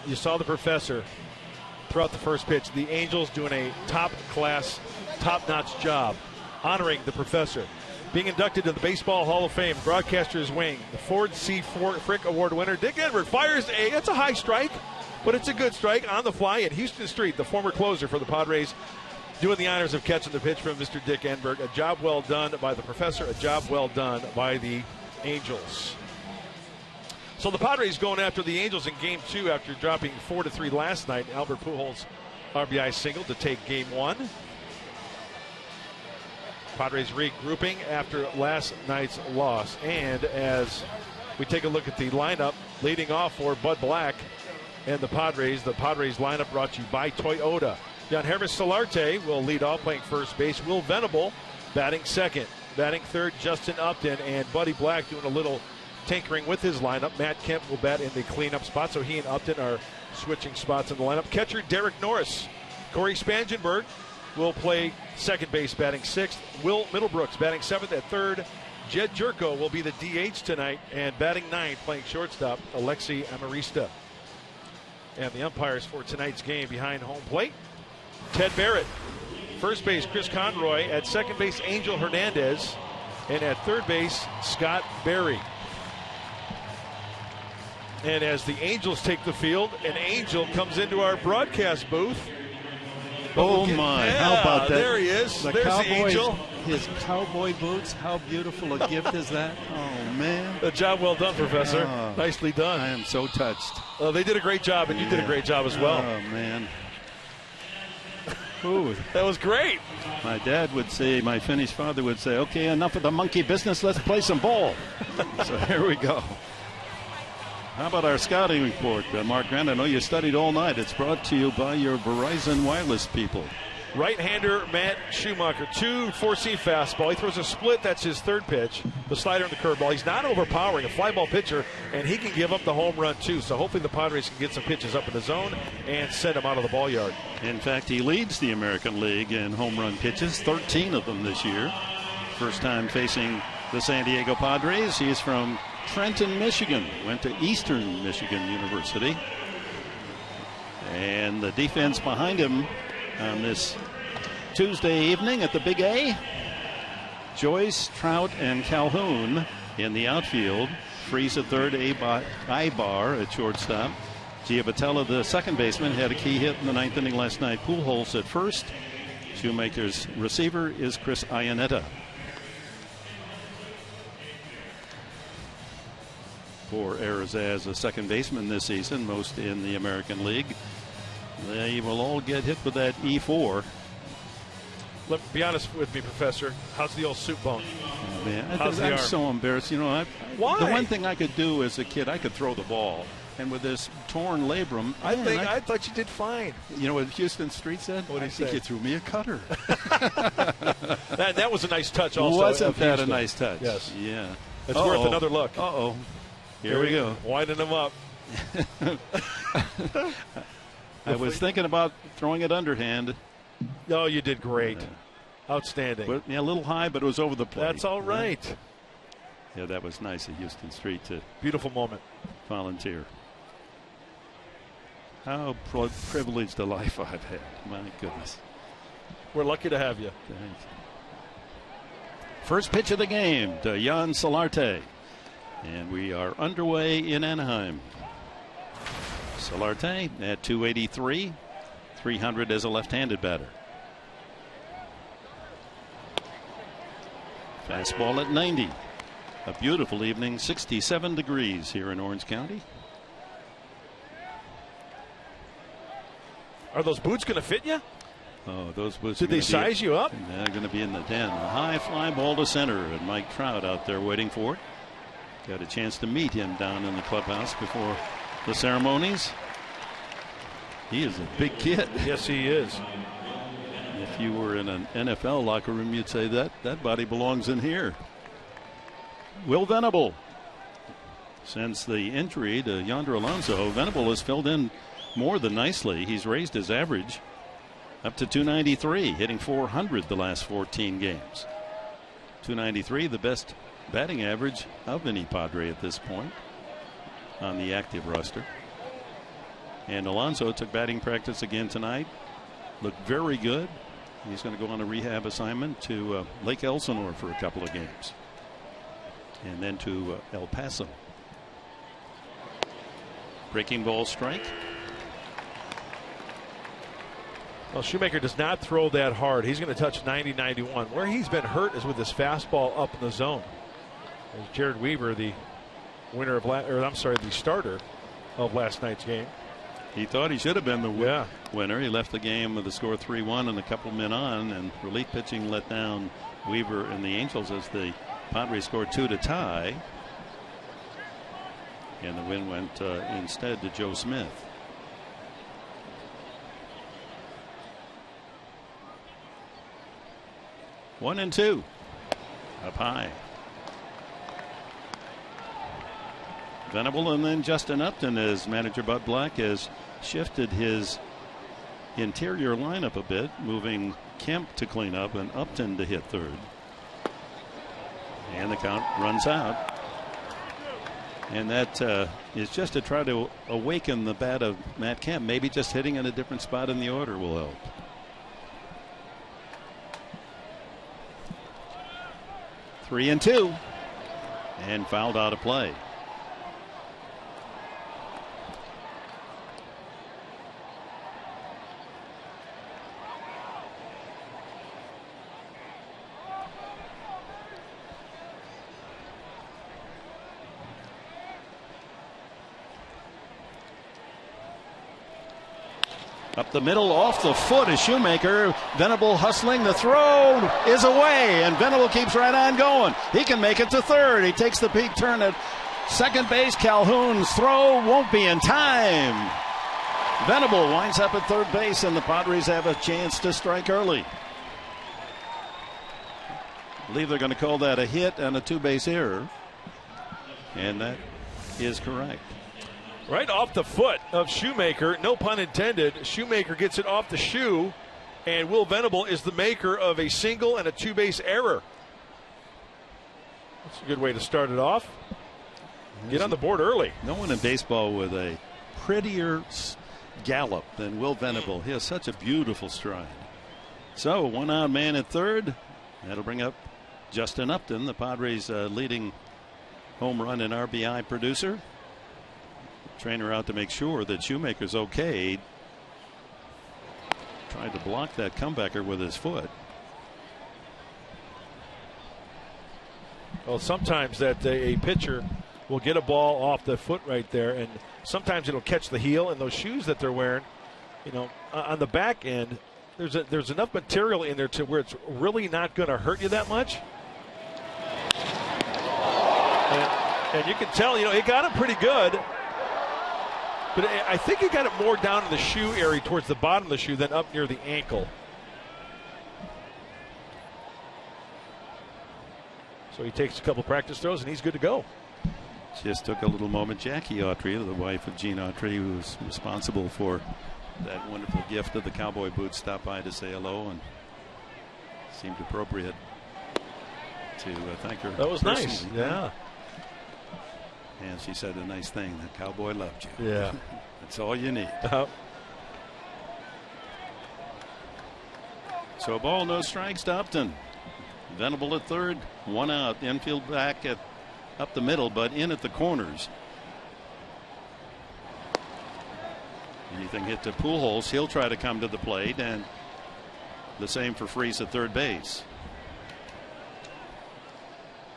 you saw the professor throughout the first pitch. The Angels doing a top-class, top-notch job honoring the professor. Being inducted to the Baseball Hall of Fame, Broadcaster's Wing, the Ford C. Frick Award winner, Dick Enberg fires that's a high strike, but it's a good strike on the fly at Houston Street, the former closer for the Padres, doing the honors of catching the pitch from Mr. Dick Enberg. A job well done by the professor, a job well done by the Angels. So the Padres going after the Angels in Game 2 after dropping 4-3 last night. Albert Pujols RBI single to take Game 1. Padres regrouping after last night's loss. And as we take a look at the lineup, leading off for Bud Black and the Padres lineup brought to you by Toyota. Yangervis Solarte will lead off playing first base. Will Venable batting second. Batting third, Justin Upton, and Buddy Black doing a little tinkering with his lineup. Matt Kemp will bat in the cleanup spot, so he and Upton are switching spots in the lineup. Catcher Derek Norris. Corey Spangenberg will play second base, batting sixth. Will Middlebrooks batting seventh at third. Jed Jerko will be the DH tonight, and batting ninth, playing shortstop, Alexi Amarista. And the umpires for tonight's game behind home plate, Ted Barrett. First base, Chris Conroy. At second base, Angel Hernandez. And at third base, Scott Berry. And as the Angels take the field, an Angel comes into our broadcast booth. Oh, my. How about that? There he is. There's the Angel. His cowboy boots. How beautiful a gift is that? Oh, man. A job well done, Professor. Nicely done. I am so touched. They did a great job, and you did a great job as well. Oh, man. Ooh. That was great. My dad would say, my Finnish father would say, okay, enough of the monkey business. Let's play some ball. So here we go. How about our scouting report, Mark Grant? I know you studied all night. It's brought to you by your Verizon Wireless people. Right-hander Matt Schumacher, 2-4-seam fastball. He throws a split. That's his third pitch. The slider and the curveball. He's not overpowering, a fly ball pitcher, and he can give up the home run too. So hopefully the Padres can get some pitches up in the zone and send him out of the ball yard. In fact, he leads the American League in home run pitches, 13 of them this year. First time facing the San Diego Padres. He's from Trenton, Michigan. Went to Eastern Michigan University. And the defense behind him on this Tuesday evening at the Big A. Joyce, Trout, and Calhoun in the outfield. Freeze at third, Ibar at shortstop. Giavatella, the second baseman, had a key hit in the ninth inning last night. Pujols at first. Shoemaker's receiver is Chris Iannetta. 4 errors as a second baseman this season, most in the American League. They will all get hit with that E4. Be honest with me, Professor. How's the old soup bone? Oh, man, How's the I'm arm? so embarrassed. You know, Why? The one thing I could do as a kid, I could throw the ball. And with this torn labrum, I thought you did fine. You know what Houston Street said? What did he say? I think you threw me a cutter. that was a nice touch also. Wasn't that a nice touch? Yes. Yeah. It's worth another look. Uh-oh. Here we go. Winding him up. I was thinking about throwing it underhand. Oh, you did great. Outstanding. But, yeah, a little high, but it was over the plate. That's all right. Yeah, that was nice of Houston Street to beautiful moment. Volunteer. How privileged a life I've had. My goodness. We're lucky to have you. Thanks. First pitch of the game to Jan Solarte. And we are underway in Anaheim. Solarte at 283, 300 as a left-handed batter. Fastball at 90. A beautiful evening, 67 degrees here in Orange County. Are those boots going to fit you? Oh, those boots. Did they size you up? They're going to be in the den. A high fly ball to center, and Mike Trout out there waiting for it. Got a chance to meet him down in the clubhouse before the ceremonies. He is a big kid. Yes, he is. If you were in an NFL locker room, you'd say that body belongs in here. Will Venable. Since the injury to Yonder Alonso, Venable has filled in more than nicely. He's raised his average up to 293, hitting 400 the last 14 games. 293, the best batting average of any Padre at this point on the active roster. And Alonso took batting practice again tonight. Looked very good. He's going to go on a rehab assignment to Lake Elsinore for a couple of games. And then to El Paso. Breaking ball strike. Well, Shoemaker does not throw that hard. He's going to touch 90-91. Where he's been hurt is with his fastball up in the zone. There's Jared Weaver, the winner of the starter of last night's game. He thought he should have been the winner. He left the game with a score 3-1 and a couple men on, and relief pitching let down Weaver and the Angels as the Padres scored 2 to tie. And the win went instead to Joe Smith. One and two. Up high. Venable, and then Justin Upton, as manager Bud Black has shifted his interior lineup a bit, moving Kemp to clean up and Upton to hit third. And the count runs out. And that is just to try to awaken the bat of Matt Kemp. Maybe just hitting in a different spot in the order will help. Three and two. And fouled out of play. Up the middle, off the foot is Shoemaker. Venable hustling. The throw is away, and Venable keeps right on going. He can make it to third. He takes the peak turn at second base. Calhoun's throw won't be in time. Venable winds up at third base, and the Padres have a chance to strike early. I believe they're going to call that a hit and a two-base error, and that is correct. Right off the foot of Shoemaker, no pun intended. Shoemaker gets it off the shoe, and Will Venable is the maker of a single and a two-base error. That's a good way to start it off. Get on the board early. No one in baseball with a prettier gallop than Will Venable. He has such a beautiful stride. So, one out man at third. That'll bring up Justin Upton, the Padres' leading home run and RBI producer. Trainer out to make sure that Shoemaker's okay. Tried to block that comebacker with his foot. Well, sometimes that a pitcher will get a ball off the foot right there, and sometimes it'll catch the heel. And those shoes that they're wearing, you know, on the back end, there's enough material in there to where it's really not going to hurt you that much. And you can tell, you know, it got him pretty good. But I think he got it more down in the shoe area towards the bottom of the shoe than up near the ankle. So he takes a couple practice throws and he's good to go. Just took a little moment. Jackie Autry, the wife of Gene Autry, who was responsible for that wonderful gift of the cowboy boots, stopped by to say hello and seemed appropriate to thank her. That was personally. nice. Yeah. And she said a nice thing. The cowboy loved you. Yeah. That's all you need. So a ball, no strikes to Upton. Venable at third, one out. Infield back at up the middle, but in at the corners. Anything hit to Pujols, he'll try to come to the plate, and the same for Freese at third base.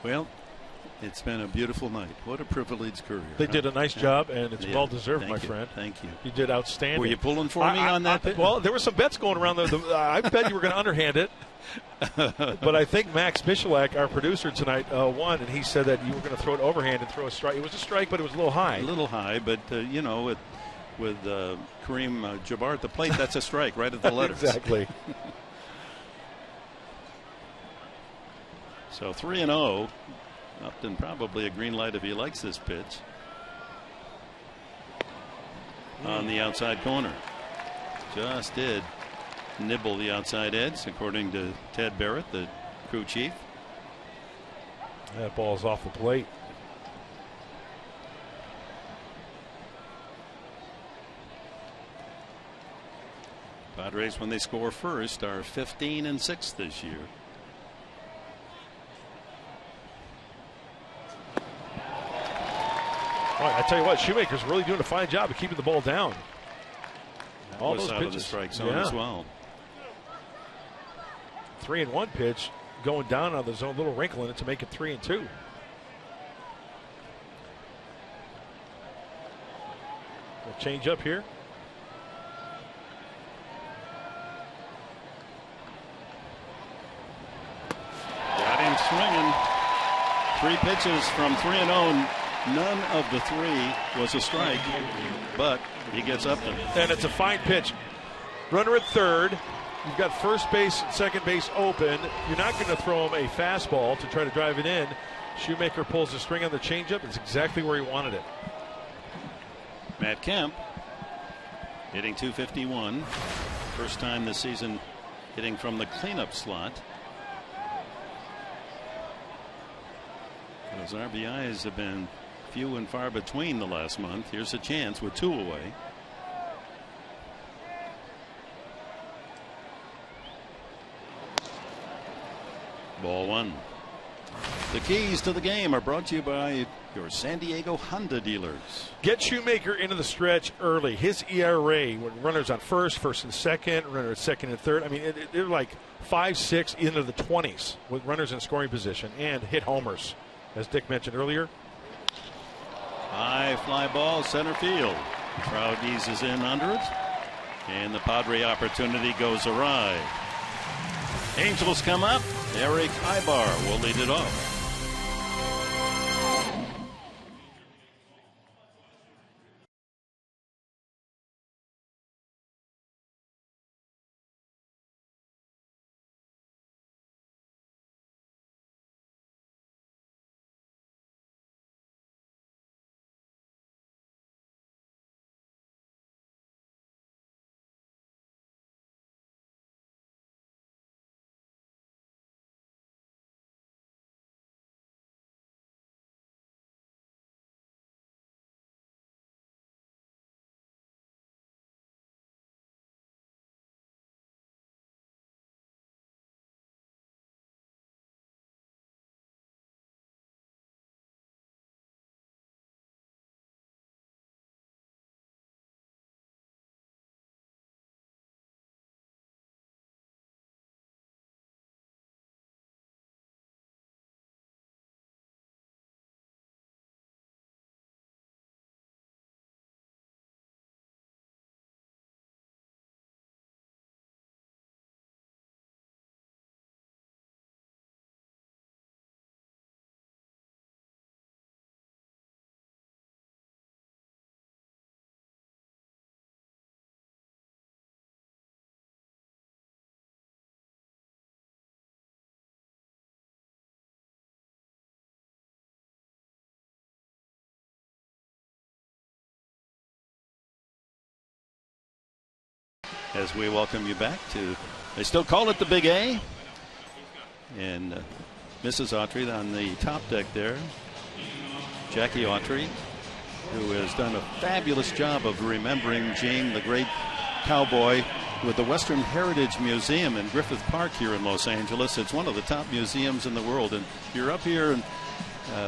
Well, it's been a beautiful night. What a privileged career. They did a nice job, and it's well deserved, my friend. Thank you. You did outstanding. Were you pulling for me on that? Well, there were some bets going around there. I bet you were going to underhand it. But I think Max Michalak, our producer tonight, won, and he said that you were going to throw it overhand and throw a strike. It was a strike, but it was a little high. A little high, but, you know, with Kareem Jabbar at the plate, that's a strike right at the letters. Exactly. So 3-0. Upton probably a green light if he likes this pitch. On the outside corner. Just did nibble the outside edge, according to Ted Barrett, the crew chief. That ball's off the plate. Padres, when they score first, are 15-6 this year. Boy, I tell you what, Shoemaker's really doing a fine job of keeping the ball down. All those out pitches. Of the strike zone as well. 3-1 pitch going down on the zone, a little wrinkle in it to make it 3-2. We'll change up here. Got him swinging. 3 pitches from 3-0. None of the 3 was a strike, but he gets up there. And it's a fine pitch. Runner at third. You've got first base and second base open. You're not going to throw him a fastball to try to drive it in. Shoemaker pulls the string on the changeup. It's exactly where he wanted it. Matt Kemp hitting .251. First time this season hitting from the cleanup slot. Those RBIs have been few and far between the last month. Here's a chance with 2 away. Ball 1. The keys to the game are brought to you by your San Diego Honda dealers. Get Shoemaker into the stretch early. His ERA, when runners on first and second, runner at second and third. I mean, they're like 5-6 into the 20s with runners in scoring position and hit homers, as Dick mentioned earlier. High fly ball, center field. Trout eases in under it, and the Padre opportunity goes awry. Angels come up. Eric Ibar will lead it off. As we welcome you back to, they still call it the Big A. And Mrs. Autry on the top deck there, Jackie Autry, who has done a fabulous job of remembering Gene, the great cowboy, with the Western Heritage Museum in Griffith Park here in Los Angeles. It's one of the top museums in the world. And you're up here and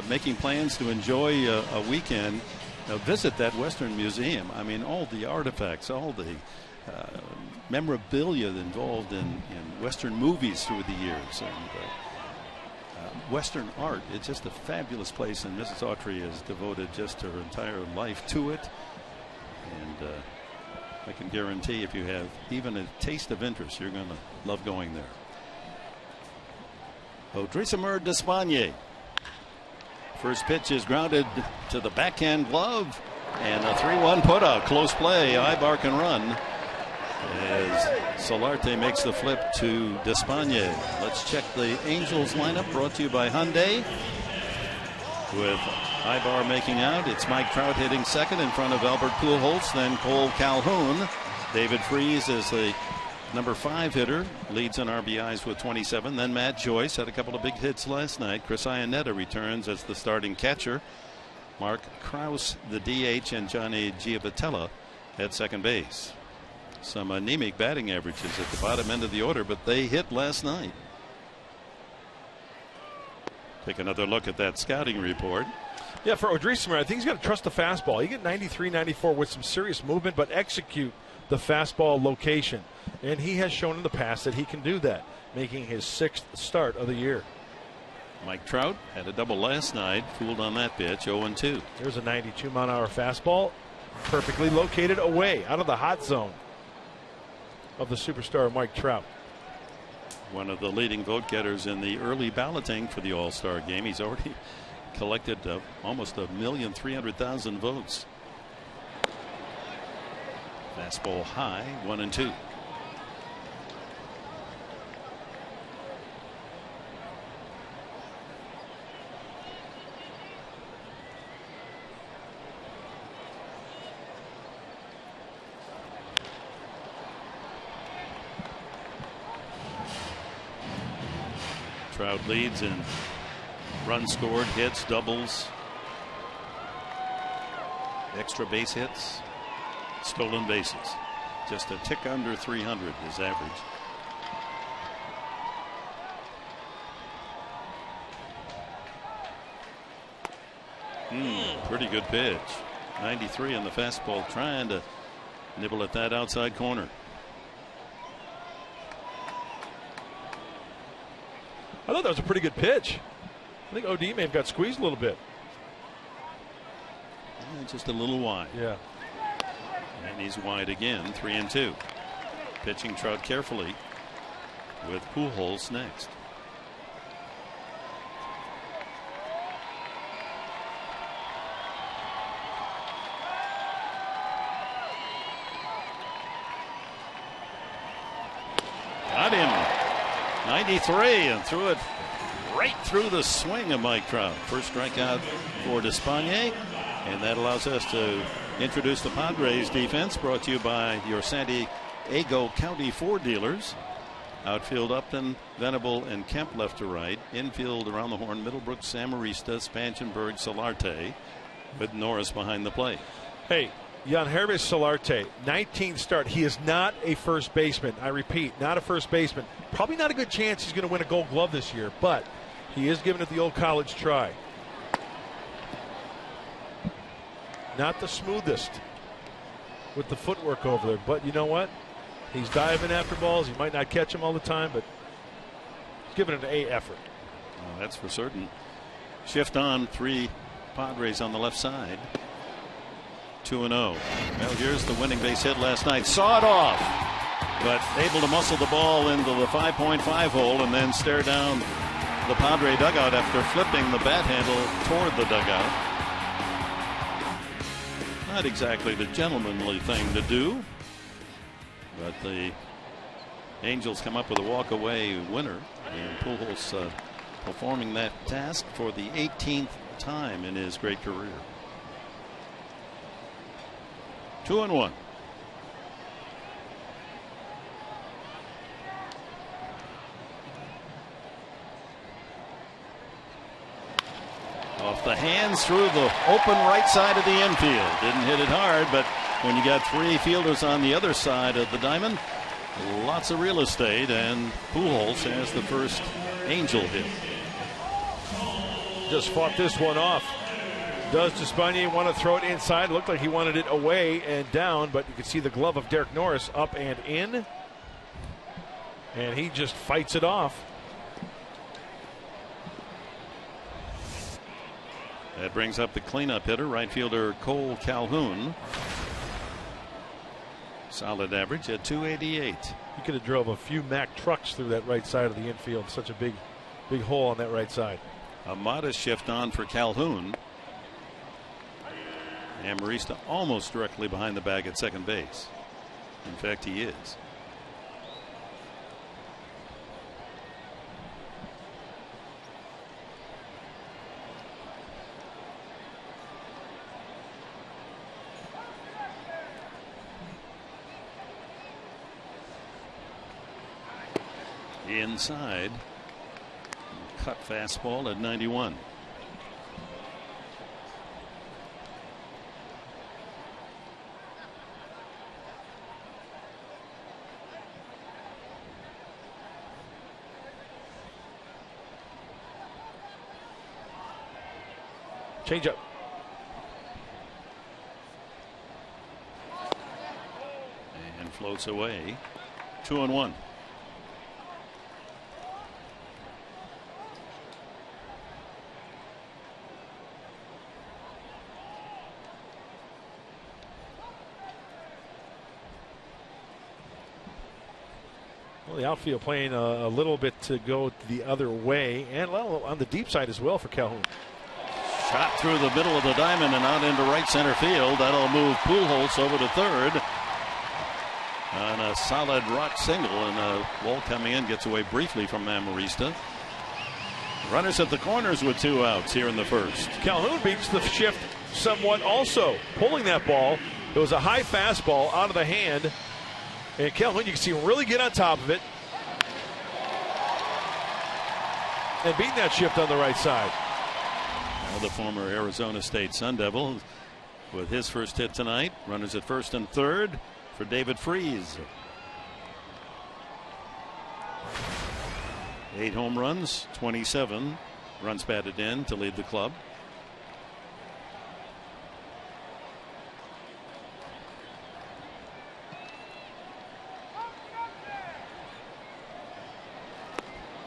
making plans to enjoy a weekend, visit that Western Museum. I mean, all the artifacts, all the memorabilia involved in Western movies through the years, and Western art. It's just a fabulous place, and Mrs. Autry has devoted just her entire life to it. And I can guarantee if you have even a taste of interest, you're going to love going there. Odrisamer Despaigne. First pitch is grounded to the backhand glove, and a 3-1 put-out. Close play. Ibar can run as Solarte makes the flip to Despaigne. Let's check the Angels lineup, brought to you by Hyundai. With Ibar making out, it's Mike Trout hitting second in front of Albert Pujols, then Cole Calhoun. David Freese is the number 5 hitter, leads in RBIs with 27. Then Matt Joyce had a couple of big hits last night. Chris Iannetta returns as the starting catcher. Mark Krause, the DH, and Johnny Giavotella at second base. some anemic batting averages at the bottom end of the order, but they hit last night. Take another look at that scouting report. Yeah, for Odrisamer, I think he's got to trust the fastball. He get 93, 94 with some serious movement, but execute the fastball location. And he has shown in the past that he can do that, making his 6th start of the year. Mike Trout had a double last night, fooled on that pitch, 0-2. There's a 92-mile-an-hour fastball, perfectly located away, out of the hot zone of the superstar Mike Trout. One of the leading vote getters in the early balloting for the All-Star game. He's already collected almost 1,300,000 votes. Fastball high, 1-2. Trout leads in runs scored, hits, doubles, extra base hits, stolen bases. Just a tick under 300 his average. Pretty good pitch. 93 on the fastball, trying to nibble at that outside corner. I thought that was a pretty good pitch. I think OD may have got squeezed a little bit. Just a little wide. Yeah. And he's wide again, 3-2. Pitching Trout carefully with Pujols next. Got him. 93 and threw it right through the swing of Mike Trout. First strikeout for Despaigne, and that allows us to introduce the Padres defense, brought to you by your San Diego County Ford dealers. Outfield Upton, Venable, and Kemp left to right. Infield around the horn, Middlebrook, Samarista, Spangenberg, Solarte, with Norris behind the plate. Hey, Yangervis Solarte, 19th start. He is not a first baseman. I repeat, not a first baseman. Probably not a good chance he's going to win a Gold Glove this year, but he is giving it the old college try. Not the smoothest with the footwork over there, but you know what? He's diving after balls. He might not catch them all the time, but he's giving it an A effort. Well, that's for certain. Shift on, 3 Padres on the left side. 2-0. Well, here's the winning base hit last night. Saw it off, but able to muscle the ball into the 5.5 hole and then stare down the Padre dugout after flipping the bat handle toward the dugout. Not exactly the gentlemanly thing to do, but the Angels come up with a walk-away winner, and Pujols performing that task for the 18th time in his great career. 2-1. Off the hands through the open right side of the infield. Didn't hit it hard, but when you got 3 fielders on the other side of the diamond, lots of real estate, and Pujols has the first Angel hit. Just fought this one off. Does Despaigne want to throw it inside? Looked like he wanted it away and down, but you can see the glove of Derek Norris up and in. And he just fights it off. That brings up the cleanup hitter, right fielder Cole Calhoun. Solid average at .288. He could have drove a few Mack trucks through that right side of the infield. Such a big hole on that right side. A modest shift on for Calhoun. Amarista almost directly behind the bag at second base. In fact, he is. Inside, cut fastball at 91. Change up. And floats away. 2-1. Well, the outfield playing a little bit to go the other way, and well, on the deep side as well for Calhoun. Shot through the middle of the diamond and out into right center field. That'll move Pujols over to third on a solid rock single, and a ball coming in gets away briefly from Amarista. Runners at the corners with 2 outs here in the first. Calhoun beats the shift somewhat also, pulling that ball. It was a high fastball out of the hand, and Calhoun, you can see him really get on top of it and beating that shift on the right side. Now the former Arizona State Sun Devil with his first hit tonight. Runners at first and third for David Freese. 8 home runs, 27 runs batted in to lead the club.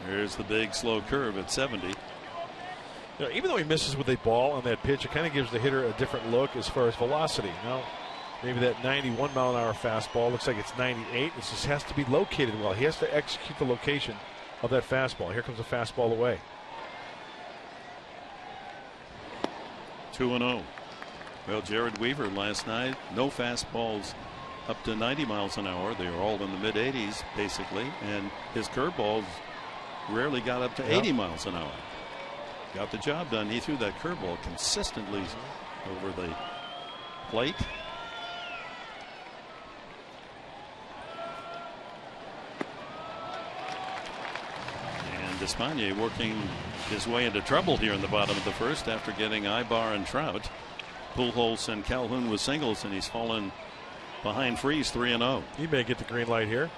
Here's the big slow curve at 70. You know, even though he misses with a ball on that pitch, it kind of gives the hitter a different look as far as velocity. Now, maybe that 91 mile an hour fastball looks like it's 98. It just has to be located well. He has to execute the location of that fastball. Here comes a fastball away. 2-0. Well, Jared Weaver last night, no fastballs up to 90 miles an hour. They were all in the mid 80s basically, and his curveballs rarely got up to 80 miles an hour. Got the job done. He threw that curveball consistently over the plate. And Despaigne working his way into trouble here in the bottom of the first after getting Ibar and Trout. Pujols and Calhoun with singles, and he's fallen behind Freese 3-0. He may get the green light here.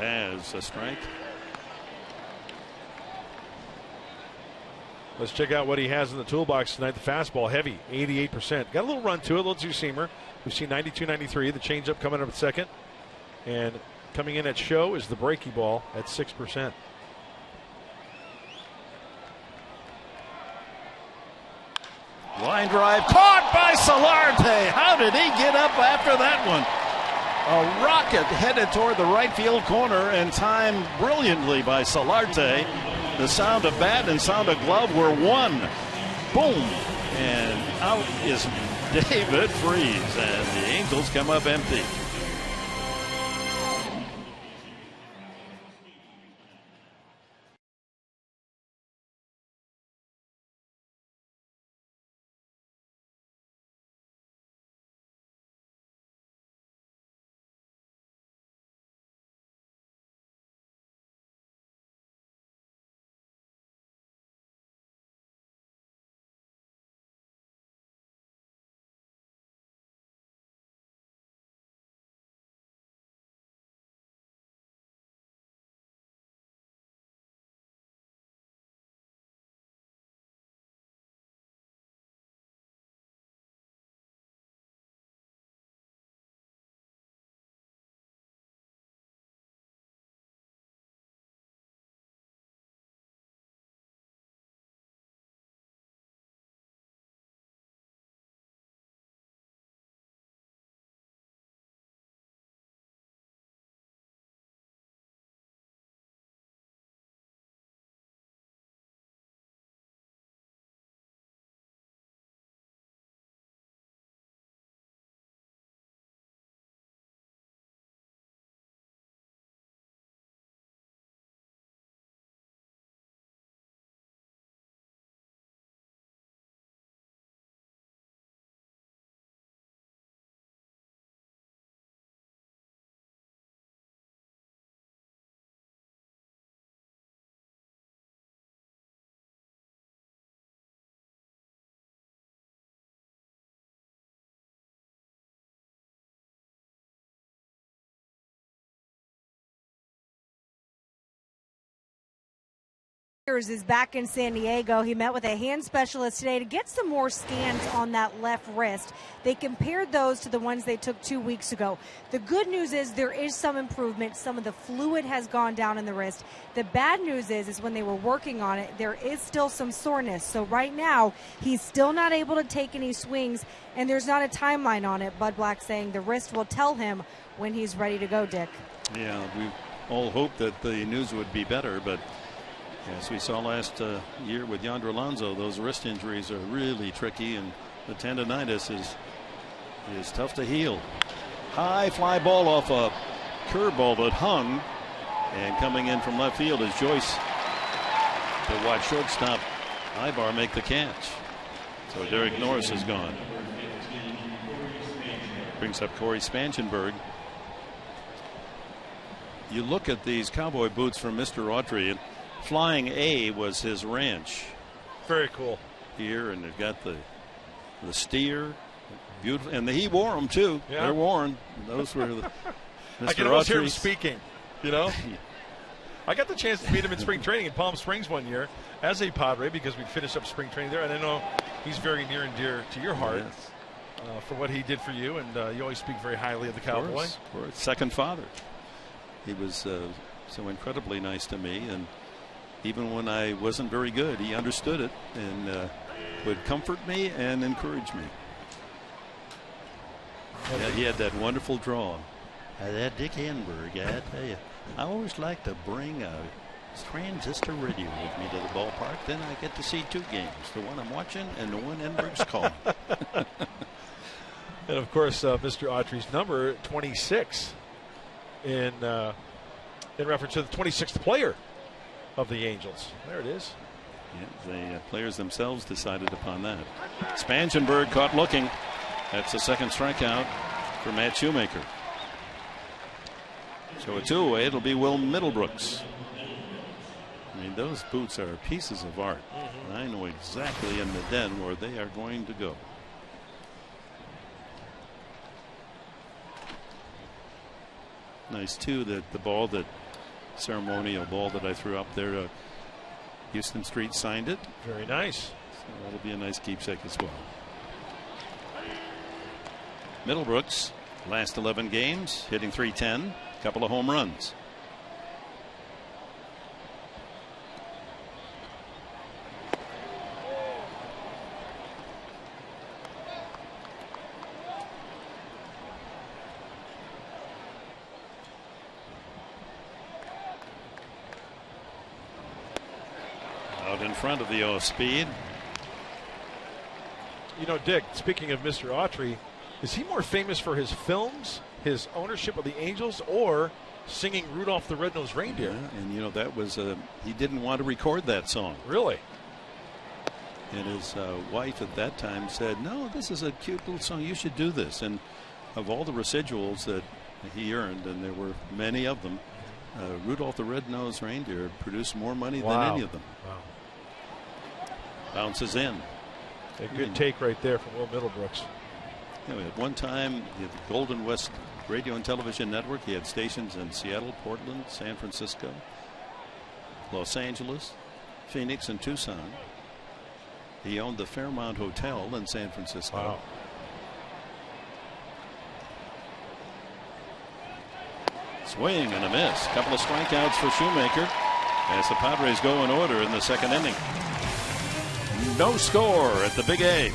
As a strike. Let's check out what he has in the toolbox tonight. The fastball, heavy, 88%. Got a little run to it, a little two-seamer. We've seen 92, 93. The changeup coming up at second. And coming in at show is the breaky ball at 6%. Line drive caught by Solarte. How did he get up after that one? A rocket headed toward the right field corner and timed brilliantly by Solarte. The sound of bat and sound of glove were one. Boom. And out is David Freese. And the Angels come up empty. is back in San Diego. He met with a hand specialist today to get some more scans on that left wrist. They compared those to the ones they took 2 weeks ago. The good news is there is some improvement. Some of the fluid has gone down in the wrist. The bad news is when they were working on it, there is still some soreness. So right now, he's still not able to take any swings, and there's not a timeline on it. Bud Black saying the wrist will tell him when he's ready to go, Dick. Yeah, we all hoped that the news would be better, but as we saw last year with Yonder Alonso, those wrist injuries are really tricky, and the tendonitis is tough to heal. High fly ball off a curveball that hung, and coming in from left field is Joyce to watch shortstop Ibar make the catch. So Derek Norris is gone. Brings up Corey Spangenberg. You look at these cowboy boots from Mr. Autry, and Flying A was his ranch. Very cool. Here, and they've got the steer. Beautiful. And he wore them too. Yeah. They're worn. Those were the Mr. I can almost hear him Autry's. speaking, you know. I got the chance to meet him in spring training in Palm Springs one year as a Padre because we finished up spring training there. And I know he's very near and dear to your heart. Yes. For what he did for you. And you always speak very highly of the Cowboy. For his second father. He was so incredibly nice to me. And even when I wasn't very good, he understood it and would comfort me and encourage me. Yeah, he had that wonderful draw. That Dick Enberg, I tell you, I always like to bring a transistor radio with me to the ballpark. Then I get to see two games, the one I'm watching and the one Enberg's calling. And of course, Mr. Autry's number 26 in reference to the 26th player of the Angels. There it is. Yeah, the players themselves decided upon that. Spangenberg caught looking. That's the second strikeout for Matt Shoemaker. So a 2-away, it'll be Will Middlebrooks. I mean, those boots are pieces of art. And I know exactly in the den where they are going to go. Nice too that the ball, that ceremonial ball that I threw up there, Houston Street signed it. Very nice. So that'll be a nice keepsake as well. Middlebrooks, last 11 games, hitting .310, a couple of home runs. Out in front of the off speed. You know, Dick, speaking of Mr. Autry, is he more famous for his films, his ownership of the Angels, or singing Rudolph the Red-Nosed Reindeer? Yeah, and you know, that was he didn't want to record that song. Really? And his wife at that time said, no, this is a cute little song, you should do this. And of all the residuals that he earned, and there were many of them, Rudolph the Red-Nosed Reindeer produced more money than any of them. Wow. Bounces in. A good take right there from Will Middlebrooks. You know, at one time, the Golden West Radio and Television Network, he had stations in Seattle, Portland, San Francisco, Los Angeles, Phoenix, and Tucson. He owned the Fairmont Hotel in San Francisco. Wow. Swing and a miss. Couple of strikeouts for Shoemaker as the Padres go in order in the second inning. No score at the Big A.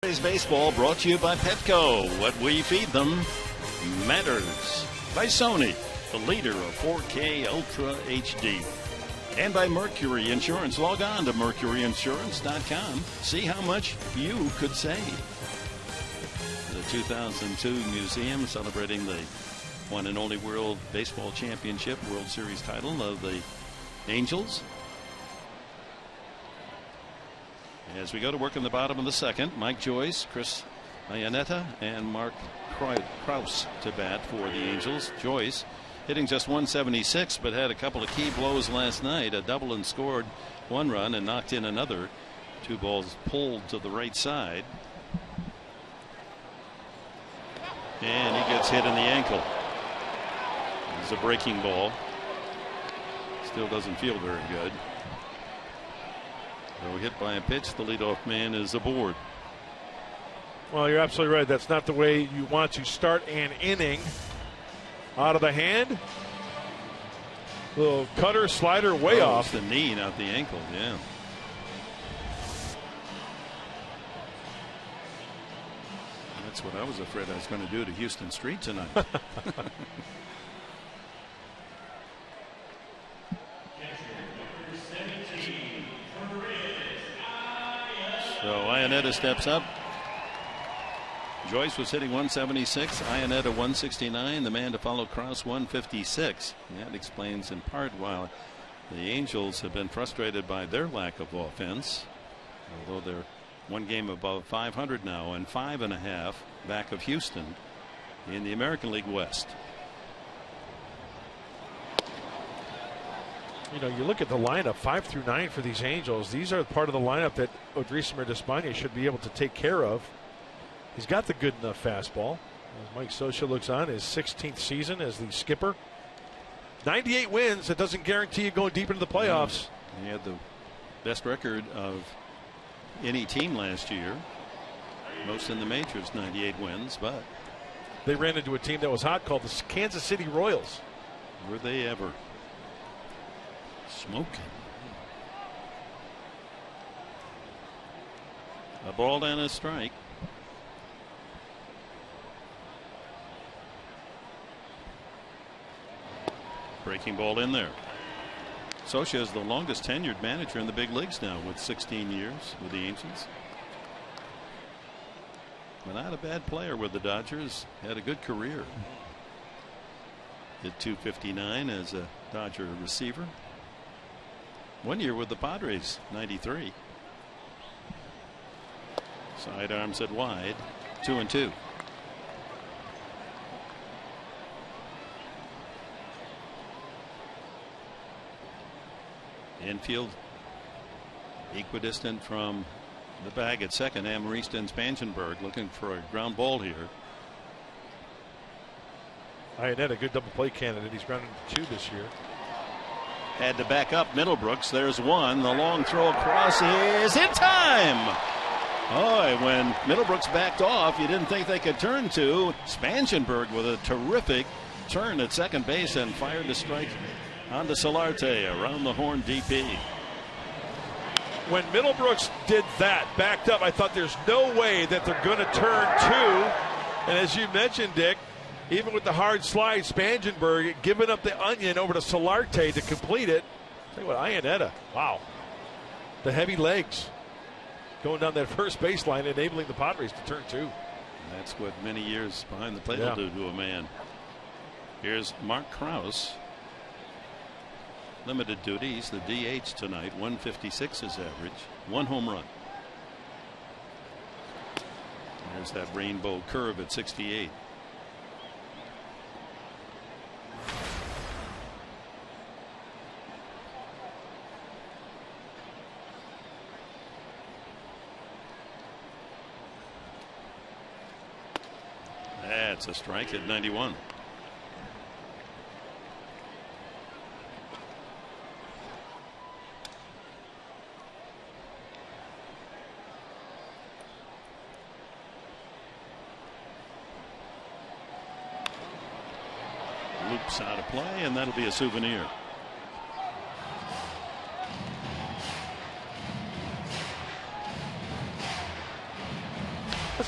Baseball brought to you by Petco. What we feed them matters. By Sony, the leader of 4K Ultra HD. And by Mercury Insurance. Log on to mercuryinsurance.com. See how much you could save. The 2002 museum celebrating the one and only World Baseball Championship World Series title of the Angels. As we go to work in the bottom of the second, Mike Joyce, Chris Iannetta, and Mark Krause to bat for the Angels. Joyce hitting just 176, but had a couple of key blows last night. A double and scored one run and knocked in another. Two balls pulled to the right side. And he gets hit in the ankle. It's a breaking ball. Still doesn't feel very good. So hit by a pitch, the leadoff man is aboard. Well, you're absolutely right. That's not the way you want to start an inning. Out of the hand. Little cutter, slider, way off. The knee, not the ankle, yeah. That's what I was afraid I was going to do to Houston Street tonight. So Iannetta steps up. Joyce was hitting 176, Iannetta 169, the man to follow Krause 156. That explains in part why the Angels have been frustrated by their lack of offense, although they're one game above 500 now and 5.5 back of Houston in the American League West. You know, you look at the lineup 5 through 9 for these Angels. These are part of the lineup that Odrisamer Despaigne should be able to take care of. He's got the good enough fastball. As Mike Scioscia looks on his 16th season as the skipper. 98 wins. That doesn't guarantee you going deep into the playoffs. He had the best record of any team last year. Most in the majors, 98 wins, but they ran into a team that was hot called the Kansas City Royals. Were they ever? Smoking. A ball and a strike. Breaking ball in there. Scioscia is the longest tenured manager in the big leagues now with 16 years with the Angels. But not a bad player with the Dodgers. Had a good career. Hit .259 as a Dodger receiver. 1 year with the Padres, 93. Sidearms it wide, 2-2. Infield equidistant from the bag at second. Amarista and Spangenberg looking for a ground ball here. Iannetta, a good double play candidate. He's grounded into 2 this year. Had to back up Middlebrooks. There's one. The long throw across is in time. Oh, when Middlebrooks backed off, you didn't think they could turn to. Spangenberg with a terrific turn at second base and fired a strike onto Solarte around the horn DP. When Middlebrooks did that, backed up, I thought there's no way that they're going to turn 2. And as you mentioned, Dick, even with the hard slide, Spangenberg giving up the onion over to Solarte to complete it. Tell you what, Iannetta, wow. The heavy legs going down that first baseline, enabling the Padres to turn 2. That's what many years behind the plate will do to a man. Here's Mark Krause. Limited duty. He's the DH tonight. 156 his average. 1 home run. There's that rainbow curve at 68. That's a strike at 91. Loops out of play, and that'll be a souvenir.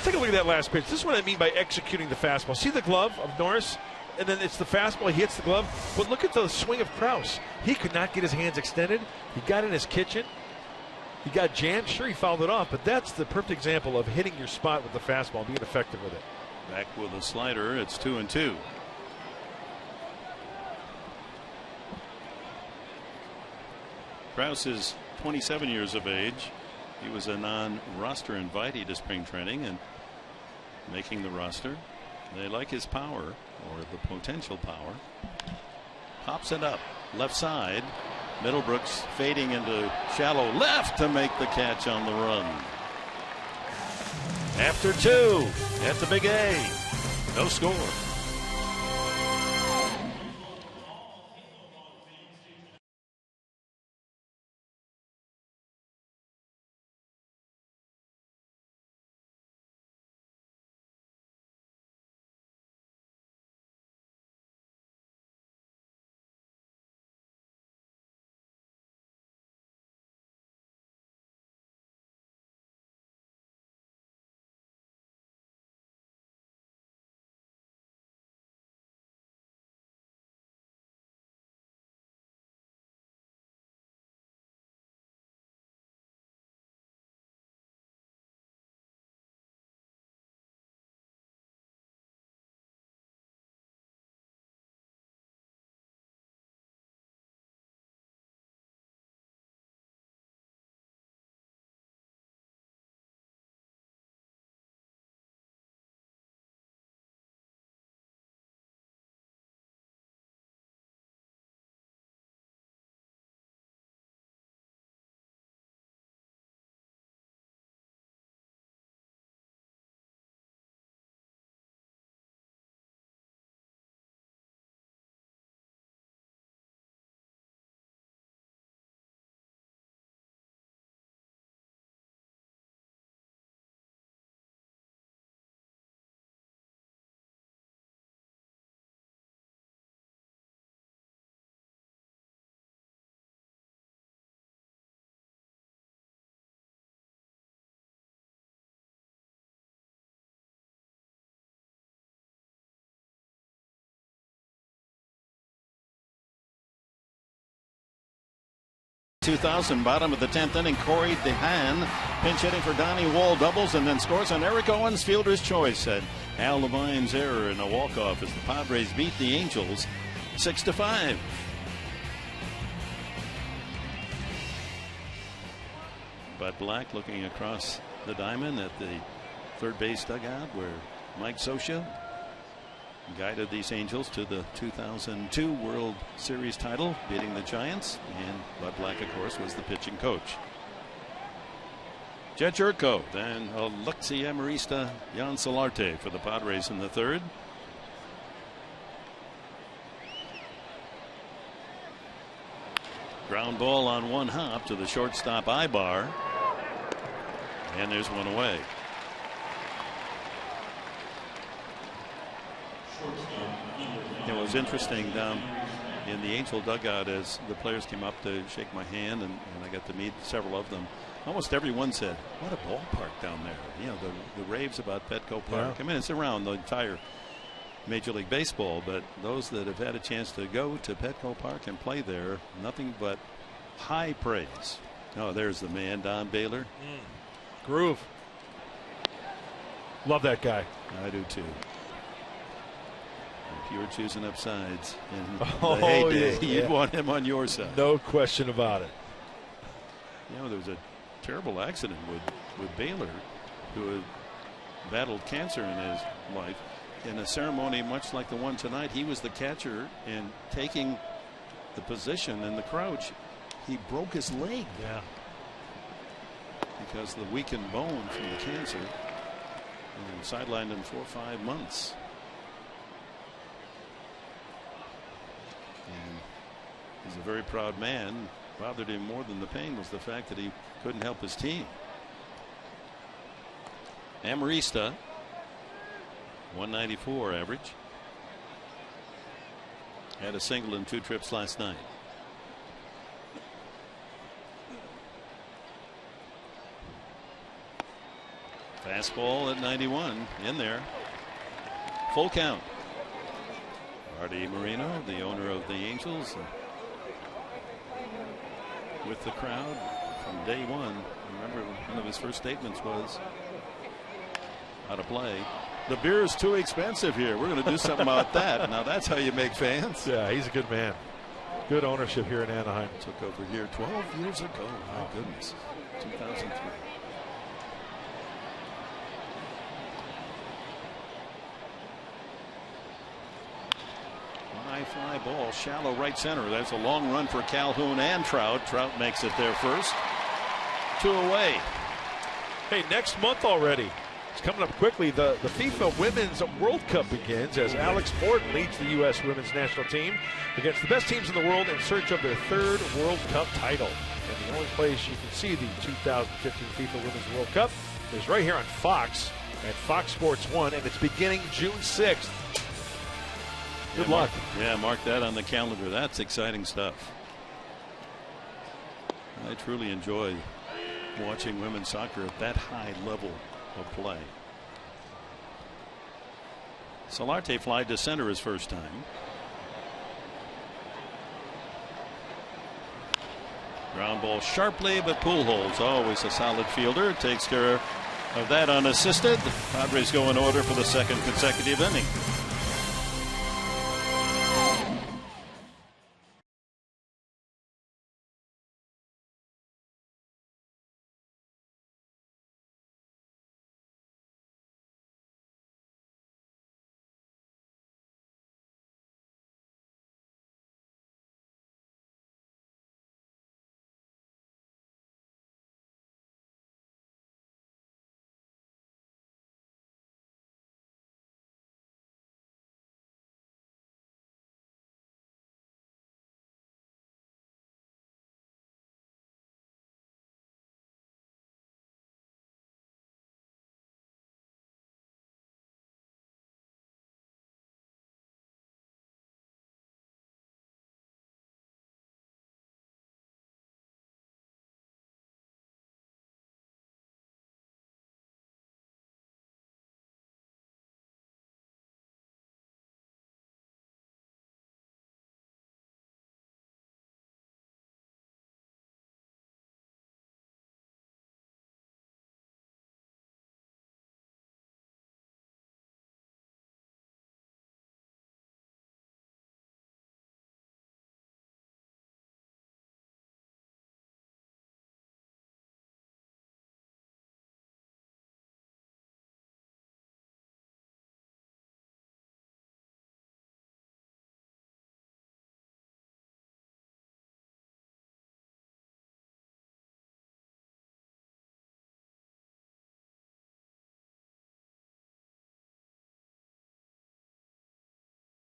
take a look at that last pitch. This is what I mean by executing the fastball. See the glove of Norris? And then it's the fastball. He hits the glove. But look at the swing of Krause. He could not get his hands extended. He got in his kitchen. He got jammed. Sure, he fouled it off. But that's the perfect example of hitting your spot with the fastball and being effective with it. Back with a slider. It's 2-2. Krause is 27 years of age. He was a non-roster invitee to spring training and making the roster. They like his power, or the potential power. Pops it up left side. Middlebrooks fading into shallow left to make the catch on the run. After 2 at the Big A. No score. .2000, bottom of the 10th inning. Corey DeHaan pinch hitting for Donnie Wall, doubles and then scores on Eric Owens' fielder's choice. And Al Levine's error in a walk-off as the Padres beat the Angels 6-5. Bud Black looking across the diamond at the third base dugout where Mike Scioscia guided these Angels to the 2002 World Series title, beating the Giants, and Bud Black, of course, was the pitching coach. Jed Jerko, then Alexi Amarista, Jan Solarte for the Padres in the third. Ground ball on one hop to the shortstop Ibar, and there's one away. It was interesting down in the Angel dugout as the players came up to shake my hand, and I got to meet several of them. Almost everyone said, "What a ballpark down there!" You know, the raves about Petco Park. Yeah. I mean, it's around the entire Major League Baseball, but those that have had a chance to go to Petco Park and play there, nothing but high praise. Oh, there's the man, Don Baylor. Groove. Love that guy. I do too. If you were choosing up sides in the heyday, you'd want him on your side. No question about it. You know, there was a terrible accident with Baylor, who had battled cancer in his life. In a ceremony much like the one tonight, he was the catcher, and taking the position in the crouch, he broke his leg. Yeah. Because of the weakened bone from the cancer, and sidelined him 4 or 5 months. And he's a very proud man. Bothered him more than the pain was the fact that he couldn't help his team. Amarista, 194 average. Had a single in 2 trips last night. Fastball at 91 in there. Full count. Artie Moreno, the owner of the Angels, with the crowd from day one. Remember, one of his first statements was how to play. The beer is too expensive here. We're going to do something about that. Now that's how you make fans. Yeah, he's a good man. Good ownership here in Anaheim. Took over here 12 years ago. My goodness. 2003. High fly ball, shallow right center. That's a long run for Calhoun and Trout. Trout makes it there first. 2 away. Hey, next month already. It's coming up quickly. The FIFA Women's World Cup begins as Alex Morton leads the U.S. women's national team against the best teams in the world in search of their 3rd World Cup title. And the only place you can see the 2015 FIFA Women's World Cup is right here on Fox at Fox Sports 1, and it's beginning June 6th. Good luck. Mark that on the calendar. That's exciting stuff. I truly enjoy watching women's soccer at that high level of play. Solarte fly to center his first time. Ground ball sharply, but Pujols, always a solid fielder, takes care of that unassisted. The Padres go in order for the 2nd consecutive inning.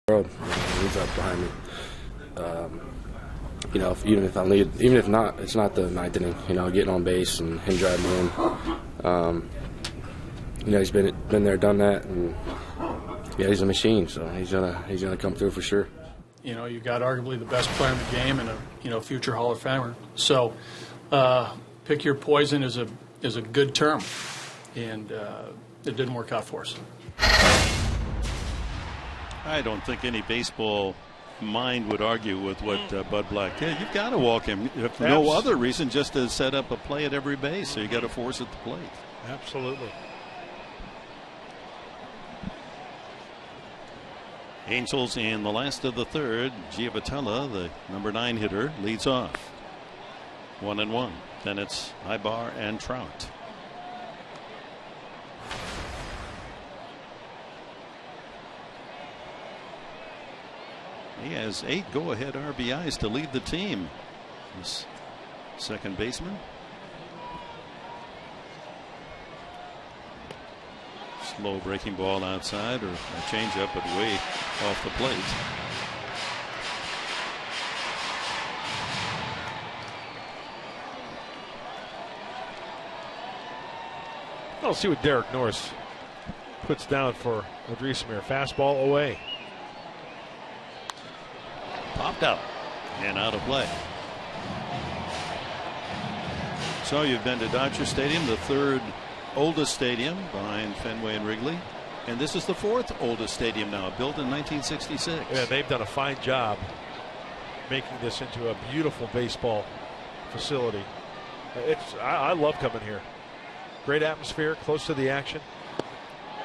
He's up behind me. Even if I lead, even if not, it's not the 9th inning. Getting on base and him driving in. He's been there, done that, and he's a machine. So he's gonna come through for sure. You got arguably the best player in the game and a future Hall of Famer. So pick your poison is a good term, and it didn't work out for us. I don't think any baseball mind would argue with what Bud Black did. You've got to walk him, if no other reason, just to set up a play at every base. So you got to force at the plate. Absolutely. Angels in the last of the 3rd. Giavotella, the number 9 hitter, leads off. 1-1. Then it's Ibar and Trout. He has 8 go-ahead RBIs to lead the team. This second baseman. Slow breaking ball outside, or a changeup, but way off the plate. I'll see what Derek Norris puts down for Adrisamir. Fastball away. Popped out and out of play. So you've been to Dodger Stadium, the 3rd oldest stadium behind Fenway and Wrigley. And this is the 4th oldest stadium now, built in 1966. Yeah, they've done a fine job making this into a beautiful baseball facility. I love coming here. Great atmosphere, close to the action.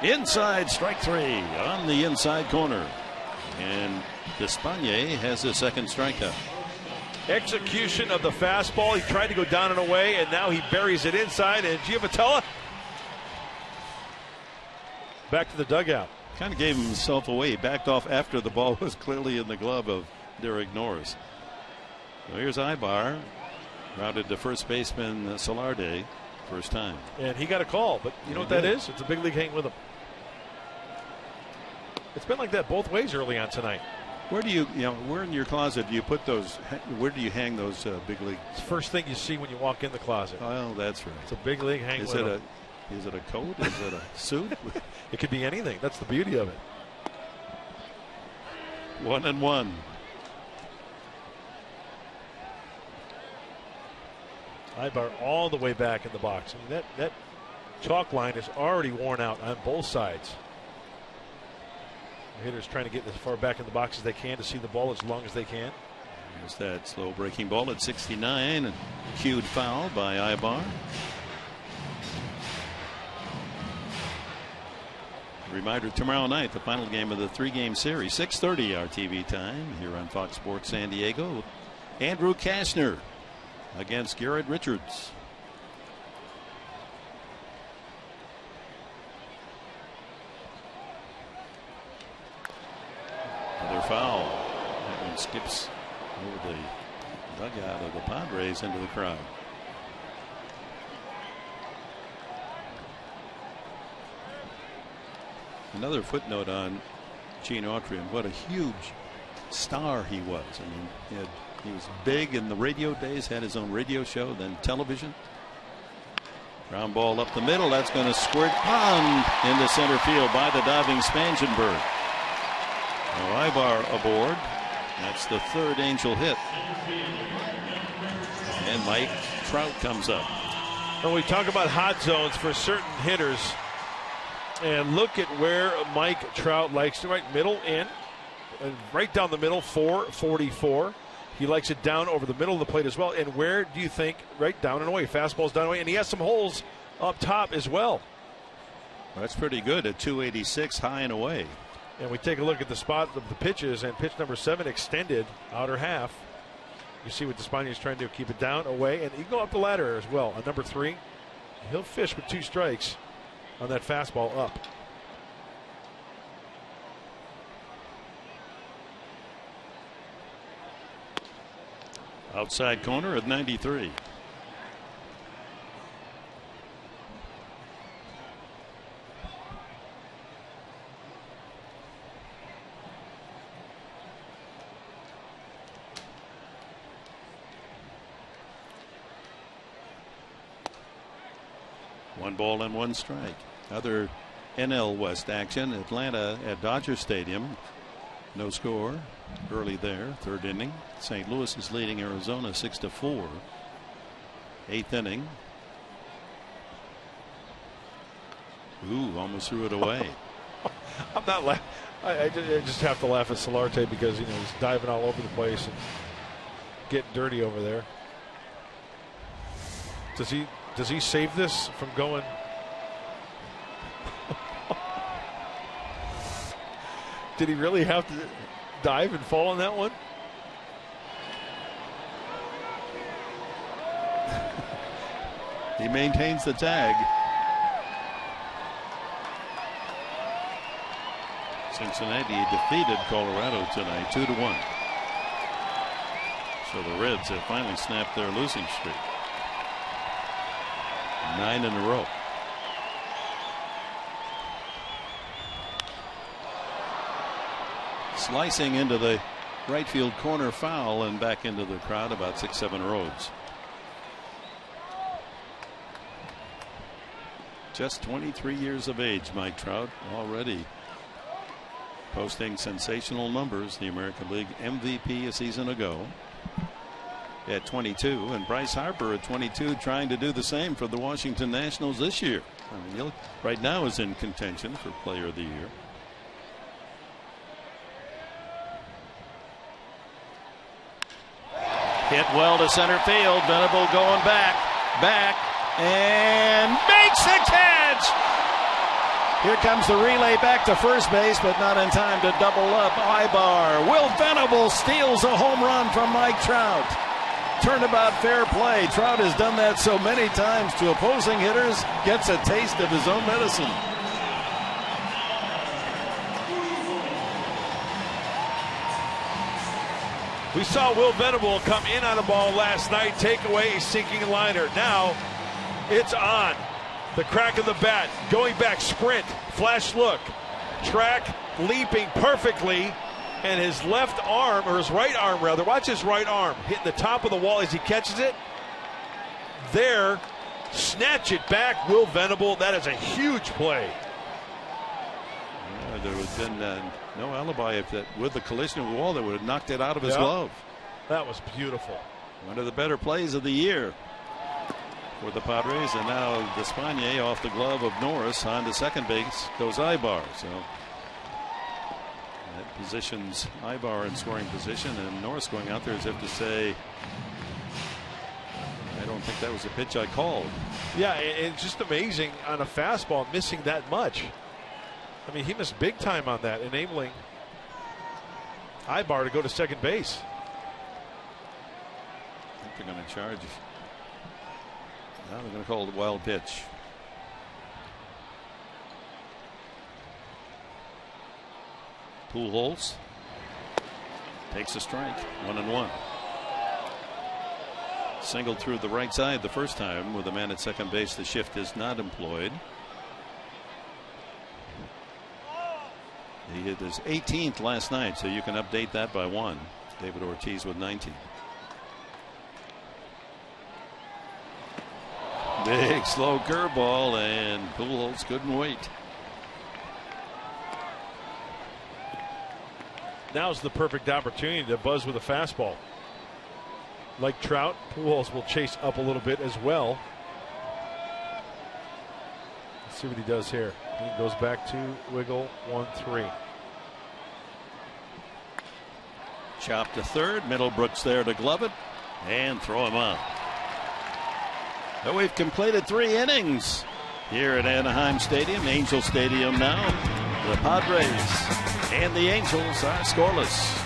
Inside, strike 3 on the inside corner. And Despaigne has his second strikeout. Execution of the fastball. He tried to go down and away, and now he buries it inside. And Giovitella back to the dugout. Kind of gave himself away. He backed off after the ball was clearly in the glove of Derek Norris. So here's Ibar, routed to first baseman Solarde, first time. And he got a call, but you know what that is? It's a big league hang with him. It's been like that both ways early on tonight. Where do you where in your closet do you put those? Where do you hang those big league? It's the first thing you see when you walk in the closet. Oh, that's right. It's a big league hang with him. Is it a coat? Is it a suit? It could be anything. That's the beauty of it. 1-1. Ibar all the way back in the box. I mean, that chalk line is already worn out on both sides. The hitters trying to get as far back in the box as they can to see the ball as long as they can. There's that slow breaking ball at 69 and cued foul by Ibar. Reminder, tomorrow night, the final game of the 3-game series, 6:30 our TV time here on Fox Sports San Diego. Andrew Kastner against Garrett Richards. Another foul. That one skips over the dugout of the Padres into the crowd. Another footnote on Gene Autry and what a huge star he was. I mean, he was big in the radio days, had his own radio show, then television. Ground ball up the middle. That's going to squirt on into center field by the diving Spangenberg. Now Ibar aboard. That's the 3rd Angel hit. And Mike Trout comes up. When we talk about hot zones for certain hitters, and look at where Mike Trout likes to, right middle in, right down the middle, 444. He likes it down over the middle of the plate as well. And where do you think? Right down and away. Fastball's down and away. And he has some holes up top as well. That's pretty good at 286 high and away. And we take a look at the spot of the pitches, and pitch number 7 extended outer half. You see what Despaigne is trying to do, keep it down, away, and he can go up the ladder as well. On number 3, he'll fish with 2 strikes on that fastball up. Outside corner at 93. One ball and 1 strike. Other NL West action. Atlanta at Dodger Stadium. No score early there. 3rd inning. St. Louis is leading Arizona 6-4. 8th inning. Ooh, almost threw it away. I'm not laughing. I just have to laugh at Solarte because he's diving all over the place and getting dirty over there. Does he save this from going? Did he really have to dive and fall on that one? He maintains the tag. Cincinnati defeated Colorado tonight 2-1. So the Reds have finally snapped their losing streak. 9 in a row. Slicing into the right field corner foul and back into the crowd about 6-7 rows. Just 23 years of age, Mike Trout, already posting sensational numbers. The American League MVP a season ago. at 22, and Bryce Harper at 22, trying to do the same for the Washington Nationals this year. I mean, right now is in contention for Player of the Year. Hit well to center field. Venable going back, and makes the catch. Here comes the relay back to first base, but not in time to double up. Ibar. Will Venable steals a home run from Mike Trout. Turnabout fair play. Trout has done that so many times to opposing hitters, gets a taste of his own medicine. We saw Will Venable come in on a ball last night, take away a sinking liner. Now it's on. The crack of the bat, going back, sprint, flash look, track, leaping perfectly, and his left arm, or his right arm rather, watch his right arm, hitting the top of the wall as he catches it. There, snatch it back, Will Venable. That is a huge play. Yeah, there has been no alibi if that with the collision of the wall that would have knocked it out of his glove. That was beautiful. One of the better plays of the year for the Padres, and now Despagne off the glove of Norris on to second base goes Ibar. So that positions Ibar in scoring position, and Norris going out there as if to say, I don't think that was a pitch I called. Yeah, it's just amazing on a fastball missing that much. I mean, he missed big time on that, enabling Ibar to go to second base. I think they're going to charge. Now they're going to call it a wild pitch. Pujols takes a strike. 1-1. Singled through the right side the first time with a man at second base. The shift is not employed. He hit his 18th last night, so you can update that by 1. David Ortiz with 19. Big slow curveball, and Pujols couldn't wait. Now's the perfect opportunity to buzz with a fastball. Like Trout, Pujols will chase up a little bit as well. Let's see what he does here. He goes back to wiggle 1-3. Chop to third. Middlebrooks there to glove it and throw him out. So we've completed 3 innings here at Anaheim Stadium, Angel Stadium now. The Padres and the Angels are scoreless.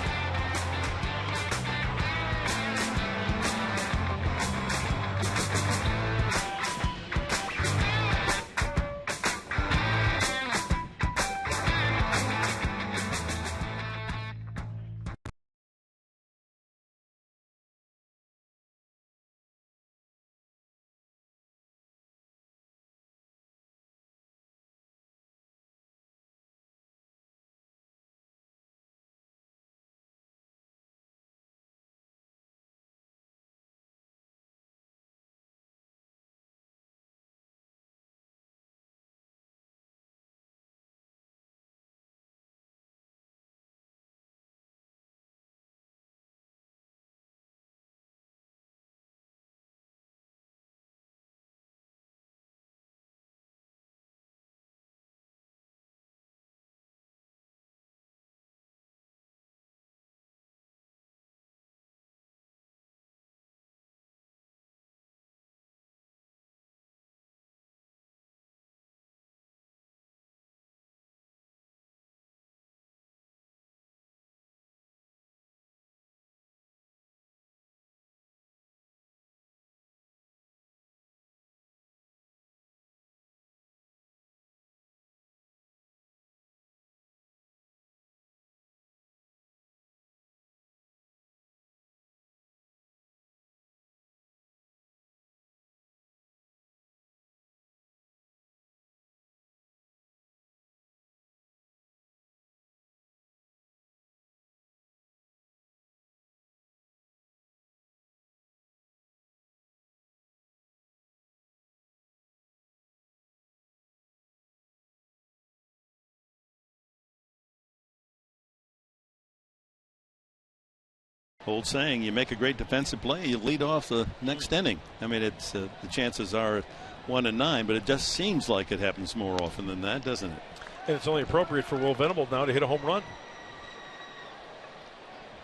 Old saying, you make a great defensive play, you lead off the next inning. I mean, it's the chances are 1 in 9, but it just seems like it happens more often than that, doesn't it? And it's only appropriate for Will Venable now to hit a home run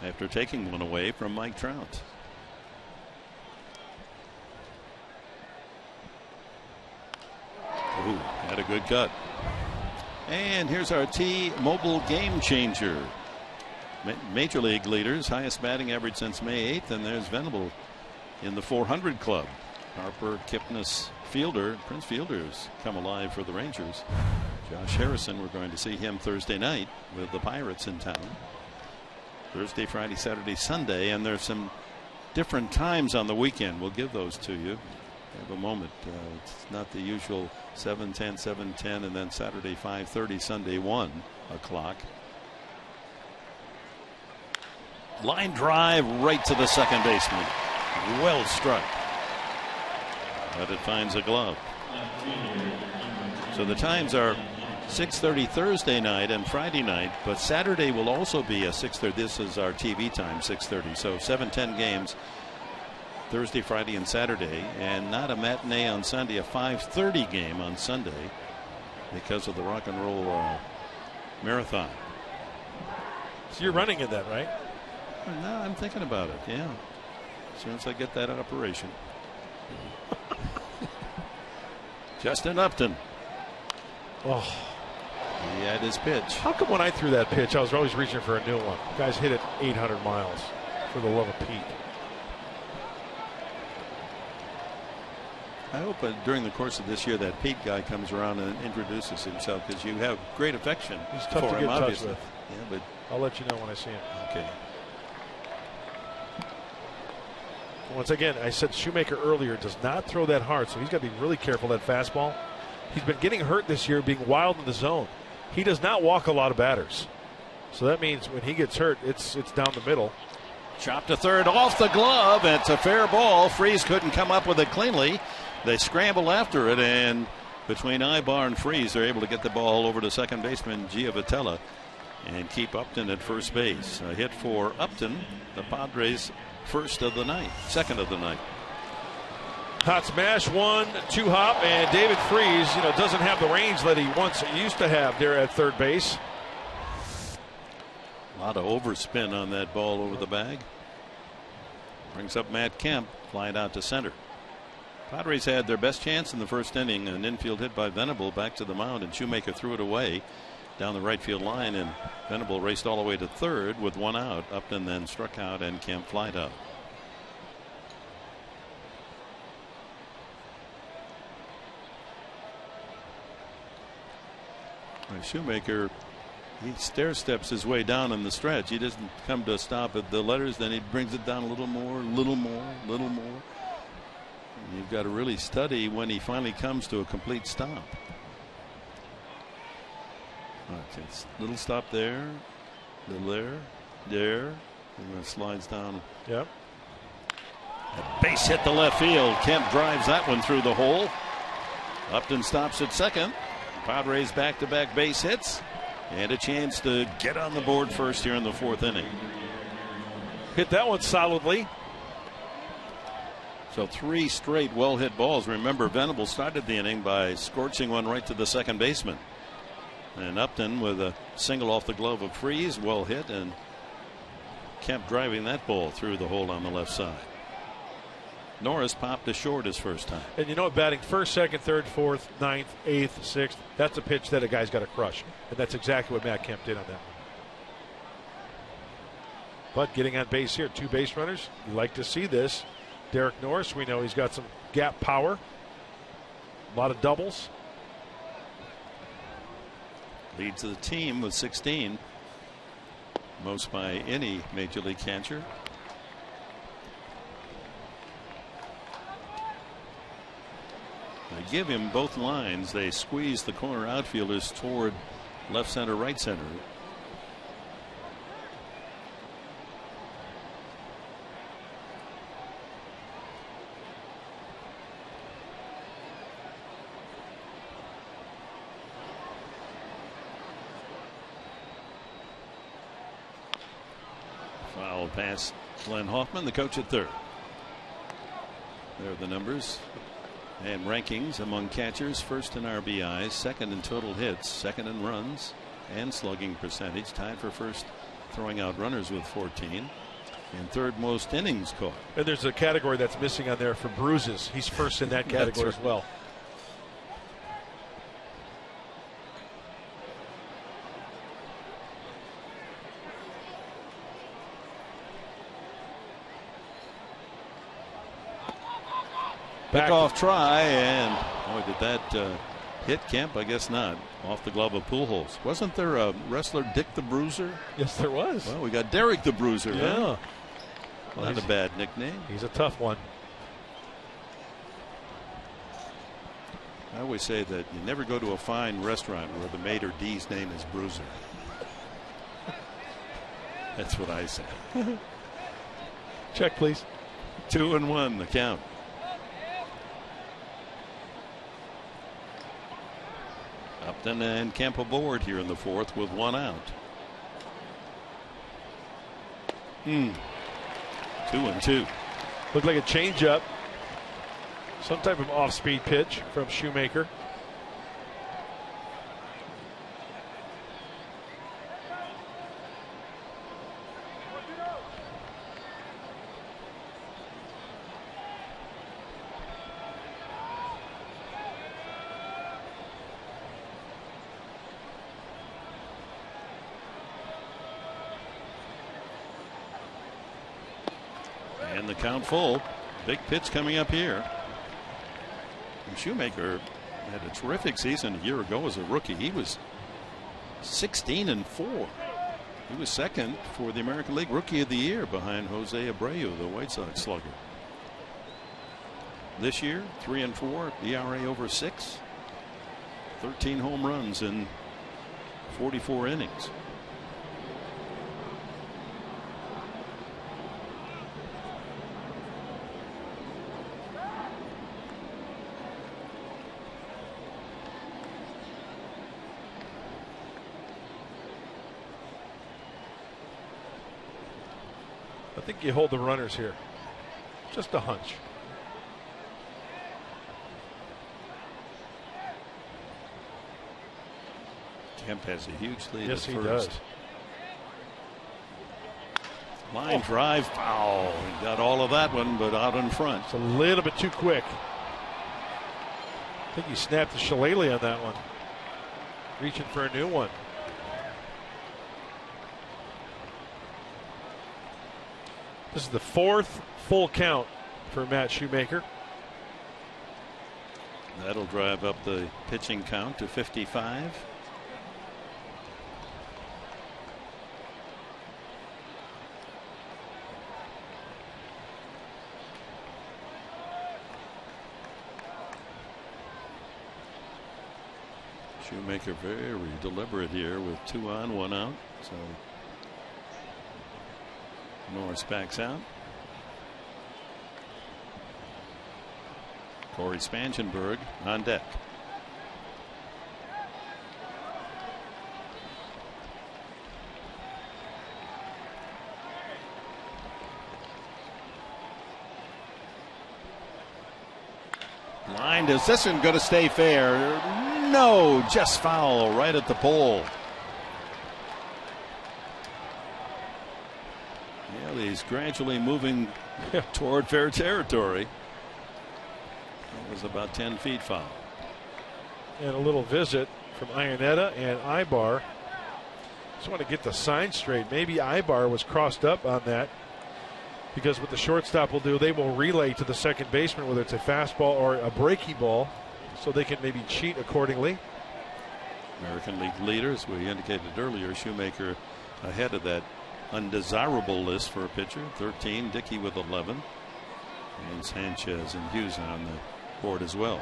after taking one away from Mike Trout. Ooh, had a good cut. And here's our T-Mobile game changer. Major League leaders, highest batting average since May 8th, and there's Venable in the 400 club. Harper, Kipnis, Fielder, Prince Fielder's come alive for the Rangers. Josh Harrison, we're going to see him Thursday night with the Pirates in town. Thursday, Friday, Saturday, Sunday, and there's some different times on the weekend. We'll give those to you. Have a moment. It's not the usual 7:10, 7:10, and then Saturday 5:30, Sunday 1 o'clock. Line drive right to the second baseman. Well struck. But it finds a glove. So the times are 6:30 Thursday night and Friday night, but Saturday will also be a 6:30. This is our TV time, 6:30. So 7:10 games Thursday, Friday, and Saturday, and not a matinee on Sunday, a 5:30 game on Sunday because of the rock and roll marathon. So you're running in that, right? No, I'm thinking about it. Yeah, as soon as I get that operation. Justin Upton. Oh, he had his pitch. How come when I threw that pitch, I was always reaching for a new one? Guys hit it 800 miles. For the love of Pete. I hope during the course of this year that Pete guy comes around and introduces himself, because you have great affection He's tough for to him, get in touch obviously. with. Yeah, but I'll let you know when I see him. okay. Once again, I said Shoemaker earlier does not throw that hard, so he's got to be really careful that fastball. He's been getting hurt this year being wild in the zone. He does not walk a lot of batters. So that means when he gets hurt, it's down the middle. Chopped to third off the glove. It's a fair ball. Freese couldn't come up with it cleanly. They scramble after it, and between Ibar and Freese, they're able to get the ball over to second baseman Giavotella and keep Upton at first base. A hit for Upton, the Padres' second of the night. Hot smash, 1-2 hop, and David Freese, doesn't have the range that he once used to have there at third base. A lot of overspin on that ball over the bag. Brings up Matt Kemp, flying out to center. Padres had their best chance in the first inning. An infield hit by Venable back to the mound, and Shoemaker threw it away down the right field line, and Venable raced all the way to third with one out. Upton then struck out, and Kemp flied out. Shoemaker, he stair steps his way down in the stretch. He doesn't come to a stop at the letters, then he brings it down a little more, little more, little more. And you've got to really study when he finally comes to a complete stop. Okay, little stop there, little there, and then slides down. Yep. A base hit to left field. Kemp drives that one through the hole. Upton stops at second. Padres back-to-back base hits and a chance to get on the board first here in the fourth inning. Hit that one solidly. So 3 straight well-hit balls. Remember, Venable started the inning by scorching one right to the second baseman. And Upton with a single off the glove of Freese, well hit, and Kemp driving that ball through the hole on the left side. Norris popped to short his first time. And batting first, second, third, fourth, ninth, eighth, sixth, that's a pitch that a guy's got to crush. And that's exactly what Matt Kemp did on that one. But getting on base here, 2 base runners. You like to see this. Derek Norris, we know he's got some gap power. A lot of doubles. Leads the team with 16. Most by any major league catcher. They give him both lines. They squeeze the corner outfielders toward left center, right center. Foul pass. Glenn Hoffman, the coach at third. There are the numbers and rankings among catchers. First in RBIs, second in total hits, second in runs and slugging percentage, tied for first throwing out runners with 14, and third most innings caught. And there's a category that's missing on there for bruises. He's first in that category as well. Pickoff try, and boy, did that hit Kemp? I guess not. Off the glove of Pujols. Wasn't there a wrestler, Dick the Bruiser? Yes, there was. Well, we got Derek the Bruiser. Yeah. Huh? Well, not a bad nickname. He's a tough one. I always say that you never go to a fine restaurant where the maître d's name is Bruiser. That's what I say. Check, please. 2-1 the count. Upton and Kemp aboard here in the fourth with one out. 2-2. Looked like a changeup. Some type of off-speed pitch from Shoemaker. And the count full. Big pitch coming up here. And Shoemaker had a terrific season a year ago as a rookie. He was 16-4. He was second for the American League Rookie of the Year behind Jose Abreu, the White Sox slugger. This year, 3-4, ERA over 6, 13 home runs in 44 innings. I think you hold the runners here. Just a hunch. Kemp has a huge lead. Yes, he first. does. Line drive, foul. He got all of that one, but out in front. It's a little bit too quick. I think he snapped the shillelagh on that one. Reaching for a new one. This is the fourth full count for Matt Shoemaker. That'll drive up the pitching count to 55. Shoemaker very deliberate here with 2 on, 1 out. So Norris backs out. Corey Spangenberg on deck. Line, is this one going to stay fair? No, just foul right at the pole. Yeah, he's gradually moving toward fair territory. It was about 10 feet foul. And a little visit from Iannetta and Ibar. Just want to get the sign straight. Maybe Ibar was crossed up on that, because what the shortstop will do, they will relay to the second baseman whether it's a fastball or a breaky ball, so they can maybe cheat accordingly. American League leaders, we indicated earlier, Shoemaker ahead of that undesirable list for a pitcher. 13, Dickey with 11, and Sanchez and Hughes on the board as well.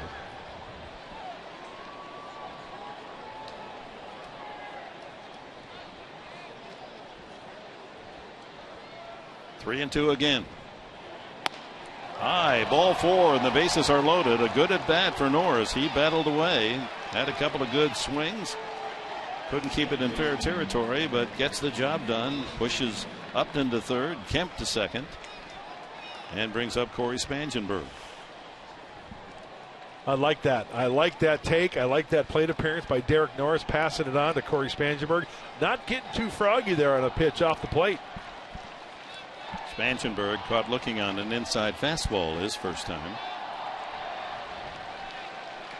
Three and two again. High, ball 4, and the bases are loaded. A good at bat for Norris. He battled away, had a couple of good swings. Couldn't keep it in fair territory, but gets the job done. Pushes Upton to third, Kemp to second, and brings up Corey Spangenberg. I like that. I like that take. I like that plate appearance by Derek Norris, passing it on to Corey Spangenberg. Not getting too froggy there on a pitch off the plate. Spangenberg caught looking on an inside fastball his first time.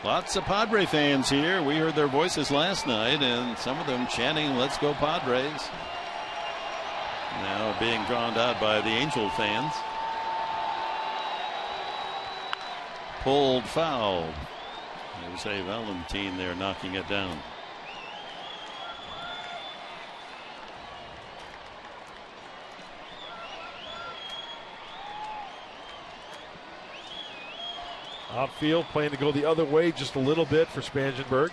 Lots of Padre fans here. We heard their voices last night, and some of them chanting, "Let's go Padres." Now being drowned out by the Angel fans. Pulled foul. Jose Valentin there knocking it down. Outfield playing to go the other way just a little bit for Spangenberg.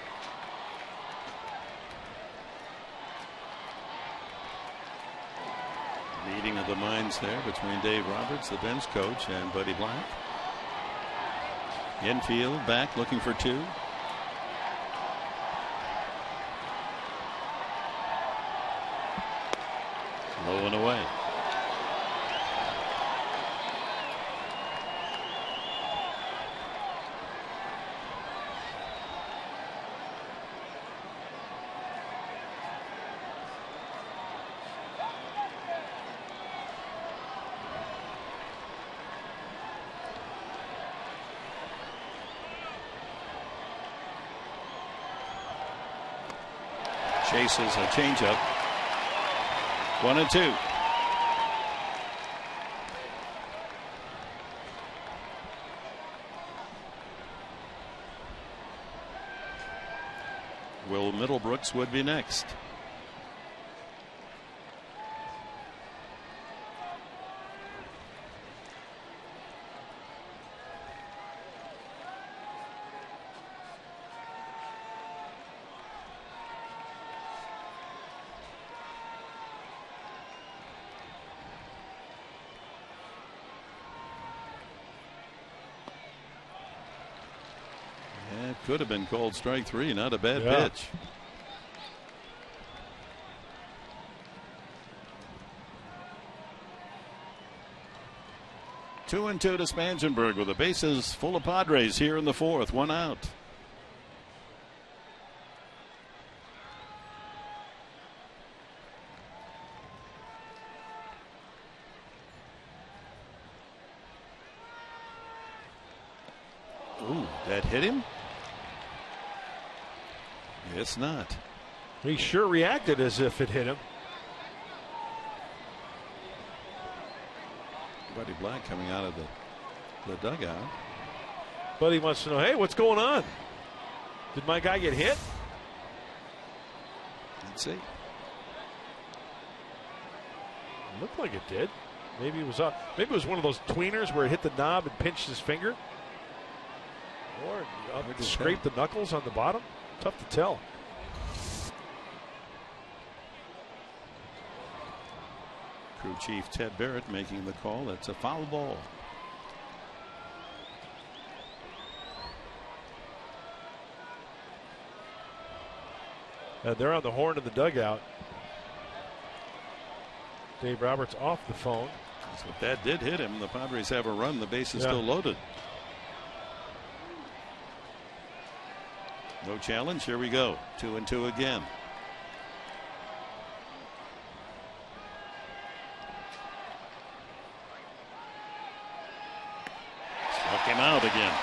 Meeting of the minds there between Dave Roberts, the bench coach, and Buddy Black. Infield back looking for two. Low and away. Chases a changeup. 1-2. Will Middlebrooks would be next. Could have been called strike three. Not a bad pitch. Two and two to Spangenberg with the bases full of Padres here in the fourth. One out. Ooh, that hit him? It's not. He sure reacted as if it hit him. Buddy Black coming out of the dugout. Buddy wants to know, hey, what's going on? Did my guy get hit? Let's see. It looked like it did. Maybe it was maybe it was one of those tweeners where it hit the knob and pinched his finger. Or scraped the knuckles on the bottom. Tough to tell. Crew chief Ted Barrett making the call. That's a foul ball. They're on the horn of the dugout. Dave Roberts off the phone. So if that did hit him, the Padres have a run. The base is still loaded. No challenge. Here we go. 2-2 again. Struck him out again.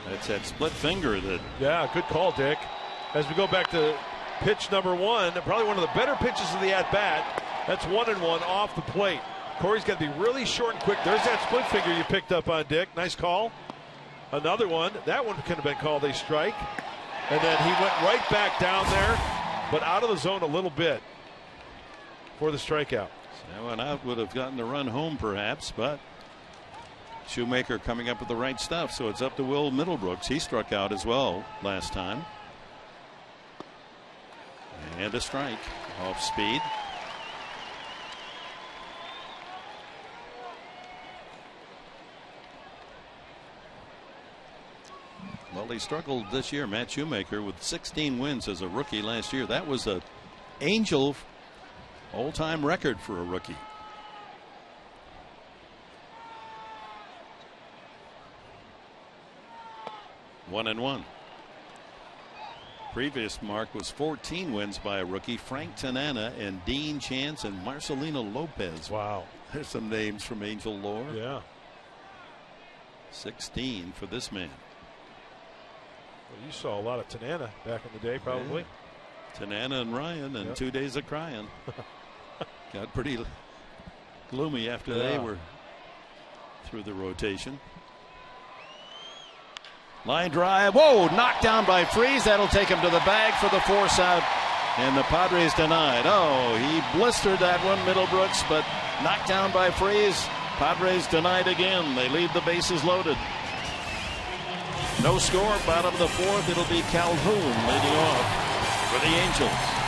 That's that split finger that. Yeah, good call, Dick. As we go back to pitch number one, probably one of the better pitches of the at-bat. That's 1-1 off the plate. Corey's got to be really short and quick. There's that split finger you picked up on, Dick. Nice call. Another one. That one could have been called a strike. And then he went right back down there, but out of the zone a little bit for the strikeout. So that one out would have gotten the run home perhaps, but Shoemaker coming up with the right stuff. So it's up to Will Middlebrooks. He struck out as well last time. And a strike off speed. Well, he struggled this year. Matt Shoemaker with 16 wins as a rookie last year. That was a Angel all-time record for a rookie. One and one. Previous mark was 14 wins by a rookie. Frank Tanana and Dean Chance and Marcelino Lopez. Wow. There's some names from Angel lore. Yeah. 16 for this man. Well, you saw a lot of Tanana back in the day, probably. Yeah. Tanana and Ryan and 2 days of crying. Got pretty gloomy after they were through the rotation. Line drive. Whoa, knocked down by Freese. That'll take him to the bag for the force out. And the Padres denied. Oh, he blistered that one, Middlebrooks, but knocked down by Freese. Padres denied again. They leave the bases loaded. No score, bottom of the fourth. It'll be Calhoun leading off for the Angels.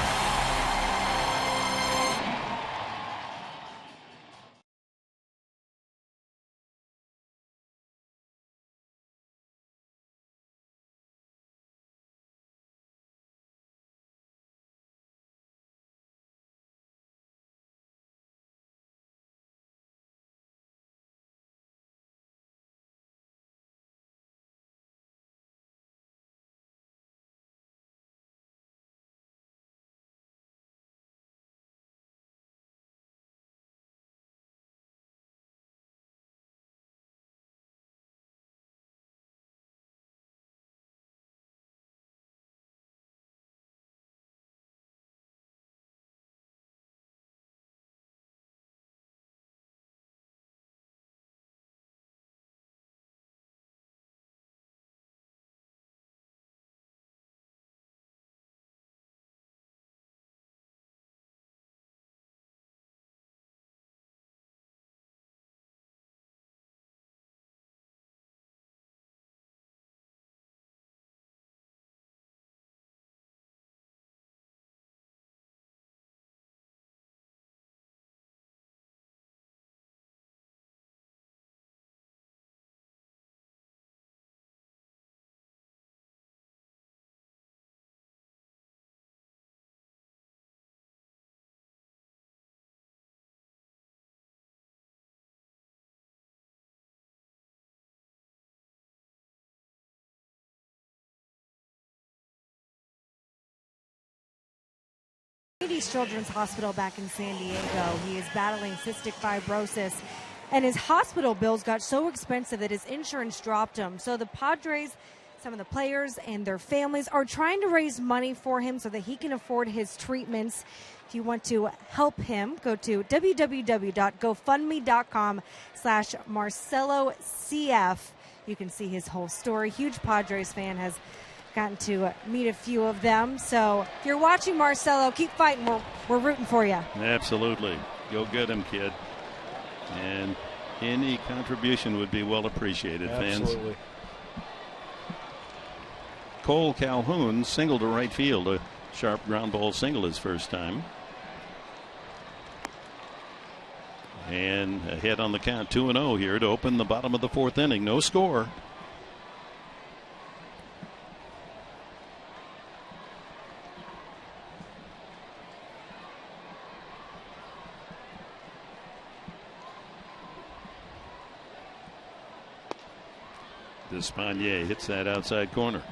Children's Hospital back in San Diego. He is battling cystic fibrosis, and his hospital bills got so expensive that his insurance dropped him. So the Padres, some of the players and their families are trying to raise money for him so that he can afford his treatments. If you want to help him, go to www.gofundme.com/MarceloCF. You can see his whole story. Huge Padres fan, has gotten to meet a few of them. So if you're watching, Marcelo, keep fighting. We're rooting for you. Absolutely. Go get him, kid. And any contribution would be well appreciated, Absolutely. fans. Cole Calhoun single to right field. A sharp ground ball single his first time. And ahead on the count, 2-0 here to open the bottom of the fourth inning. No score. Despaigne hits that outside corner.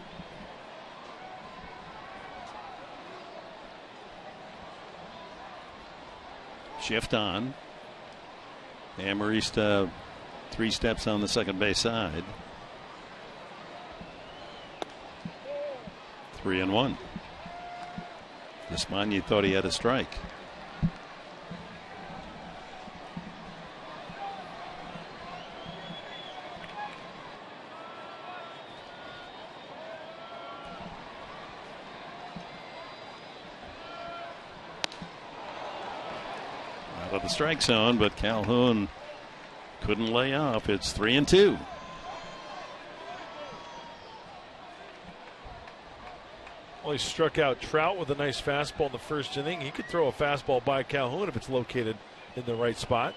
Shift on. Amarista 3 steps on the second base side. 3-1. Despaigne thought he had a strike. Out of the strike zone, but Calhoun couldn't lay off. It's 3-2. Well, he struck out Trout with a nice fastball in the first inning. He could throw a fastball by Calhoun if it's located in the right spot.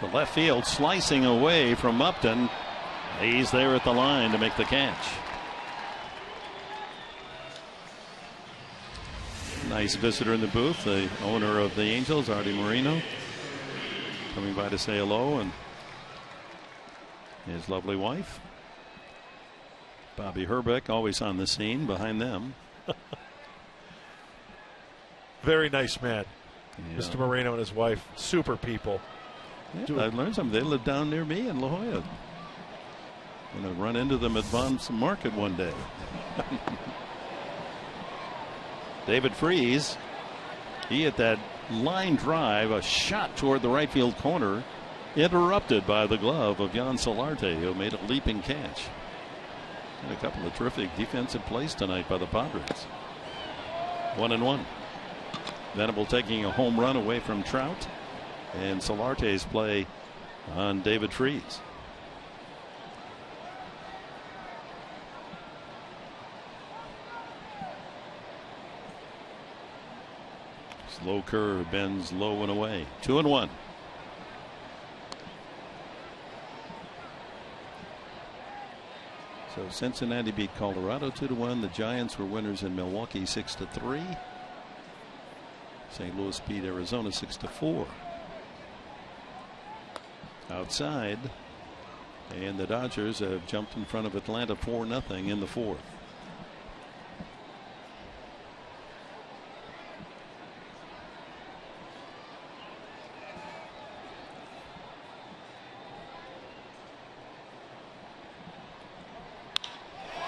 To left field, slicing away from Upton. He's there at the line to make the catch. Nice visitor in the booth, the owner of the Angels, Artie Moreno, coming by to say hello, and his lovely wife, Bobby Herbeck, always on the scene behind them. Very nice man. Yeah. Mr. Moreno and his wife, super people. Yeah, I've learned something. They live down near me in La Jolla. I'm going to run into them at Vaughn's Market one day. David Freese, he hit that line drive, a shot toward the right field corner, interrupted by the glove of Jan Solarte, who made a leaping catch. And a couple of terrific defensive plays tonight by the Padres. 1-1. Venable taking a home run away from Trout, and Solarte's play on David Freese. Slow curve, bends low and away. 2-1. So Cincinnati beat Colorado 2-1. The Giants were winners in Milwaukee 6-3. St. Louis beat Arizona 6-4. Outside, and the Dodgers have jumped in front of Atlanta 4-0 in the fourth.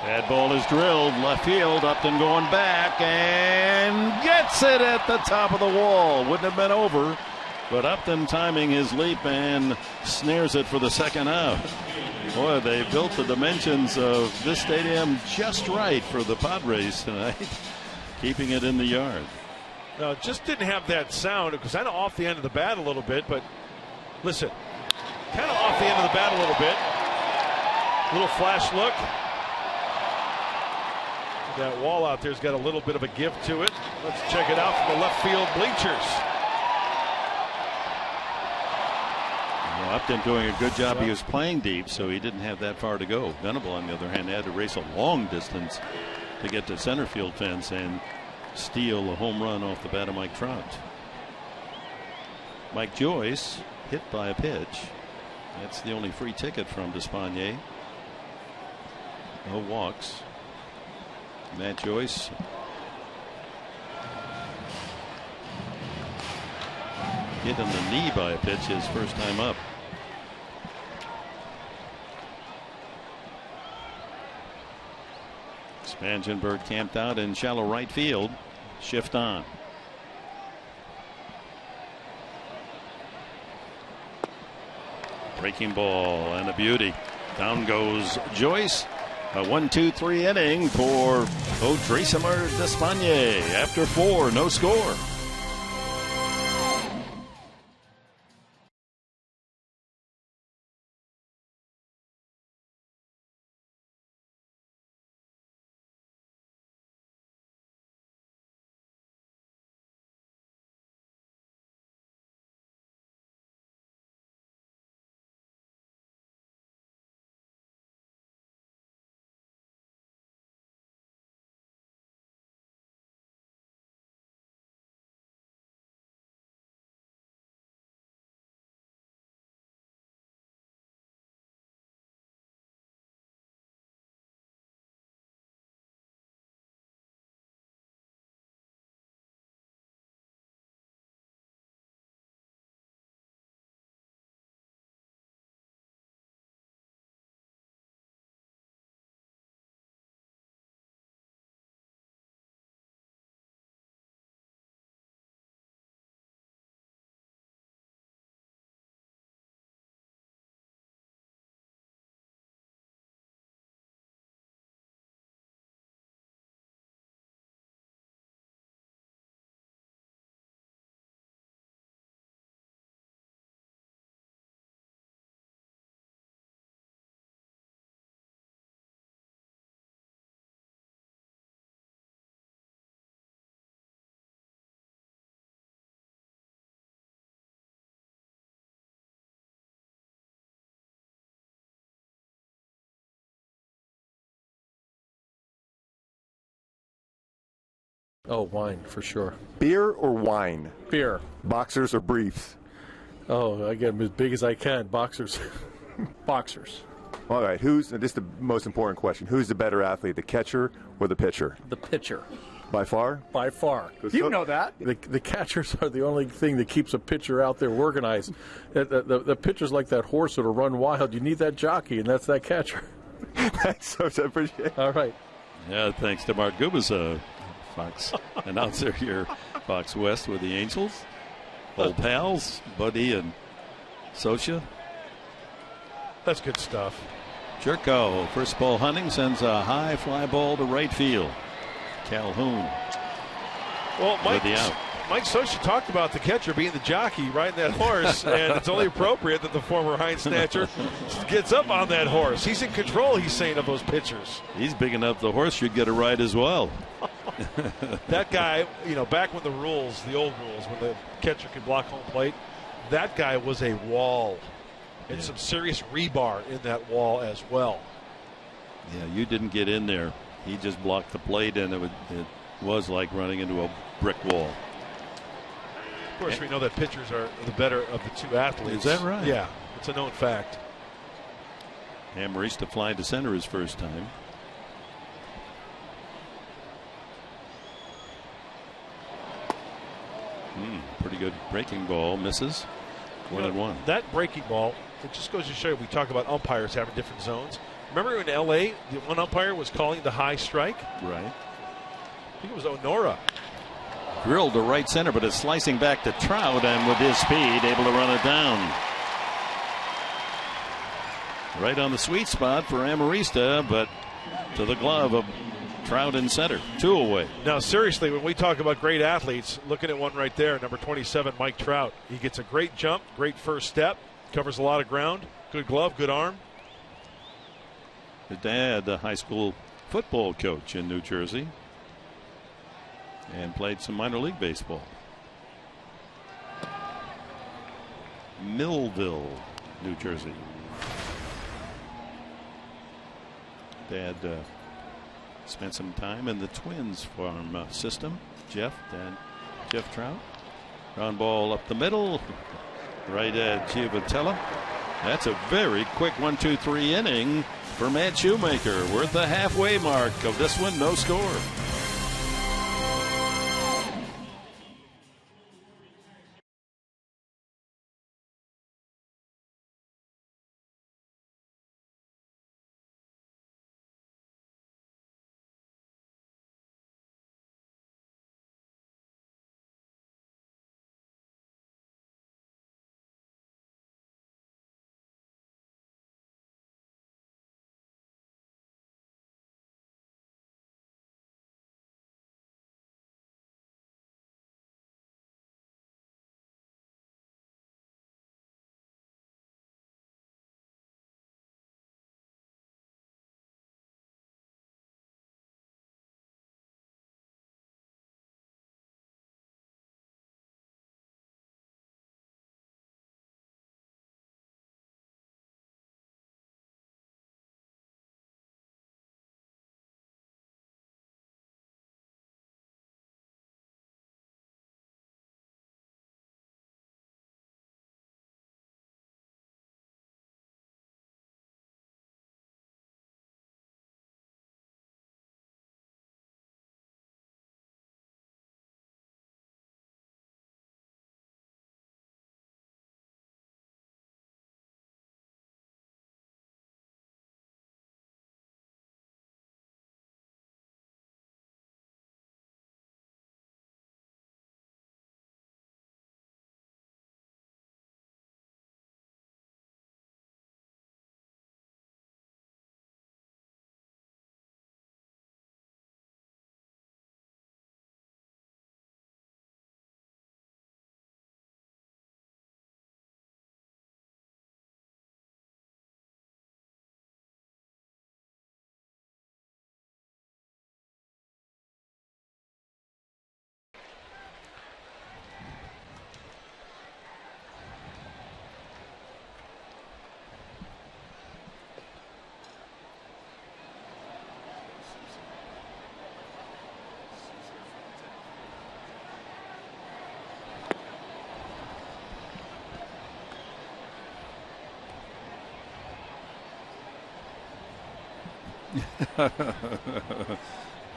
That ball is drilled left field. Upton going back and gets it at the top of the wall. Wouldn't have been over, but Upton timing his leap and snares it for the second out. Boy, they built the dimensions of this stadium just right for the Padres tonight, keeping it in the yard. No, just didn't have that sound. It was kind of off the end of the bat a little bit, but listen, kind of off the end of the bat a little bit. Little flash look. That wall out there's got a little bit of a give to it. Let's check it out from the left field bleachers. Well, Upton doing a good job. He was playing deep, so he didn't have that far to go. Venable, on the other hand, had to race a long distance to get to center field fence and steal a home run off the bat of Mike Trout. Mike Joyce hit by a pitch. That's the only free ticket from Despaigne. No walks. Matt Joyce hit in the knee by a pitch his first time up. Spangenberg camped out in shallow right field. Shift on. Breaking ball and a beauty. Down goes Joyce. A 1-2-3 inning for Odrisamer Despaigne. After 4, no score. Oh, wine, for sure. Beer or wine? Beer. Boxers or briefs? Oh, I get them as big as I can. Boxers. Boxers. All right, this is the most important question. Who's the better athlete, the catcher or the pitcher? The pitcher. By far? By far. You know that. The catchers are the only thing that keeps a pitcher out there organized. The pitcher's like that horse that'll run wild. You need that jockey, and that's that catcher. Thanks, so I appreciate it. All right. Yeah, thanks to Mark Gubas, Fox announcer here, Fox West with the Angels. Old pals, Buddy and Socia. That's good stuff. Jerko, first ball hunting, sends a high fly ball to right field. Calhoun. Well, with the out. Mike Socia talked about the catcher being the jockey riding that horse, and it's only appropriate that the former Heinz snatcher gets up on that horse. He's in control, he's saying, of those pitchers. He's big enough the horse should get a ride as well. That guy, back when the old rules, when the catcher could block home plate, that guy was a wall. And some serious rebar in that wall as well. Yeah, you didn't get in there. He just blocked the plate, and it was like running into a brick wall. Of course, we know that pitchers are the better of the two athletes. Is that right? Yeah, it's a known fact. Amarista flying to center his first time. Pretty good breaking ball. Misses. 1-1. That breaking ball, it just goes to show you, we talk about umpires having different zones. Remember in L.A., the one umpire was calling the high strike? Right. I think it was Onora. Drilled to right center, but it's slicing back to Trout, and with his speed, able to run it down. Right on the sweet spot for Amarista, but to the glove of Trout in center. 2 away. Now, seriously, when we talk about great athletes, looking at one right there, number 27, Mike Trout. He gets a great jump, great first step, covers a lot of ground, good glove, good arm. His dad, a high school football coach in New Jersey, and played some minor league baseball. Millville, New Jersey. Dad spent some time in the Twins farm system. Jeff Trout. Ground ball up the middle. Right at Giovatello. That's a very quick 1-2-3 inning for Matt Shoemaker. We're at the halfway mark of this one. No score.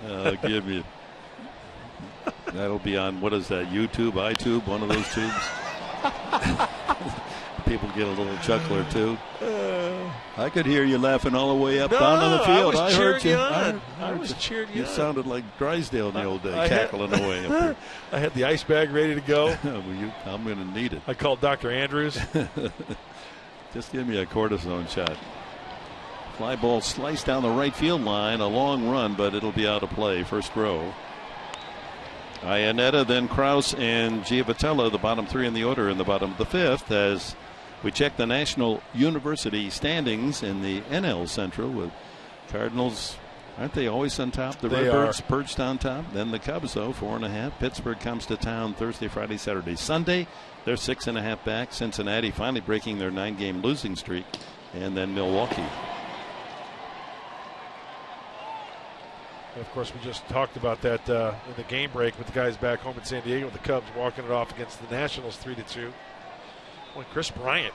I'll give you. That'll be on, what is that, YouTube, iTube, one of those tubes? People get a little chuckle or two. I could hear you laughing all the way up down on the field. I heard you. I was cheering you on. You sounded like Drysdale in the old days, cackling away up there. I had the ice bag ready to go. I'm going to need it. I called Dr. Andrews. Just give me a cortisone shot. Fly ball sliced down the right field line. A long run, but it'll be out of play. First row. Iannetta, then Krause and Giavotella, the bottom three in the order in the bottom of the fifth, as we check the National University standings in the NL Central with Cardinals. Aren't they always on top? The Redbirds perched on top. Then the Cubs, though, 4.5. Pittsburgh comes to town Thursday, Friday, Saturday, Sunday. They're 6.5 back. Cincinnati finally breaking their 9-game losing streak. And then Milwaukee. And of course, we just talked about that in the game break with the guys back home in San Diego. The Cubs walking it off against the Nationals 3-2. Well, Chris Bryant,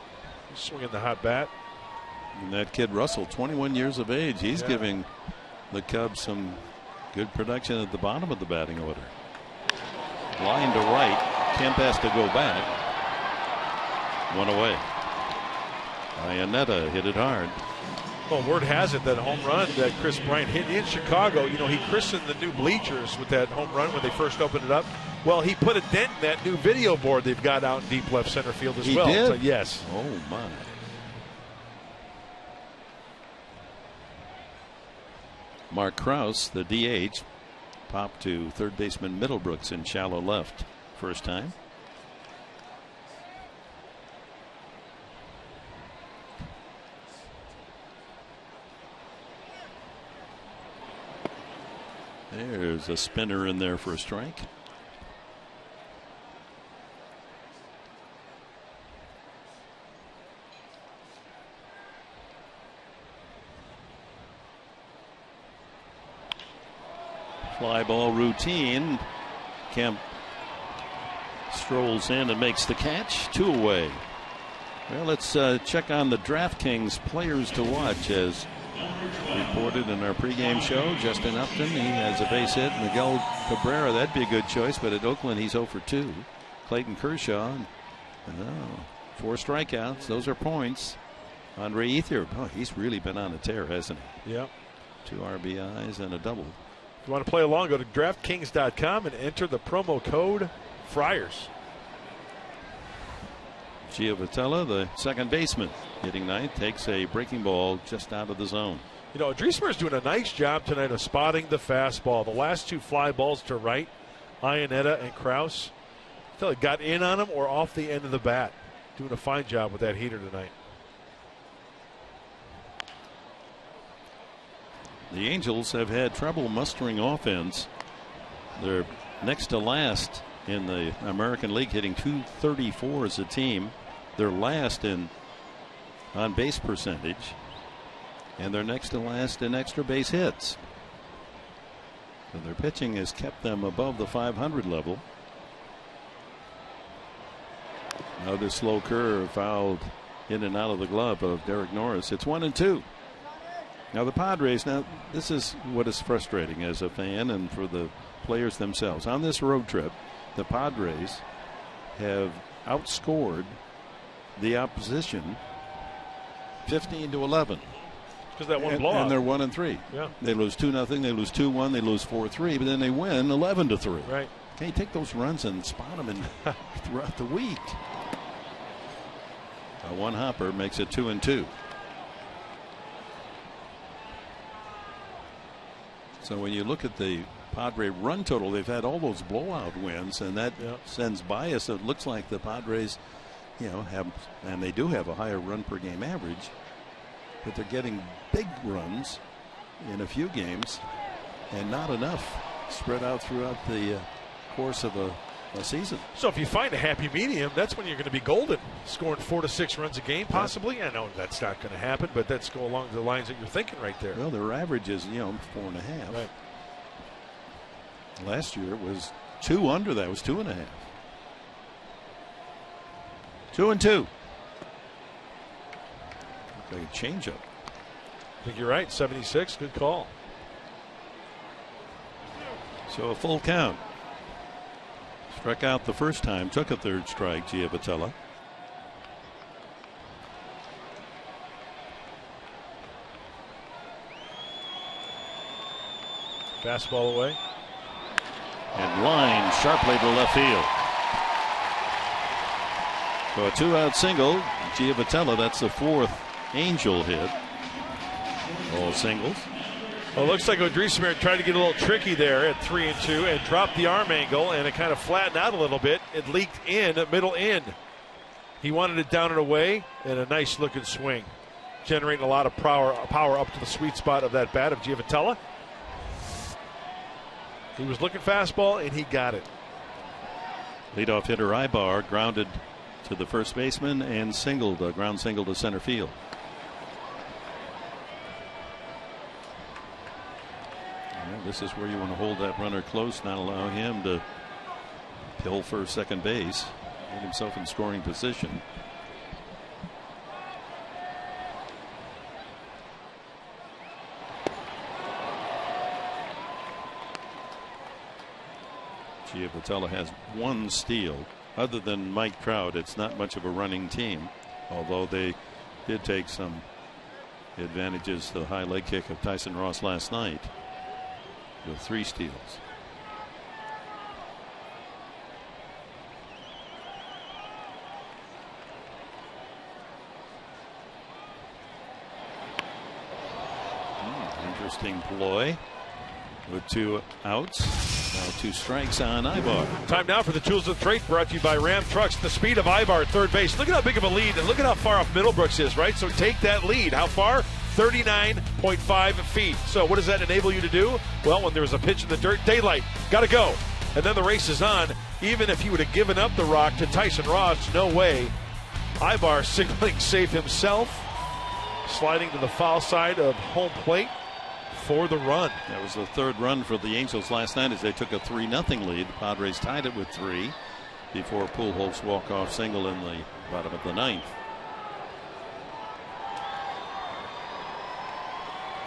he's swinging the hot bat. And that kid Russell, 21 years of age, he's giving the Cubs some good production at the bottom of the batting order. Line to right. Kemp has to go back. One away. Iannetta hit it hard. Well, word has it that home run that Chris Bryant hit in Chicago, you know, he christened the new bleachers with that home run when they first opened it up. Well, he put a dent in that new video board they've got out in deep left center field as well. He did? So, yes. Oh, my. Mark Krause, the DH, popped to third baseman Middlebrooks in shallow left. First time. There's a spinner in there for a strike. Fly ball routine. Kemp strolls in and makes the catch. 2 away. Well, let's check on the DraftKings players to watch. As reported in our pregame show, Justin Upton, he has a base hit. Miguel Cabrera, that'd be a good choice, but at Oakland he's 0 for 2. Clayton Kershaw, 4 strikeouts. Those are points. Andre Ethier, he's really been on a tear, hasn't he? Yeah. 2 RBIs and a double. If you want to play along, go to DraftKings.com and enter the promo code Friars. Giavotella, the second baseman, hitting ninth, takes a breaking ball just out of the zone. You know, Driesmer's doing a nice job tonight of spotting the fastball. The last 2 fly balls to right, Iannetta and Krause, I feel like got in on him or off the end of the bat. Doing a fine job with that heater tonight. The Angels have had trouble mustering offense. They're next to last in the American League, hitting .234 as a team. They're last in on base percentage, and they're next to last in extra base hits. So their pitching has kept them above the 500 level. Now this slow curve fouled in and out of the glove of Derek Norris. It's 1-2. Now the Padres, now this is what is frustrating as a fan and for the players themselves. On this road trip, the Padres have outscored the opposition 15-11. Because that one blowout. And they're 1-3. Yeah. They lose 2-0, they lose 2-1, they lose 4-3, but then they win 11-3. Right. Okay, take those runs and spot them throughout the week. One hopper makes it 2-2. So when you look at the Padre run total, they've had all those blowout wins, and that sends bias. It looks like the Padres, have, and they do have a higher run per game average, but they're getting big runs in a few games and not enough spread out throughout the course of a season. So if you find a happy medium, that's when you're going to be golden, scoring 4 to 6 runs a game, possibly. I know that's not going to happen, but that's go along the lines that you're thinking right there. Well, their average is 4.5. Right. Last year it was 2 under that. It was 2.5. 2-2. Okay, change up. I think you're right. 76. Good call. So a full count. Struck out the first time, took a third strike, Giavotella. Fastball away. And line sharply to left field. So a 2-out single. Giavotella, that's the 4th Angel hit. All singles. Well, it looks like Odrisamer tried to get a little tricky there at 3-2 and dropped the arm angle, and it kind of flattened out a little bit. It leaked in at middle end. He wanted it down and away, and a nice looking swing, generating a lot of power up to the sweet spot of that bat of Giavotella. He was looking fastball, and he got it. Leadoff hitter Ibar grounded to the first baseman and singled, a ground single to center field. This is where you want to hold that runner close, not allow him to pill for second base, get himself in scoring position. Giavotella has 1 steal. Other than Mike Trout, it's not much of a running team, although they did take some advantages to the high leg kick of Tyson Ross last night with 3 steals. Interesting ploy with 2 outs. Now 2 strikes on Ibar. Time now for the Tools of Trade, brought to you by Ram Trucks. The speed of Ibar at third base. Look at how big of a lead, and look at how far off Middlebrooks is, right? So take that lead. How far? 39.5 feet. So what does that enable you to do? Well, when there's a pitch in the dirt, daylight, got to go. And then the race is on. Even if he would have given up the rock to Tyson Ross, no way. Ibar signaling safe himself, sliding to the foul side of home plate for the run. That was the 3rd run for the Angels last night as they took a 3-0 lead. The Padres tied it with 3 before Pujols' walk-off single in the bottom of the 9th.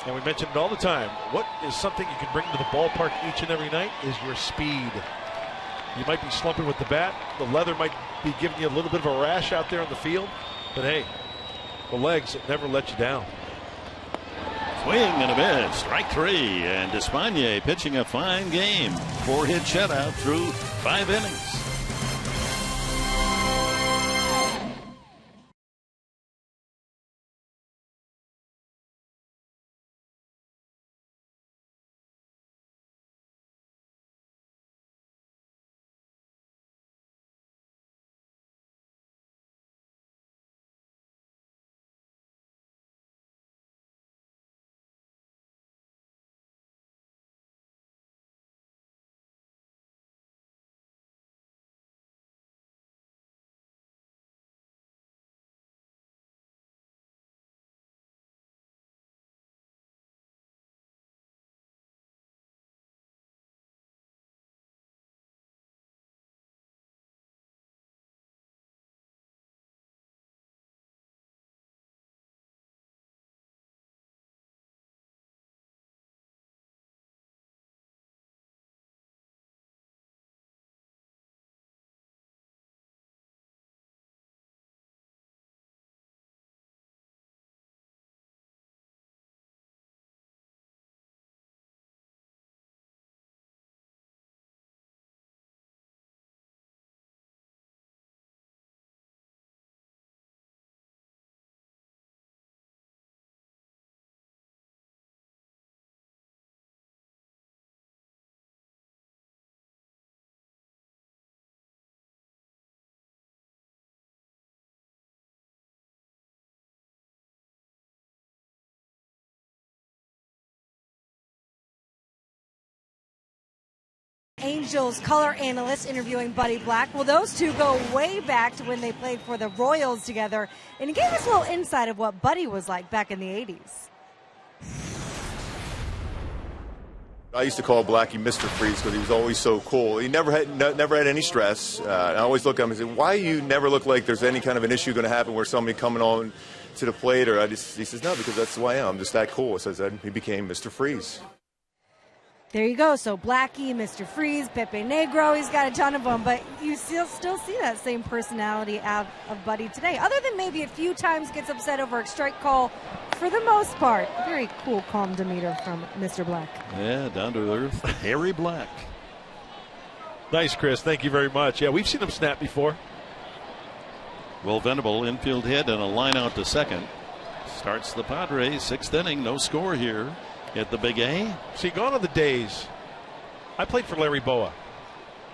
And we mention it all the time. What is something you can bring to the ballpark each and every night is your speed. You might be slumping with the bat. The leather might be giving you a little bit of a rash out there on the field. But hey, the legs never let you down. Swing and a miss. Strike 3. And Despaigne pitching a fine game. 4-hit shutout through 5 innings. Angels color analyst interviewing Buddy Black. Well, those two go way back to when they played for the Royals together, and he gave us a little insight of what Buddy was like back in the 80s. I used to call Blackie Mr. Freeze because he was always so cool. He never had any stress. I always look at him and say, why you never look like there's any kind of an issue going to happen where somebody coming on to the plate, or he says, no, because that's who I am. I'm just that cool. So then he became Mr. Freeze. There you go. So Blackie, Mr. Freeze, Pepe Negro, he's got a ton of them, but you still see that same personality out of Buddy today. Other than maybe a few times gets upset over a strike call, for the most part, very cool, calm demeanor from Mr. Black. Yeah, down to earth, Harry Black. Nice, Chris. Thank you very much. Yeah, we've seen him snap before. Will Venable, infield hit and a line out to second. Starts the Padres, 6th inning, no score here at the Big A. See, gone are the days. I played for Larry Boa.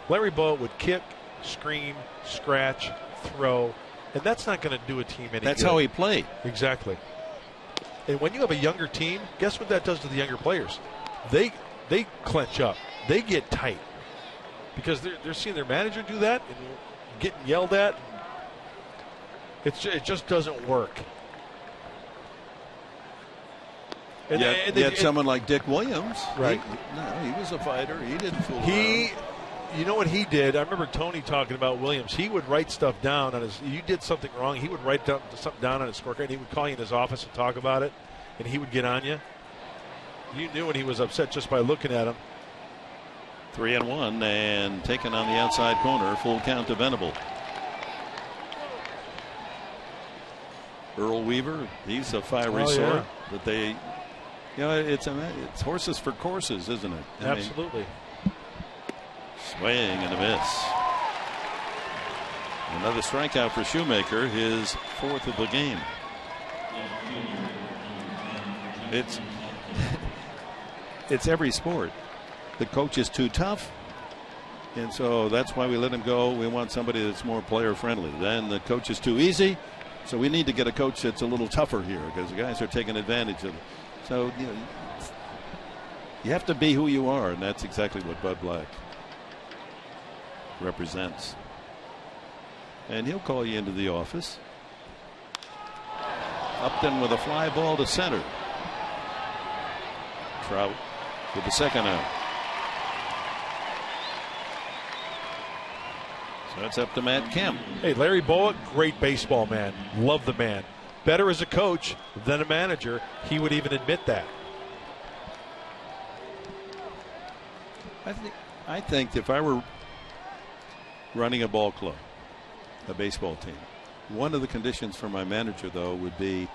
Larry Boa would kick, scream, scratch, throw, and that's not going to do a team any good. That's how he played. Exactly. And when you have a younger team, guess what that does to the younger players? They clench up. They get tight because they're seeing their manager do that and getting yelled at. It just doesn't work. And yet someone like Dick Williams, right? He was a fighter. He didn't fool around. You know what he did? I remember Tony talking about Williams. He would write stuff down on his. You did something wrong. He would write something down on his scorecard. And he would call you in his office and talk about it, and he would get on you. You knew when he was upset just by looking at him. 3-1 and taken on the outside corner. Full count to Venable. Earl Weaver, he's a fiery sort, but they. It's horses for courses, isn't it? Absolutely. Swing and a miss. Another strikeout for Shoemaker, his 4th of the game. It's every sport. The coach is too tough, and so that's why we let him go. We want somebody that's more player friendly. Then the coach is too easy, so we need to get a coach that's a little tougher here because the guys are taking advantage of it. So, you have to be who you are, and that's exactly what Bud Black represents. And he'll call you into the office. Upton with a fly ball to center. Trout with the second out. So it's up to Matt Kemp. Hey, Larry Boa, great baseball man. Love the man. Better as a coach than a manager. He would even admit that. I think if I were running a ball club, a baseball team, one of the conditions for my manager, though, would be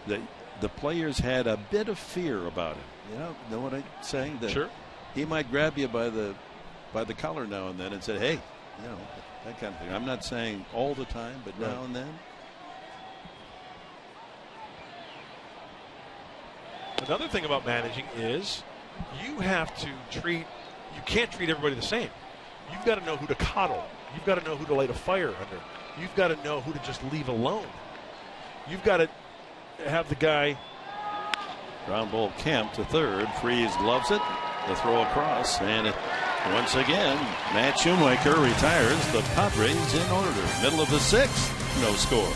that the players had a bit of fear about him. Know what I'm saying? That sure. He might grab you by the collar now and then and say, hey, that kind of thing. I'm not saying all the time, but now and then. Another thing about managing is you can't treat everybody the same. You've got to know who to coddle. You've got to know who to light a fire under. You've got to know who to just leave alone. You've got to have the guy. Ground ball Kemp to third. Freeze gloves it. The throw across. And once again, Matt Shoemaker retires. The Padres in order. Middle of the 6th. No score.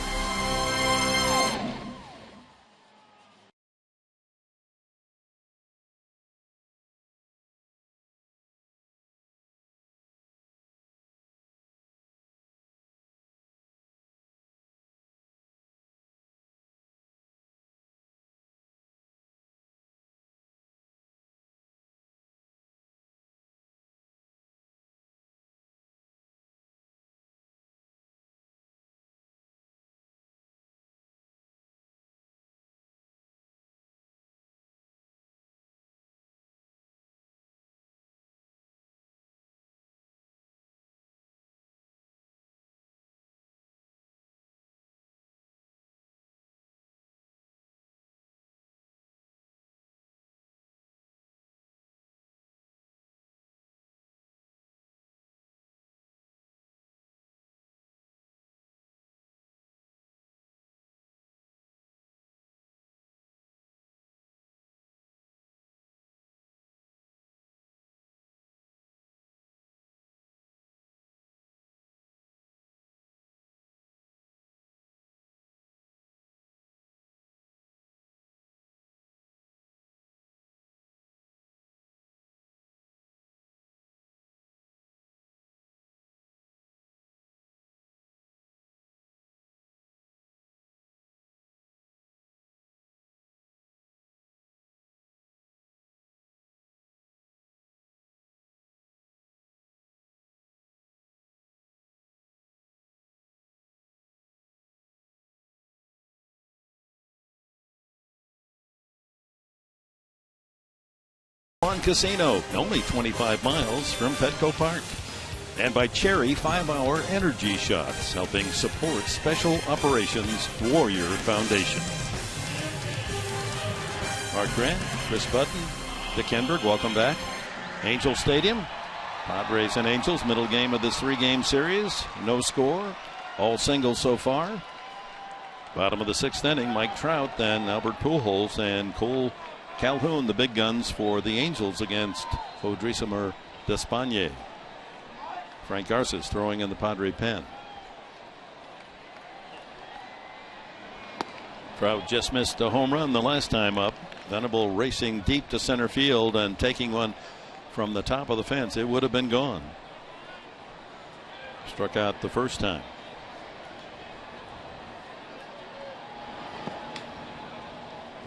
On Casino, only 25 miles from Petco Park. And by Cherry 5-Hour Energy Shots, helping support Special Operations Warrior Foundation. Mark Grant, Chris Button, Dick Henberg, welcome back. Angel Stadium, Padres and Angels, middle game of this 3-game series. No score, all singles so far. Bottom of the 6th inning, Mike Trout, then Albert Pujols and Cole Calhoun, the big guns for the Angels against Odrisamer Despaigne. Frank Garces throwing in the Padre pen. Trout just missed a home run the last time up. Venable racing deep to center field and taking one from the top of the fence. It would have been gone. Struck out the first time.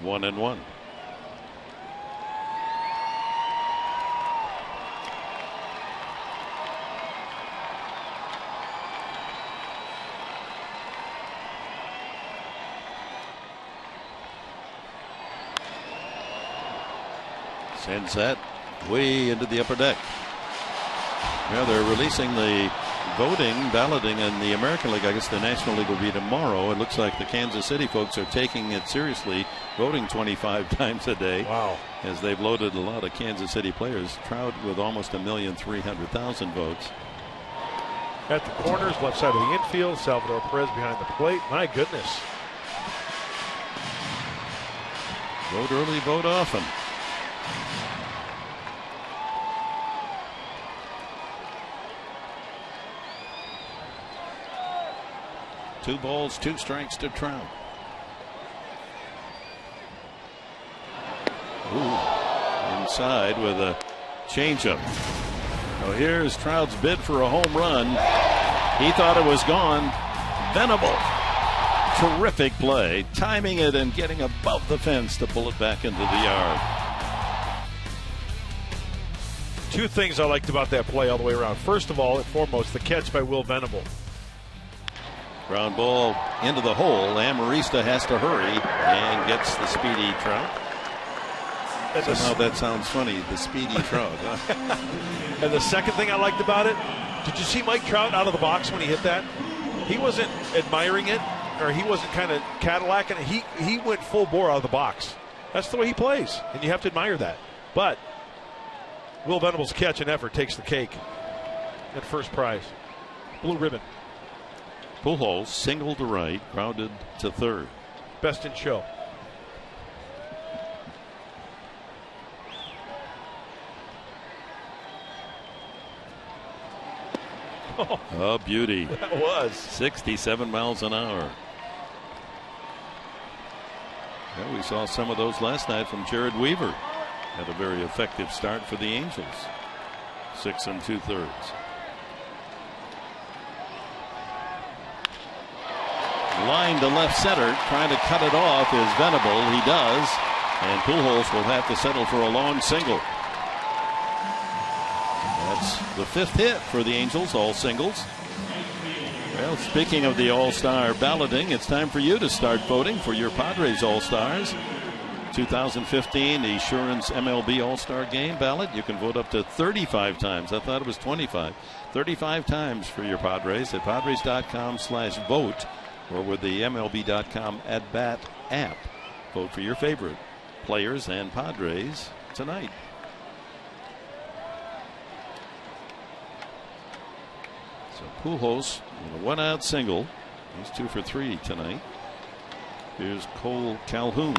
One and one. Sends that way into the upper deck. Yeah, they're releasing the balloting in the American League. I guess the National League will be tomorrow. It looks like the Kansas City folks are taking it seriously, voting 25 times a day. Wow. As they've loaded a lot of Kansas City players. Trout with almost 1,300,000 votes. At the corners, left side of the infield, Salvador Perez behind the plate. My goodness. Vote early, vote often. Two balls, 2 strikes to Trout. Ooh, inside with a changeup. So here's Trout's bid for a home run. He thought it was gone. Venable. Terrific play. Timing it and getting above the fence to pull it back into the yard. Two things I liked about that play all the way around. First of all and foremost, the catch by Will Venable. Ground ball into the hole. Amarista has to hurry and gets the speedy Trout. Somehow that sounds funny, the speedy Trout. Huh? And the second thing I liked about it, did you see Mike Trout out of the box when he hit that? He wasn't admiring it, or he wasn't kind of Cadillacing it. He went full bore out of the box. That's the way he plays, and you have to admire that. But Will Venable's catch and effort takes the cake at first prize. Blue ribbon. Pujols single to right, grounded to third. Best in show. Oh, beauty. That was 67 miles an hour. Yeah, we saw some of those last night from Jared Weaver. Had a very effective start for the Angels. 6 2/3. Line to left center, trying to cut it off is Venable. He does, and Pujols will have to settle for a long single. That's the 5th hit for the Angels, all singles. Well, speaking of the All-Star balloting, it's time for you to start voting for your Padres All-Stars. 2015 Assurance MLB All-Star Game ballot. You can vote up to 35 times. I thought it was 25. 35 times for your Padres at Padres.com/vote. or with the MLB.com at-bat app. Vote for your favorite players and Padres tonight. So Pujols with a 1-out single. He's 2 for 3 tonight. Here's Cole Calhoun.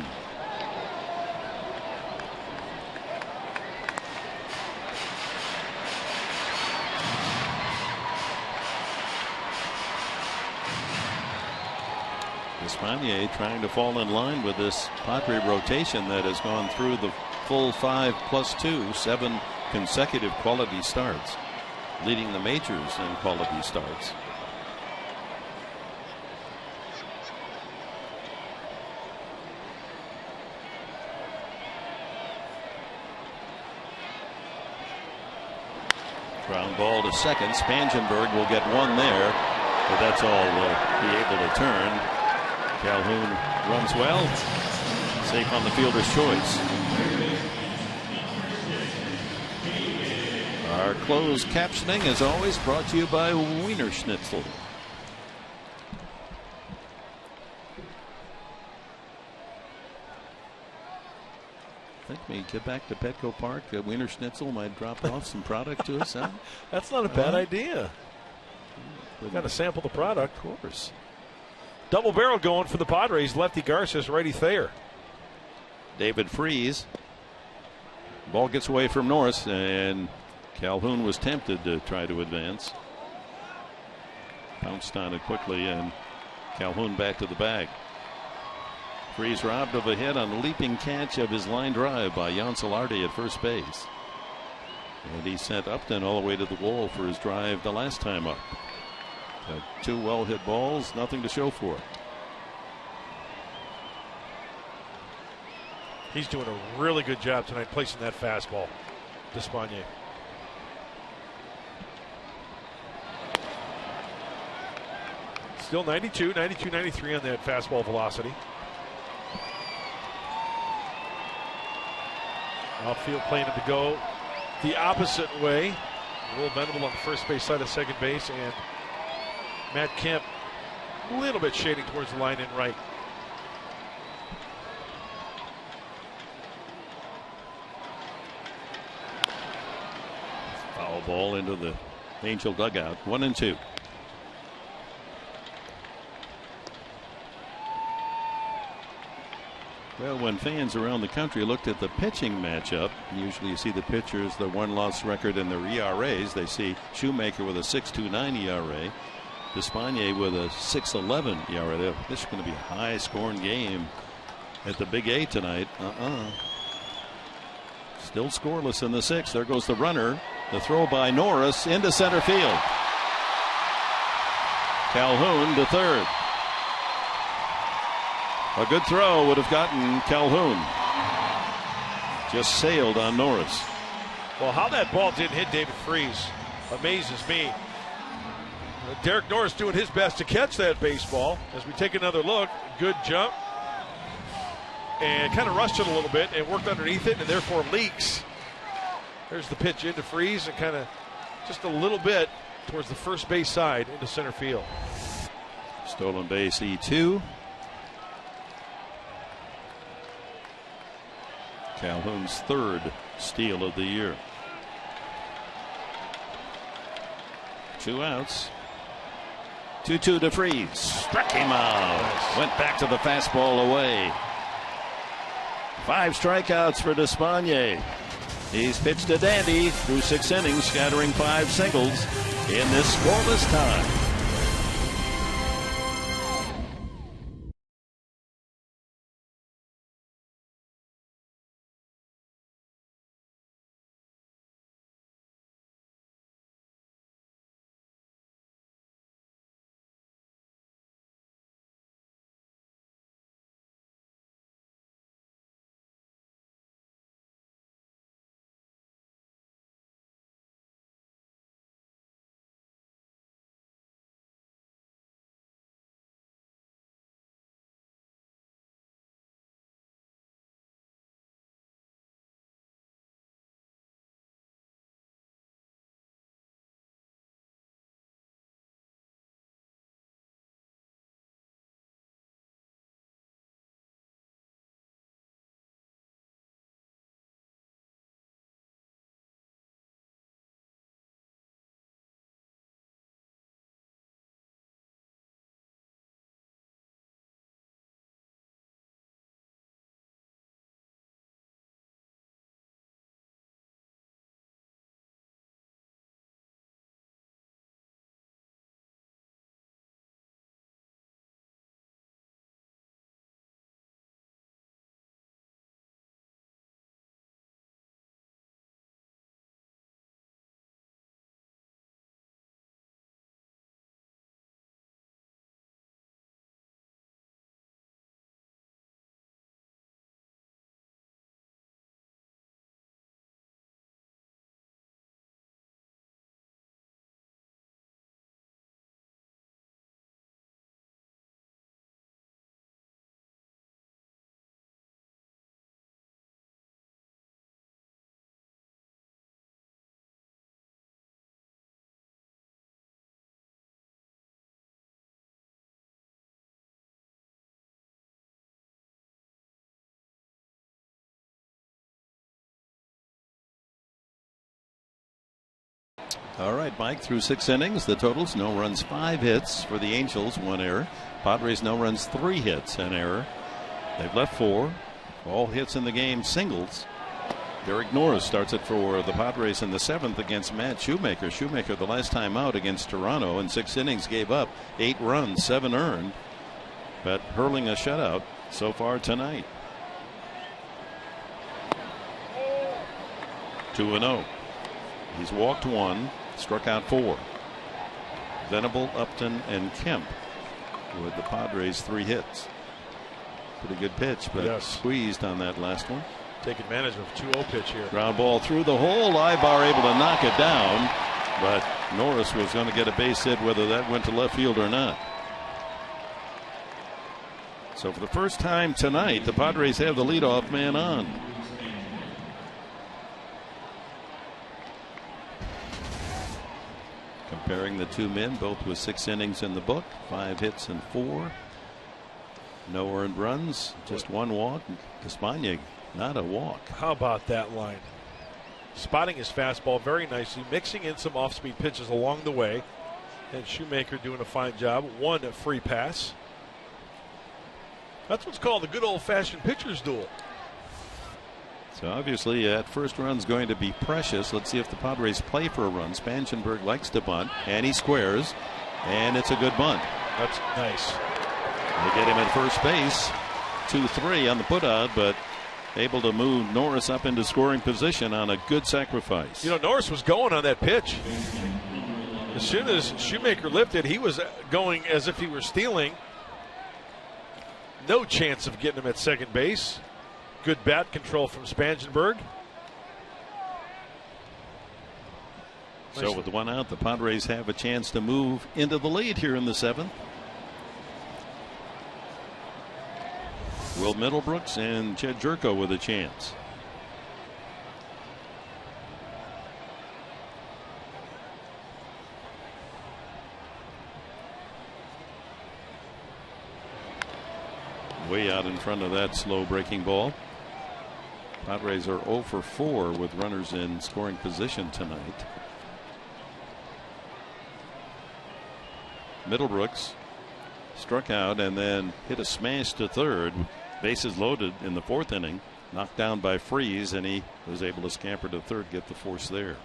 Despaigne trying to fall in line with this Padre rotation that has gone through the full 5+2, 7 consecutive quality starts, leading the majors in quality starts. Ground ball to second. Spangenberg will get one there, but that's all will be able to turn. Calhoun runs well. Safe on the fielder's choice. Our closed captioning, as always, brought to you by Wiener Schnitzel. I think we get back to Petco Park. Wiener Schnitzel might drop off some product to us. Huh? That's not a bad idea. We've got to sample the product. Of course. Double barrel going for the Padres. Lefty Garces, righty Thayer. David Freese. Ball gets away from Norris, and Calhoun was tempted to try to advance. Pounced on it quickly, and Calhoun back to the bag. Freese robbed of a hit on a leaping catch of his line drive by Jan Solardi at first base. And he sent Upton all the way to the wall for his drive the last time up. Two well hit balls, nothing to show for it. He's doing a really good job tonight placing that fastball. Despaigne. Still 92, 93 on that fastball velocity. Outfield playing him to go the opposite way. Will Venable on the first base side of second base, and Matt Kemp a little bit shading towards the line in right. Foul ball into the Angel dugout. 1-2. Well, when fans around the country looked at the pitching matchup, usually you see the pitchers, the one-loss record, and their ERAs. They see Shoemaker with a 6.29 ERA, Despaigne with a 6.11 ERA. This is going to be a high-scoring game at the Big A tonight. Still scoreless in the sixth. There goes the runner. The throw by Norris into center field. Calhoun to third. A good throw would have gotten Calhoun. Just sailed on Norris. Well, how that ball didn't hit David Freese amazes me. Derek Norris doing his best to catch that baseball. As we take another look, good jump. And kind of rushed it a little bit and worked underneath it, and therefore leaks. There's the pitch into Freese and kind of just a little bit towards the first base side into center field. Stolen base E2. Calhoun's third steal of the year. 2 outs. 2-2 to Freese. Struck him out. Nice. Went back to the fastball away. 5 strikeouts for Despaigne. He's pitched a dandy through 6 innings, scattering 5 singles in this scoreless tie. All right, Mike, through 6 innings, the totals: no runs, 5 hits for the Angels, 1 error. Padres, no runs, 3 hits, an error. They've left 4. All hits in the game, singles. Derek Norris starts it for the Padres in the 7th against Matt Shoemaker. Shoemaker, the last time out against Toronto, in 6 innings, gave up 8 runs, 7 earned, but hurling a shutout so far tonight. 2-0. He's walked 1, struck out 4. Venable, Upton, and Kemp with the Padres 3 hits. Pretty good pitch, but squeezed on that last one. Take advantage of a 2-0 pitch here. Ground ball through the hole. Ibar able to knock it down, but Norris was going to get a base hit whether that went to left field or not. So for the first time tonight, the Padres have the leadoff man on. Comparing the 2 men, both with 6 innings in the book, 5 hits and 4. No earned runs, just 1 walk. Despaigne, not a walk. How about that line? Spotting his fastball very nicely, mixing in some off-speed pitches along the way. And Shoemaker doing a fine job. 1 free pass. That's what's called the good old-fashioned pitcher's duel. So obviously that first run's going to be precious. Let's see if the Padres play for a run. Spangenberg likes to bunt, and he squares, and it's a good bunt. That's nice. They get him at first base. 2-3 on the putout, but able to move Norris up into scoring position on a good sacrifice. You know, Norris was going on that pitch. As soon as Shoemaker lifted, he was going as if he were stealing. No chance of getting him at second base. Good bat control from Spangenberg. So with 1 out, the Padres have a chance to move into the lead here in the 7th. Will Middlebrooks and Jed Jerko with a chance. Way out in front of that slow breaking ball. Padres are 0 for 4 with runners in scoring position tonight. Middlebrooks struck out and then hit a smash to third. Bases loaded in the 4th inning. Knocked down by Freese, and he was able to scamper to third, get the force there.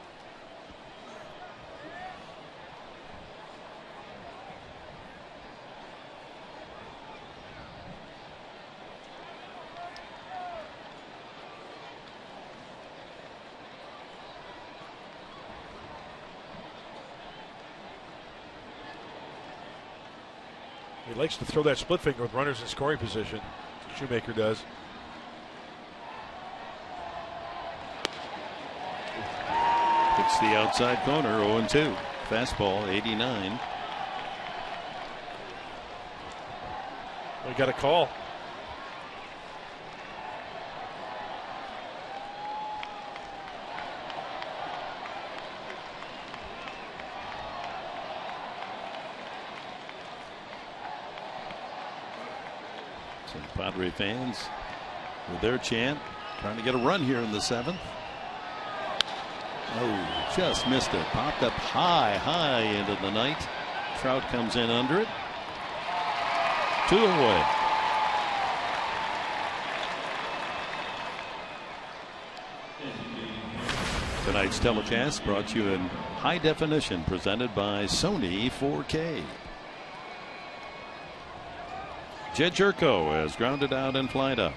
He likes to throw that split finger with runners in scoring position. Shoemaker does. Hits the outside corner, 0-2. Fastball, 89. We got a call. Some Padre fans with their chant trying to get a run here in the 7th. Oh, just missed it. Popped up high into the night. Trout comes in under it. 2 away. Tonight's telecast brought to you in high definition, presented by Sony 4K. Jed Jerko has grounded out and flied up.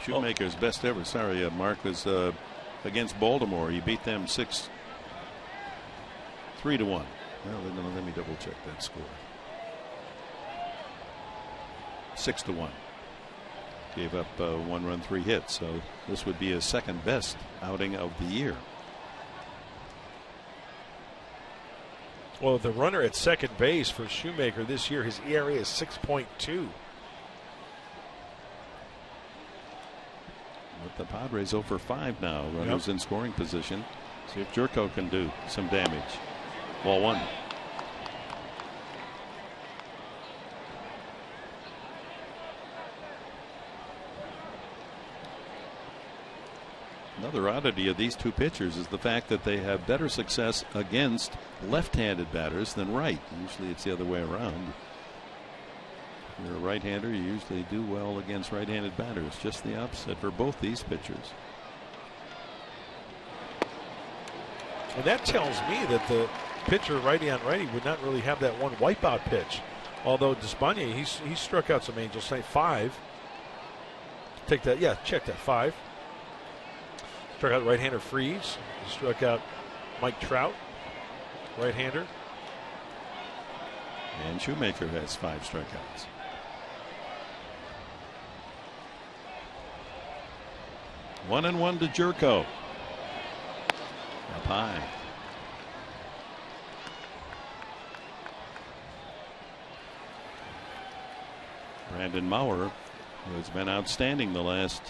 Shoemaker's best ever, Mark, was against Baltimore. He beat them 3-1. Well, let me double check that score. 6-1. Gave up 1 run, 3 hits. So this would be his second best outing of the year. Well, the runner at second base for Shoemaker this year, his ERA is 6.2. With the Padres 0 for 5 now. Runners in scoring position. See if Jerko can do some damage. Ball one. Another oddity of these two pitchers is the fact that they have better success against left-handed batters than right. Usually it's the other way around. If you're a right-hander, you usually do well against right-handed batters. Just the opposite for both these pitchers. And that tells me that the pitcher righty on righty would not really have that one wipeout pitch. Although Despaigne, he struck out some Angels, say 5. Take that, yeah, check that, 5. Struck out right-hander Freeze. He struck out Mike Trout, right-hander. And Shoemaker has 5 strikeouts. One and one to Jerko. Up high. Brandon Maurer, who has been outstanding the last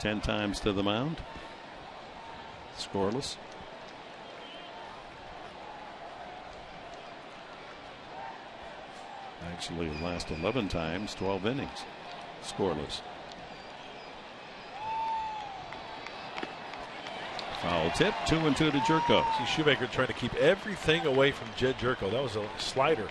10 times to the mound. Scoreless. Actually, the last 11 times, 12 innings. Scoreless. Foul tip, 2-2 to Jerko. See Shoemaker trying to keep everything away from Jed Jerko. That was a slider.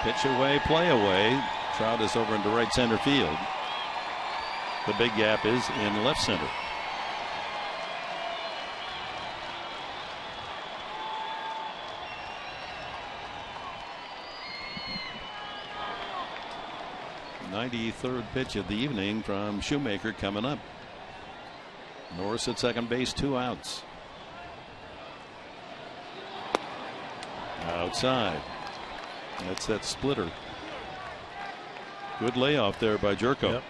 Pitch away, play away. Trout is over into right center field. The big gap is in left center. .93rd pitch of the evening from Shoemaker coming up. Norris at second base, 2 outs. Outside. That's that splitter. Good layoff there by Jerko. Yep.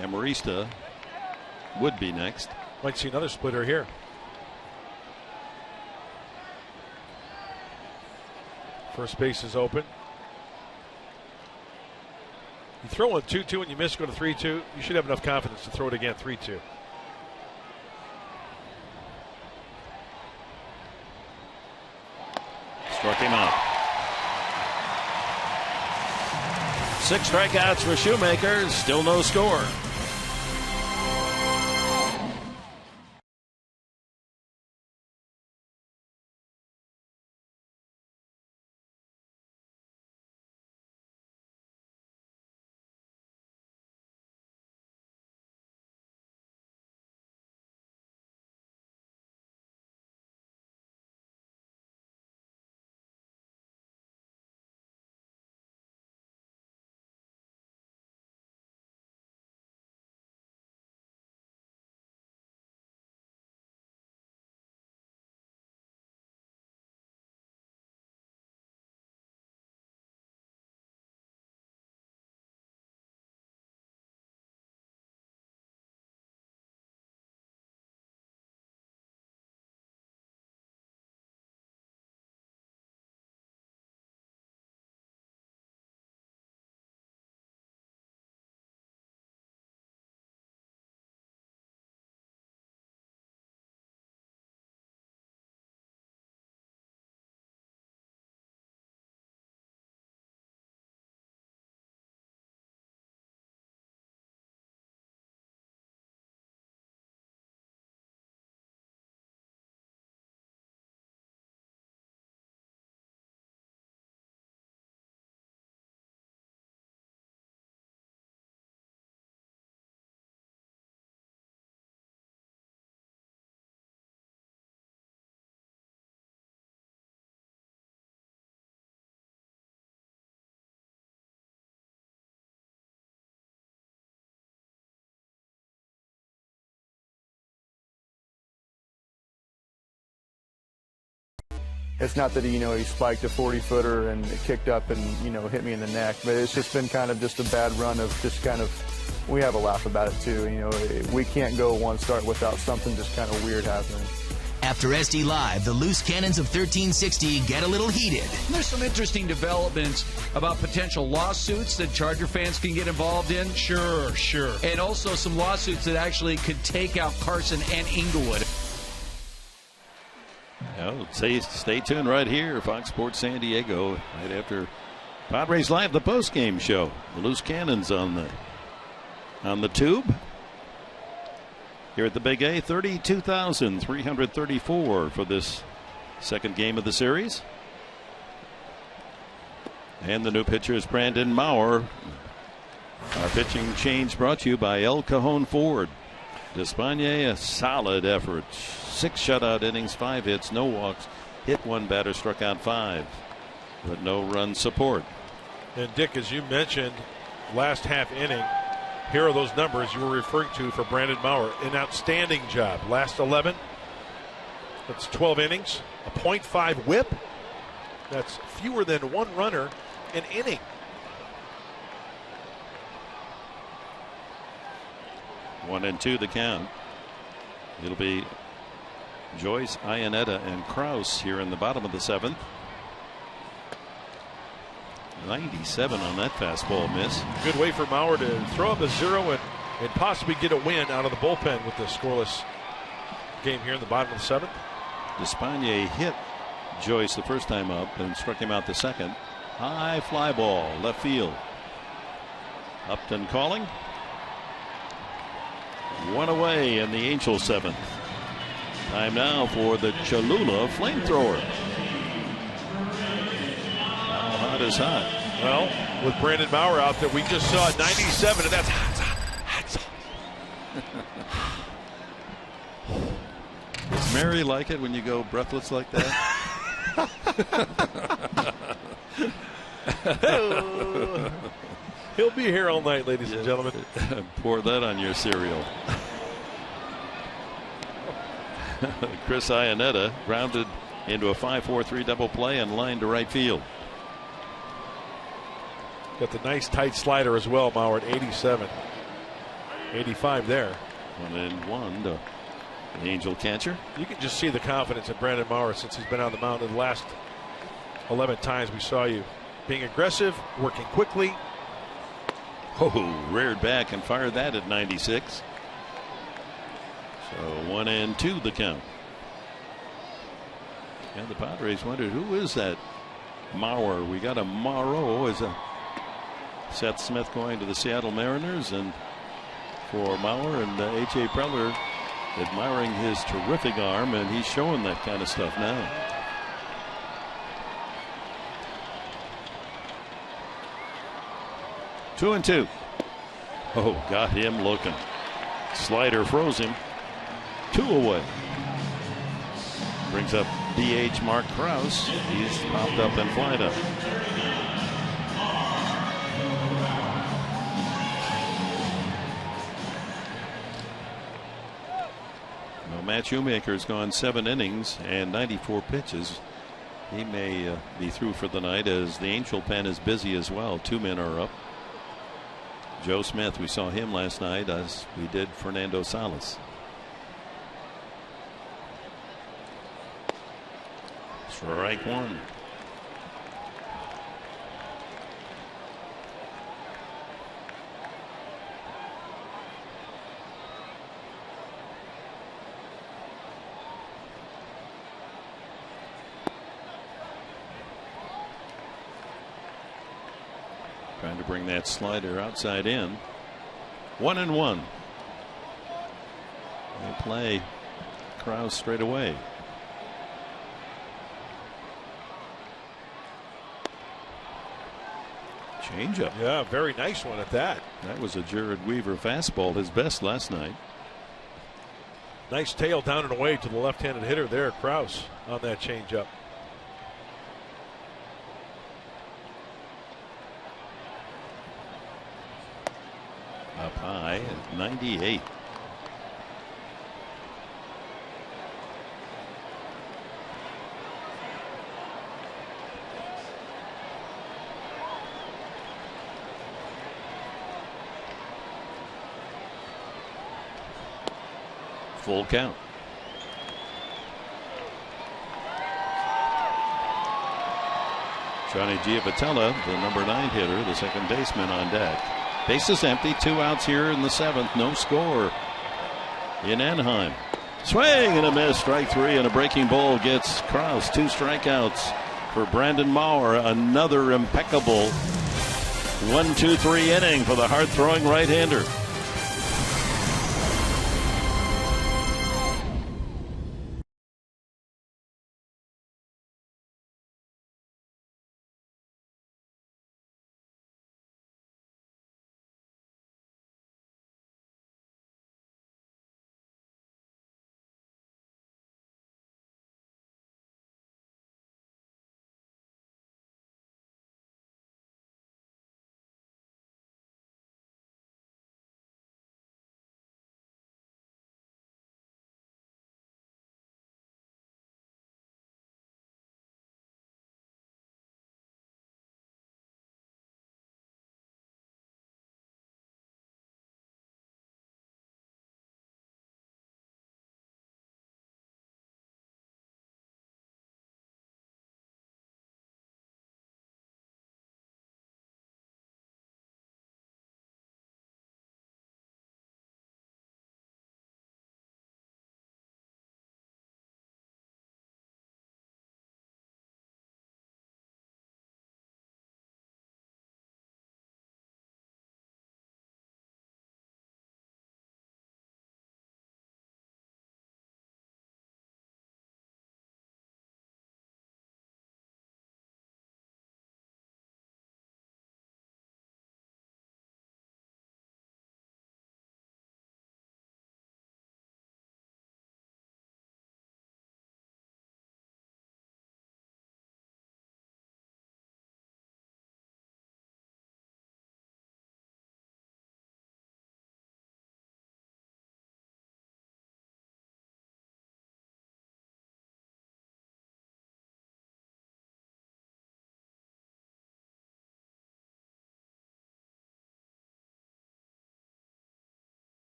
Amarista would be next. Might see another splitter here. First base is open. You throw one 2-2 and you miss, go to 3-2. You should have enough confidence to throw it again 3-2. Struck him out. 6 strikeouts for Shoemaker. Still no score. It's not that he spiked a 40-footer and it kicked up and, hit me in the neck, but it's just been kind of just a bad run of just kind of, we have a laugh about it too. We can't go one start without something just kind of weird happening. After SD Live, the loose cannons of 1360 get a little heated. There's some interesting developments about potential lawsuits that Charger fans can get involved in. Sure. And also some lawsuits that actually could take out Carson and Inglewood. Well, stay tuned right here, Fox Sports San Diego, right after Padres Live, the post-game show. The loose cannons on the tube. Here at the Big A, 32,334 for this second game of the series. And the new pitcher is Brandon Maurer. Our pitching change brought to you by El Cajon Ford. Despagne, a solid effort. 6 shutout innings, 5 hits, no walks, hit 1 batter, struck out 5, but no run support. And Dick, as you mentioned, last half inning, here are those numbers you were referring to for Brandon Maurer. An outstanding job. Last 11, that's 12 innings, a .5 whip. That's fewer than 1 runner an inning. One and two the count. It'll be Joyce, Iannetta, and Kraus here in the bottom of the 7th. 97 on that fastball miss. Good way for Maurer to throw up a 0 and possibly get a win out of the bullpen with the scoreless game here in the bottom of the 7th. Despagne hit Joyce the first time up and struck him out the second. High fly ball, left field. Upton calling. 1 away in the Angel 7th. Time now for the Cholula flamethrower. How hot is hot? Well, with Brandon Maurer out there, we just saw 97, and that's hot. Does Mary like it when you go breathless like that? He'll be here all night, ladies and gentlemen. Pour that on your cereal. Chris Iannetta grounded into a 5-4-3 double play and lined to right field. Got the nice tight slider as well, Maurer at 87. 85 there. 1-1 to the Angel catcher. You can just see the confidence in Brandon Maurer since he's been on the mound in the last 11 times we saw you. Being aggressive, working quickly. Oh, reared back and fired that at 96. So 1-2 the count. And the Padres wondered, who is that Maurer? We got a Morrow as a Seth Smith going to the Seattle Mariners, and for Maurer and H.A. Preller admiring his terrific arm, and he's showing that kind of stuff now. Two and two. Oh, got him looking. Slider froze him. 2 away. Brings up DH Mark Kraus. He's popped up and flied up. Well, Matt Shoemaker's gone 7 innings and 94 pitches. He may be through for the night, as the Angel pen is busy as well. 2 men are up. Joe Smith, we saw him last night, as we did Fernando Salas. Strike 1. Trying to bring that slider outside in. 1-1. They play Kraus straight away. Changeup. Yeah, very nice one at that. That was a Jared Weaver fastball, his best last night. Nice tail down and away to the left-handed hitter there, Kraus, on that changeup. Up high at 98. Full count. Johnny Giavotella, the number 9 hitter, the second baseman on deck. Bases empty, 2 outs here in the 7th. No score in Anaheim. Swing and a miss. Strike 3, and a breaking ball gets Krause. 2 strikeouts for Brandon Maurer. Another impeccable 1-2-3 inning for the hard-throwing right-hander.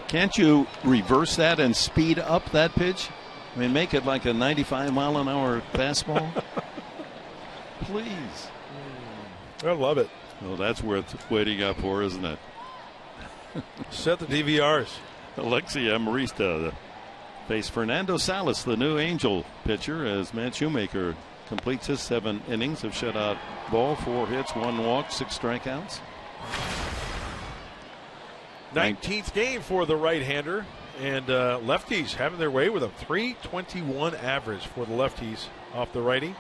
Can't you reverse that and speed up that pitch? I mean, make it like a 95-mile-an-hour fastball? Please. I love it. Well, that's worth waiting up for, isn't it? Set the DVRs. Alexi Amarista face Fernando Salas, the new Angel pitcher, as Matt Shoemaker completes his 7 innings of shutout ball, 4 hits, 1 walk, 6 strikeouts. 19th game for the right-hander, and lefties having their way with a .321 average for the lefties off the righty.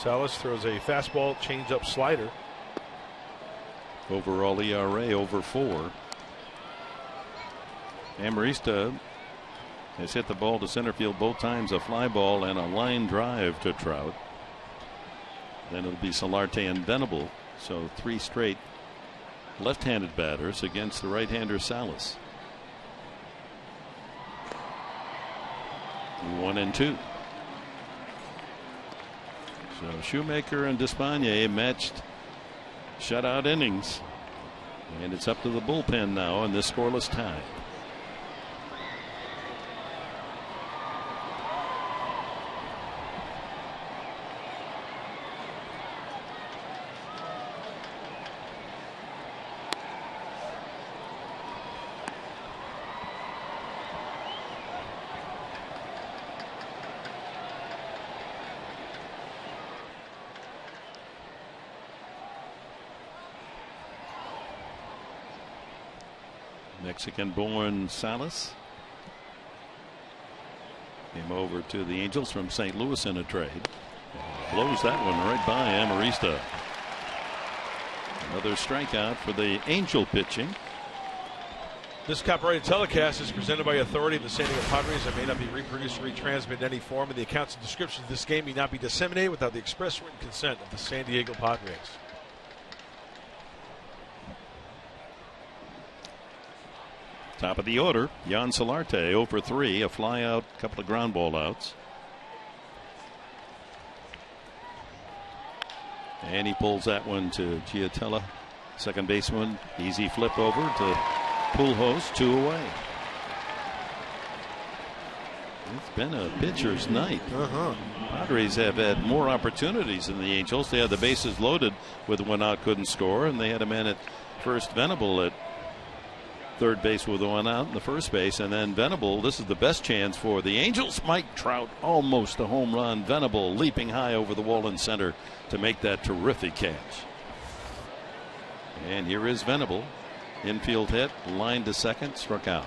Salas throws a fastball, changeup, slider. Overall ERA over 4. Amarista has hit the ball to center field both times, a fly ball and a line drive to Trout. Then it'll be Solarte and Venable, so 3 straight left-handed batters against the right-hander Salas. 1-2. So Shoemaker and Despagne matched shutout innings, and it's up to the bullpen now in this scoreless tie. Mexican-born Salas came over to the Angels from St. Louis in a trade. Blows that one right by Amarista. Another strikeout for the Angel pitching. This copyrighted telecast is presented by authority of the San Diego Padres and may not be reproduced or retransmitted in any form, and the accounts and descriptions of this game may not be disseminated without the express written consent of the San Diego Padres. Top of the order, Jan Solarte 0 for 3, a fly out, couple of ground ball outs. And he pulls that one to Giatella, second baseman. Easy flip over to Pujols, 2 away. It's been a pitcher's night. Padres have had more opportunities than the Angels. They had the bases loaded with 1 out, couldn't score, and they had a man at first, Venable, at third base with 1 out in the first base, and then Venable. This is the best chance for the Angels. Mike Trout, almost a home run. Venable leaping high over the wall in center to make that terrific catch. And here is Venable. Infield hit, line to second, struck out.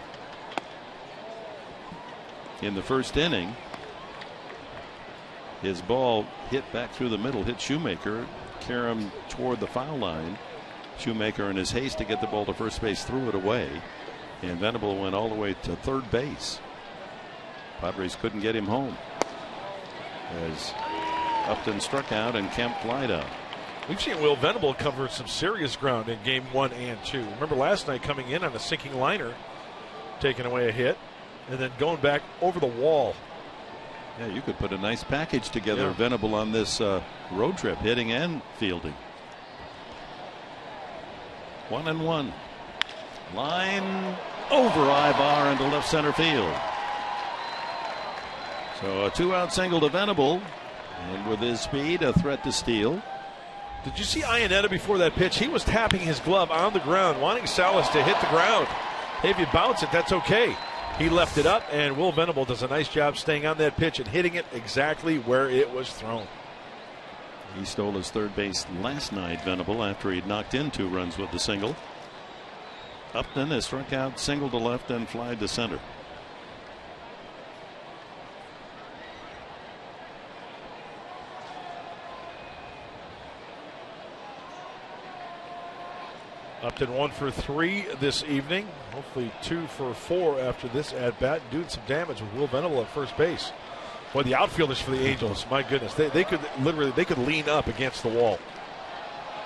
In the first inning, his ball hit back through the middle, hit Shoemaker, carried him toward the foul line. Shoemaker, in his haste to get the ball to first base, threw it away, and Venable went all the way to third base. Padres couldn't get him home as Upton struck out and Kemp flied out. We've seen Will Venable cover some serious ground in game 1 and 2. Remember last night coming in on a sinking liner, taking away a hit, and then going back over the wall. Yeah, you could put a nice package together, Venable, on this road trip, hitting and fielding. 1-1. Line over Ibar into left center field. So a 2-out single to Venable, and with his speed, a threat to steal. Did you see Iannetta before that pitch? He was tapping his glove on the ground, wanting Salas to hit the ground. Hey, if you bounce it, that's okay. He left it up, and Will Venable does a nice job staying on that pitch and hitting it exactly where it was thrown. He stole his third base last night, Venable, after he'd knocked in 2 runs with the single. Upton has struck out, single to left, and fly to center. Upton 1 for 3 this evening. Hopefully 2 for 4 after this at bat. Doing some damage with Will Venable at first base. Boy, the outfielders for the Angels, my goodness, they could lean up against the wall.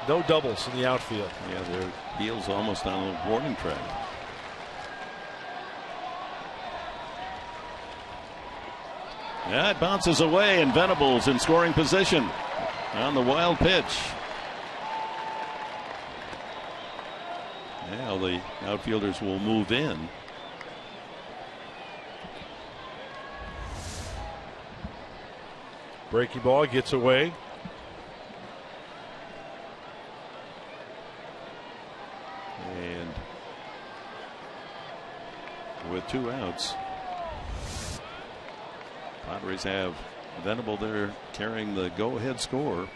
No doubles in the outfield. Yeah, their heels almost on a warning track. Yeah, it bounces away, and Venable's in scoring position on the wild pitch. Now the outfielders will move in. Breaking ball gets away. And with 2 outs, Padres have Venable there carrying the go-ahead score.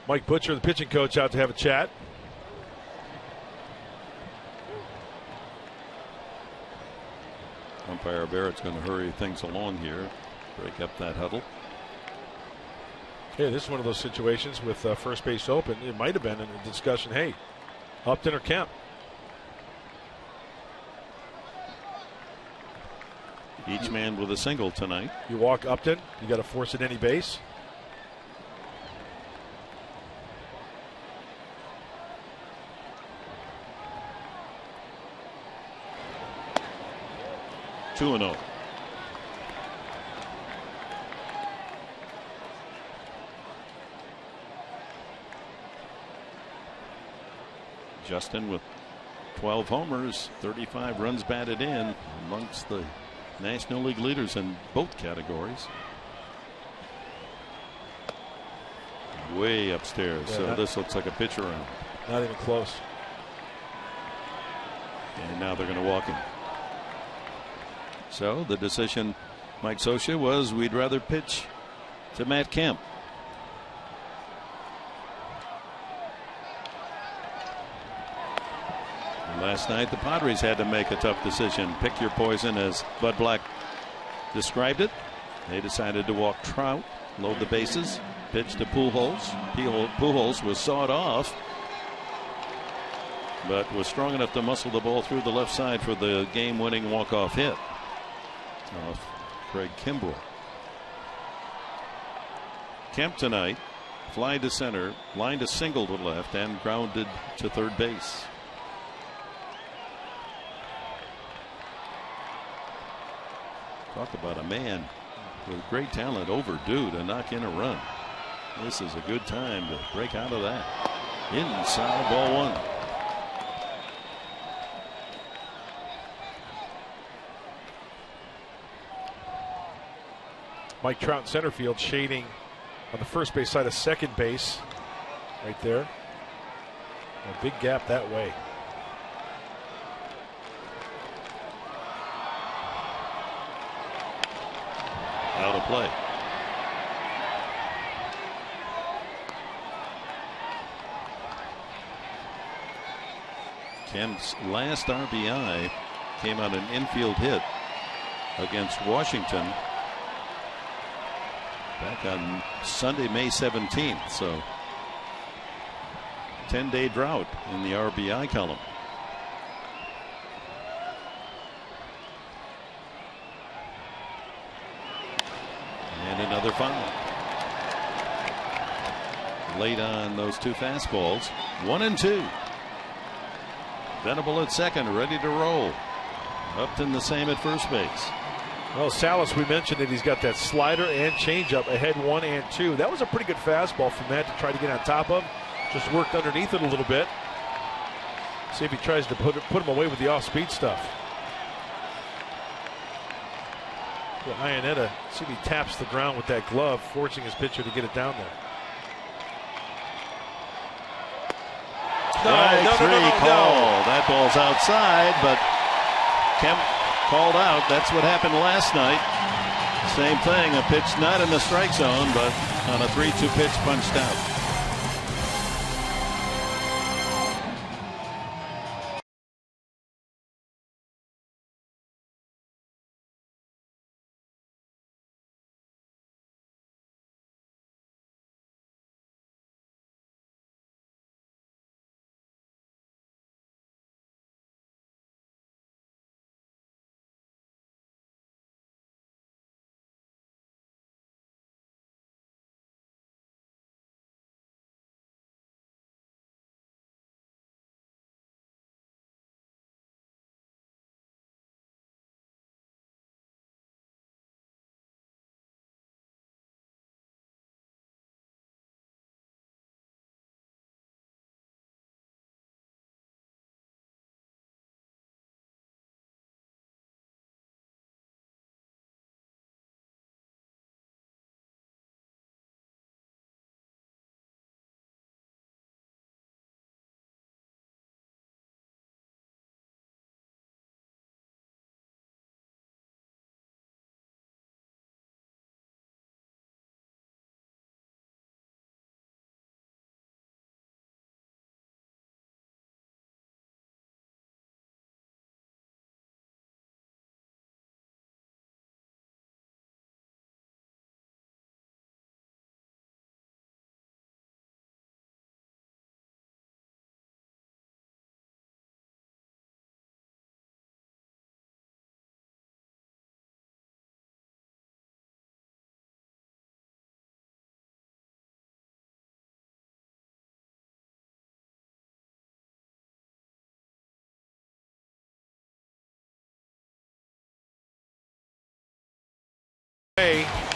Mike Butcher, the pitching coach, out to have a chat. Umpire Barrett's going to hurry things along here, break up that huddle. Yeah, this is one of those situations with first base open. It might have been in a discussion, hey, Upton or Kemp. Each man with a single tonight. You walk Upton, you got to force it any base. Two and 0. Justin with 12 homers, 35 runs batted in, amongst the National League leaders in both categories. Way upstairs, yeah, so this looks like a pitch around. Not even close. And now they're going to walk him. So the decision, Mike Scioscia, was we'd rather pitch to Matt Kemp. And last night the Padres had to make a tough decision. Pick your poison, as Bud Black described it. They decided to walk Trout, load the bases, pitch to Pujols. Pujols was sawed off, but was strong enough to muscle the ball through the left side for the game-winning walk-off hit off Craig Kimbrell. Kemp tonight, fly to center, lined a single to left, and grounded to third base. Talk about a man with great talent overdue to knock in a run. This is a good time to break out of that. Inside, ball one. Mike Trout in center field, shading on the first base side of second base. Right there. A big gap that way. Out of play. Kemp's last RBI came on an infield hit against Washington back on Sunday, May 17th. So 10-day drought in the RBI column. And another foul. Late on those two fastballs. 1-2. Venable at second, ready to roll. Upton the same at first base. Well, Salas, we mentioned that he's got that slider and changeup ahead 1 and 2. That was a pretty good fastball from Matt to try to get on top of. Just worked underneath it a little bit. See if he tries to put him away with the off-speed stuff. Iannetta, see if he taps the ground with that glove, forcing his pitcher to get it down there. No. That ball's outside, but Kemp called out. That's what happened last night. Same thing, a pitch not in the strike zone, but on a 3-2 pitch punched out.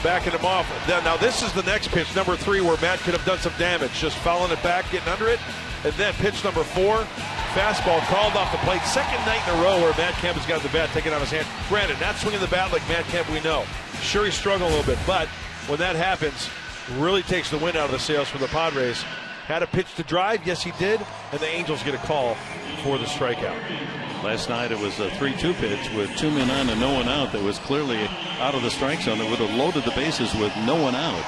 Backing him off. Now this is the next pitch, number 3, where Matt could have done some damage, just fouling it back, getting under it. And then pitch number 4, fastball called off the plate. Second night in a row where Matt Kemp has got the bat taken out of his hand. Granted, not swinging the bat like Matt Kemp we know. Sure, he's struggling a little bit, but when that happens, really takes the wind out of the sails for the Padres. Had a pitch to drive, yes he did, and the Angels get a call for the strikeout. Last night it was a 3-2 pitch with 2 men on and no one out that was clearly out of the strike zone. That would have loaded the bases with no one out.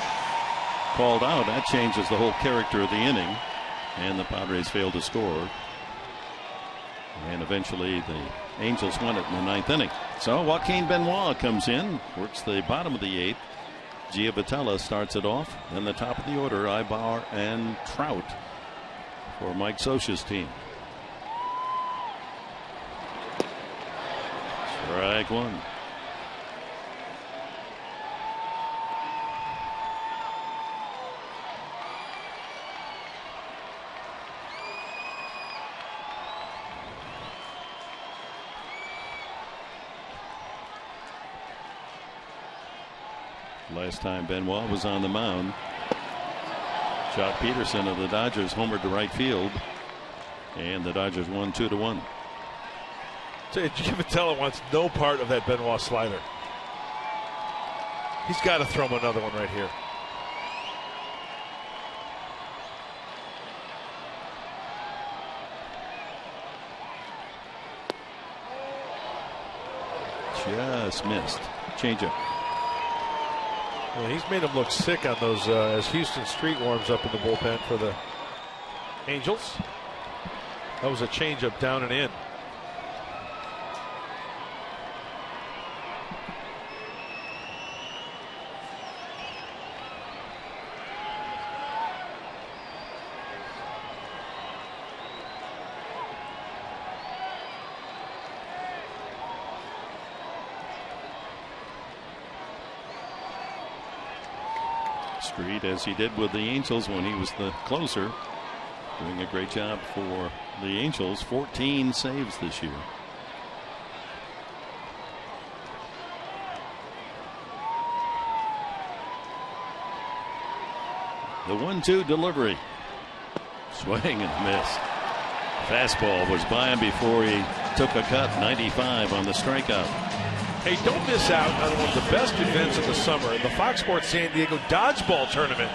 Called out. That changes the whole character of the inning. And the Padres failed to score. And eventually the Angels won it in the 9th inning. So Joaquin Benoit comes in, works the bottom of the 8th. Giavotella starts it off. Then the top of the order, Ibar and Trout for Mike Scioscia's team. Strike one. Last time Benoit was on the mound, Jock Peterson of the Dodgers homered to right field, and the Dodgers won 2-1. Jim Vitello wants no part of that Benoit slider. He's got to throw him another one right here. Just missed. Changeup. Well, he's made him look sick on those as Houston Street warms up in the bullpen for the Angels. That was a changeup down and in. Street, as he did with the Angels when he was the closer, doing a great job for the Angels. 14 saves this year. The 1-2 delivery. Swing and miss. Fastball was by him before he took a cut. 95 on the strikeout. Hey, don't miss out on one of the best events of the summer, the Fox Sports San Diego Dodgeball Tournament,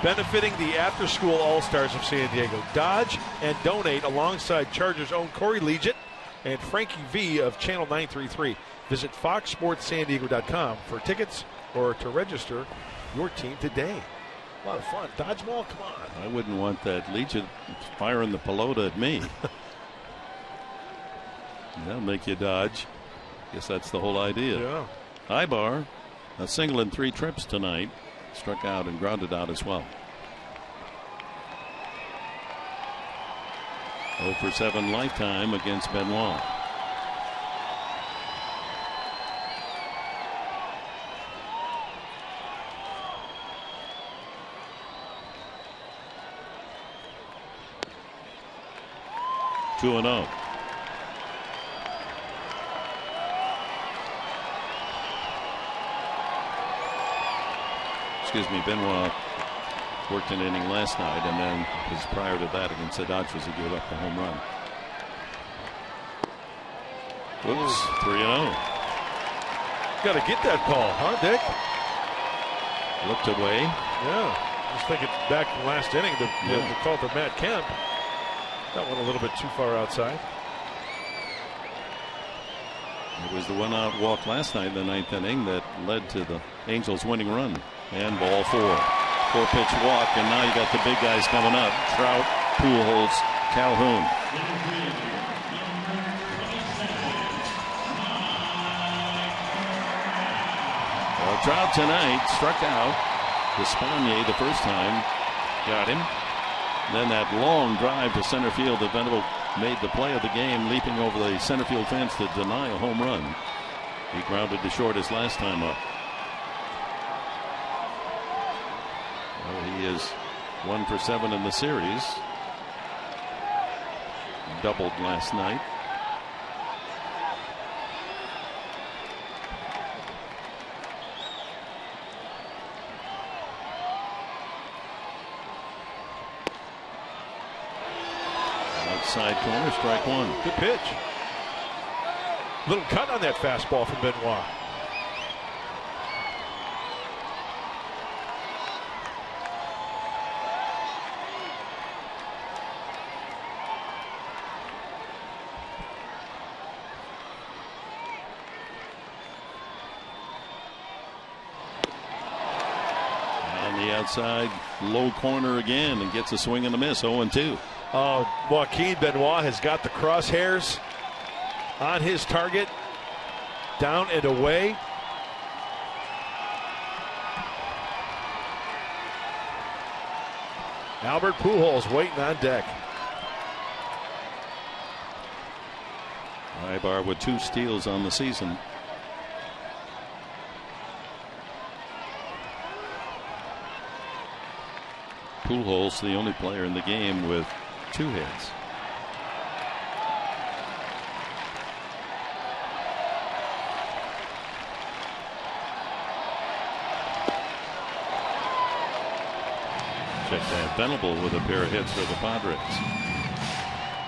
benefiting the after-school All-Stars of San Diego. Dodge and donate alongside Chargers' own Corey Leggett and Frankie V of Channel 933. Visit foxsportssandiego.com for tickets or to register your team today. A lot of fun. Dodgeball, come on. I wouldn't want that Leggett firing the pelota at me. That'll make you dodge. Guess that's the whole idea. Yeah. Ibar, a single in 3 trips tonight, struck out and grounded out as well. 0 for 7 lifetime against Benoit. Two and 0. Excuse me, Benoit worked an inning last night, and then his prior to that against the Dodgers, he gave up the home run. Whoops, 3-0. Got to get that call, huh, Dick? Looked away. Yeah, just thinking back to the last inning, the call to Matt Kemp. That one a little bit too far outside. It was the one-out walk last night in the 9th inning that led to the Angels' winning run. And ball 4. 4-pitch walk, and now you got the big guys coming up. Trout, Pujols, Calhoun. Well, Trout tonight struck out Despaigne the first time. Got him. Then that long drive to center field that Venable made the play of the game, leaping over the center field fence to deny a home run. He grounded to short his last time up. Well, he is 1 for 7 in the series. Doubled last night. Outside corner, strike 1. Good pitch. Little cut on that fastball from Benoit. Outside low corner again and gets a swing and a miss. 0-2. Joaquin Benoit has got the crosshairs on his target, down and away. Albert Pujols waiting on deck. Ibar with 2 steals on the season. Pujols, the only player in the game with 2 hits. Check that. Venable with a pair of hits for the Padres.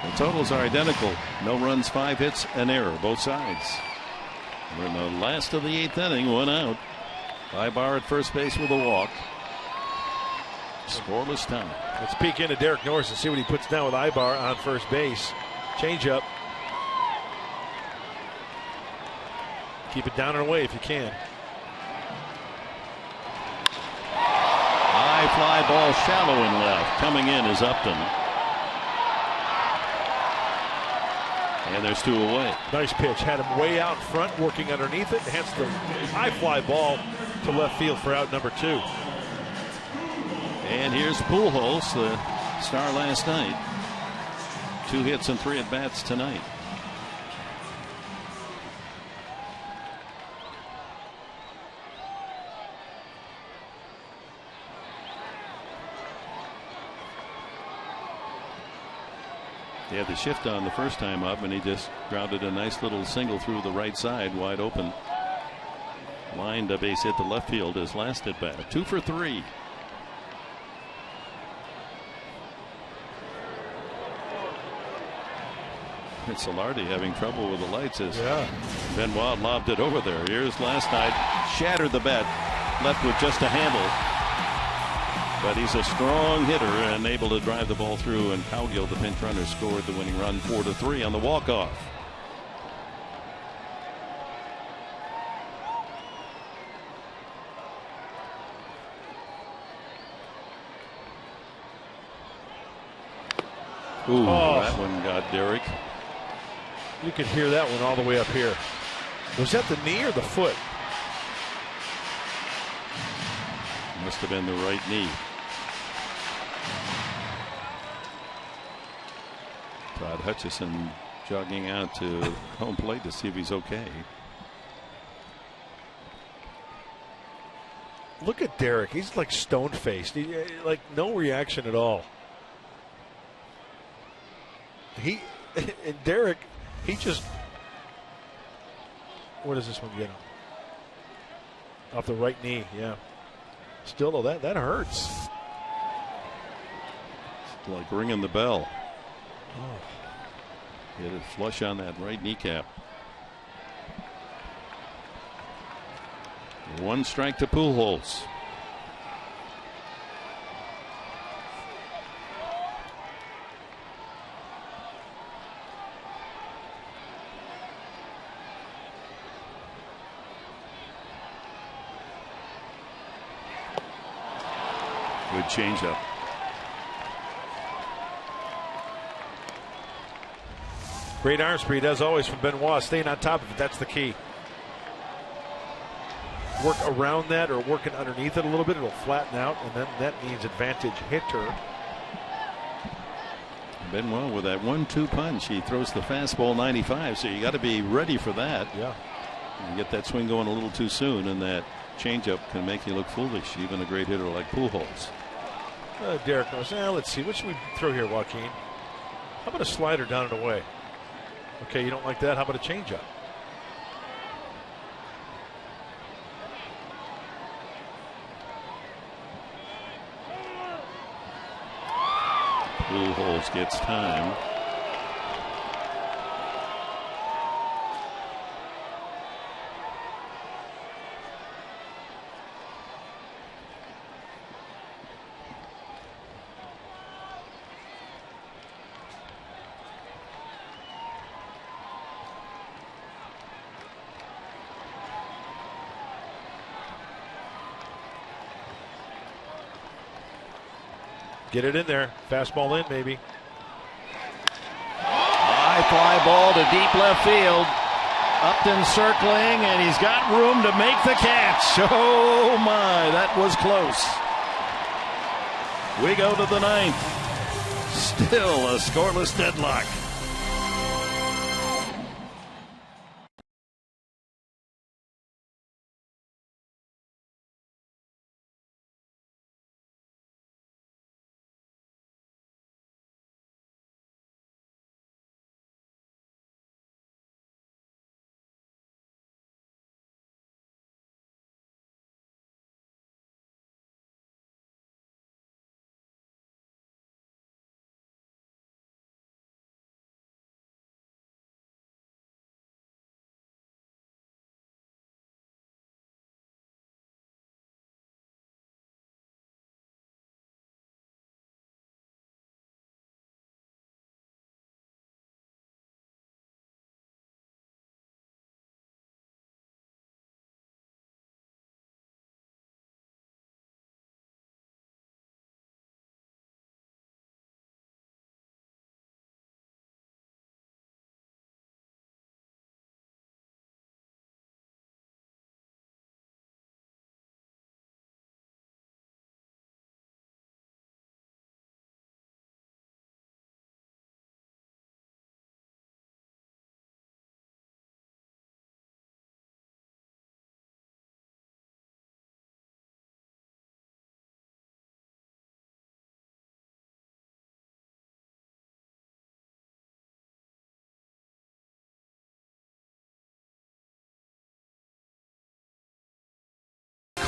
The totals are identical. No runs, 5 hits, an error, both sides. We're in the last of the 8th inning, 1 out. Ibar at first base with a walk. Scoreless time. Let's peek into Derek Norris and see what he puts down with Ibar on first base. Change up. Keep it down and away if you can. High fly ball shallow and left. Coming in is Upton. And there's 2 away. Nice pitch. Had him way out front, working underneath it. Hence the high fly ball to left field for out number 2. And here's Pujols, the star last night. 2 hits and 3 at bats tonight. He had the shift on the first time up, and he just grounded a nice little single through the right side, wide open. Lined a base hit to left field his last at bat. 2 for 3. It's Solardi having trouble with the lights as Benoit lobbed it over there. Here's last night, shattered the bat, left with just a handle. But he's a strong hitter and able to drive the ball through, and Cowgill, the pinch runner, scored the winning run 4-3 on the walk-off. Ooh, that one got Derek. You could hear that one all the way up here. Was that the knee or the foot? Must have been the right knee. Todd Hutchison jogging out to home plate to see if he's okay. Look at Derek. He's like stone-faced. Like no reaction at all. And Derek, he just. What does this one get him? Off the right knee, yeah. Still, though, that hurts. It's like ringing the bell. Hit it flush on that right kneecap. 1 strike to Pujols. Good changeup. Great arm speed, as always, from Benoit. Staying on top of it, that's the key. Work around that or working underneath it a little bit, it'll flatten out, and then that means advantage hitter. Benoit with that 1-2 punch. He throws the fastball 95, so you got to be ready for that. Yeah. You get that swing going a little too soon, and that changeup can make you look foolish, even a great hitter like Pujols. Derek goes, let's see. What should we throw here, Joaquin? How about a slider down and away? Okay, you don't like that? How about a changeup? Pujols gets time. Get it in there. Fastball in, maybe. High fly ball to deep left field. Upton circling, and he's got room to make the catch. Oh, my, that was close. We go to the 9th. Still a scoreless deadlock.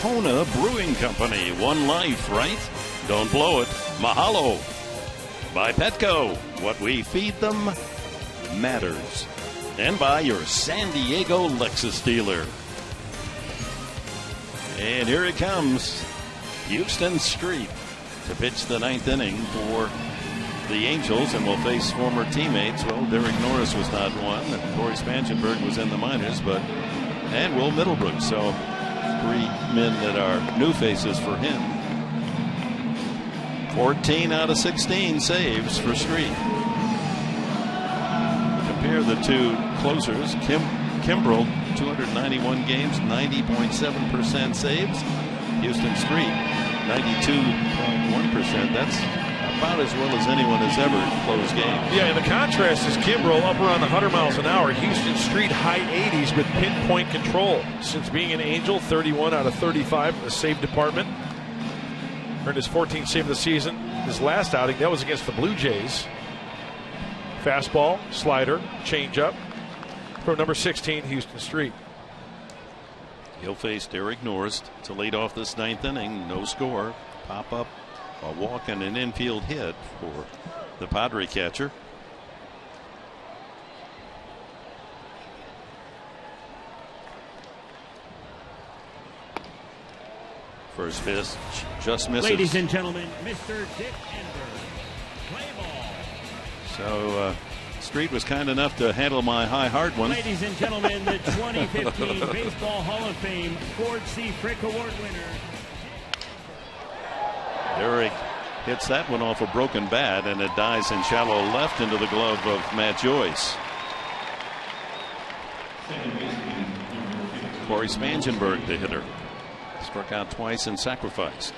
Kona Brewing Company. One life, right? Don't blow it. Mahalo. By Petco. What we feed them matters. And by your San Diego Lexus dealer. And here it comes. Houston Street to pitch the ninth inning for the Angels, and will face former teammates. Well, Derek Norris was not one, and Corey Spangenberg was in the minors, and Will Middlebrook. So 3 men that are new faces for him. 14 out of 16 saves for Street. Compare the two closers. Kimbrel, 291 games, 90.7% saves. Houston Street, 92.1%. That's about as well as anyone has ever closed games. Yeah, and the contrast is Kimbrel up around 100 miles an hour. Houston Street high 80s with pinpoint control. Since being an Angel, 31 out of 35 in the save department. Earned his 14th save of the season. His last outing, that was against the Blue Jays. Fastball, slider, changeup. From number 16, Houston Street. He'll face Derek Norris to lead off this ninth inning. No score. Pop up, a walk, and an infield hit for the Padre catcher. First pitch just misses. Ladies and gentlemen, Mr. Dick Enberg. Play ball. So Street was kind enough to handle my high hard one. Ladies and gentlemen, the 2015 Baseball Hall of Fame Ford C. Frick Award winner. Derek hits that one off a broken bat, and it dies in shallow left into the glove of Matt Joyce. Corey Spangenberg, the hitter, struck out twice and sacrificed.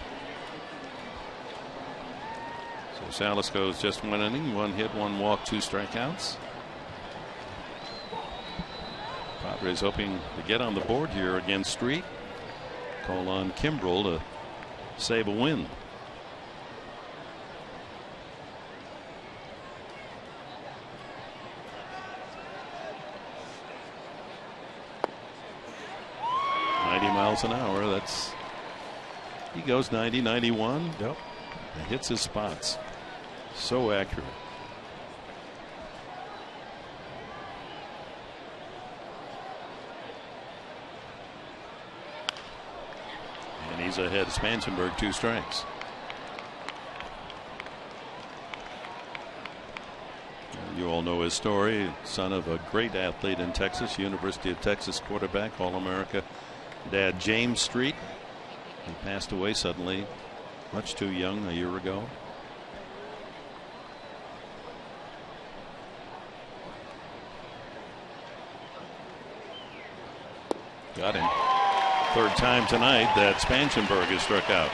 So Salas goes just 1 inning, 1 hit, 1 walk, 2 strikeouts. Padres hoping to get on the board here against Street. Call on Kimbrel to save a win. Miles an hour. That's, he goes 90, 91. Yep. And hits his spots. So accurate. And he's ahead of Spangenberg, 2 strikes. You all know his story. Son of a great athlete in Texas, University of Texas quarterback, All-America. Dad James Street. He passed away suddenly, much too young, a year ago. Got him. 3rd time tonight that Spangenberg is struck out.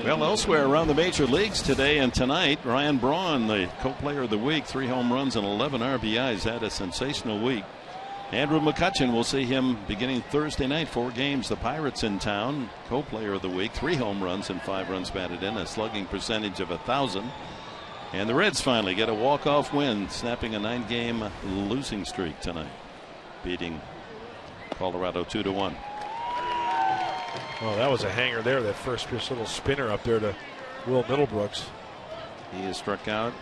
Well, elsewhere around the major leagues today and tonight, Ryan Braun, the co-player of the week, 3 home runs and 11 RBIs, had a sensational week. Andrew McCutchen, will see him beginning Thursday night, 4 games. The Pirates in town, co-player of the week, 3 home runs and 5 runs batted in, a slugging percentage of 1,000. And the Reds finally get a walk-off win, snapping a 9-game losing streak tonight, beating Colorado 2-1. Oh, that was a hanger there. That first pitch, little spinner up there to Will Middlebrooks. He is struck out.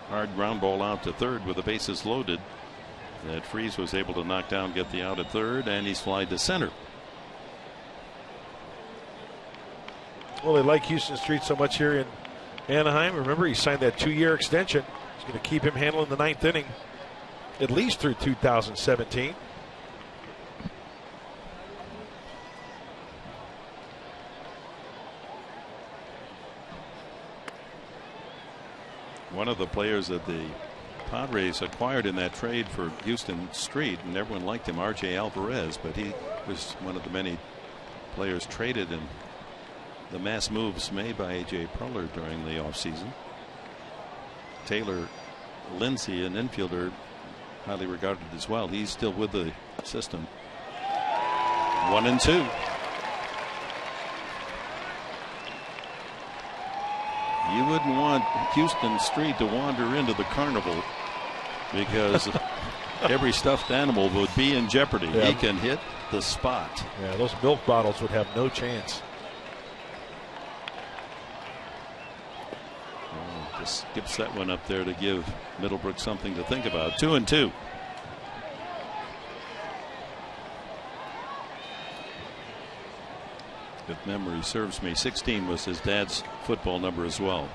Hard ground ball out to third with the bases loaded. That Freese was able to knock down, get the out at third, and he's flied to center. Well, they like Houston Street so much here in Anaheim. Remember, he signed that 2-year extension. It's going to keep him handling the 9th inning at least through 2017. One of the players that the Padres acquired in that trade for Houston Street, and everyone liked him, R.J. Alvarez, but he was one of the many players traded in the mass moves made by A.J. Preller during the offseason. Taylor Lindsey, an infielder, highly regarded as well. He's still with the system. 1-2. You wouldn't want Houston Street to wander into the carnival, because Every stuffed animal would be in jeopardy. Yeah. He can hit the spot. Yeah, those milk bottles would have no chance. Just skips that one up there to give Middlebrook something to think about. 2-2. If memory serves me, 16 was his dad's football number as well.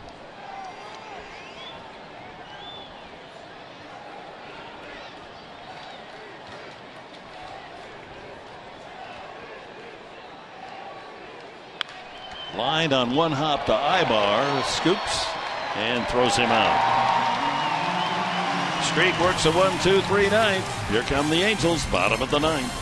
Lined on one hop to Ibar, scoops and throws him out. Streak works a 1-2-3 ninth. Here come the Angels, bottom of the ninth.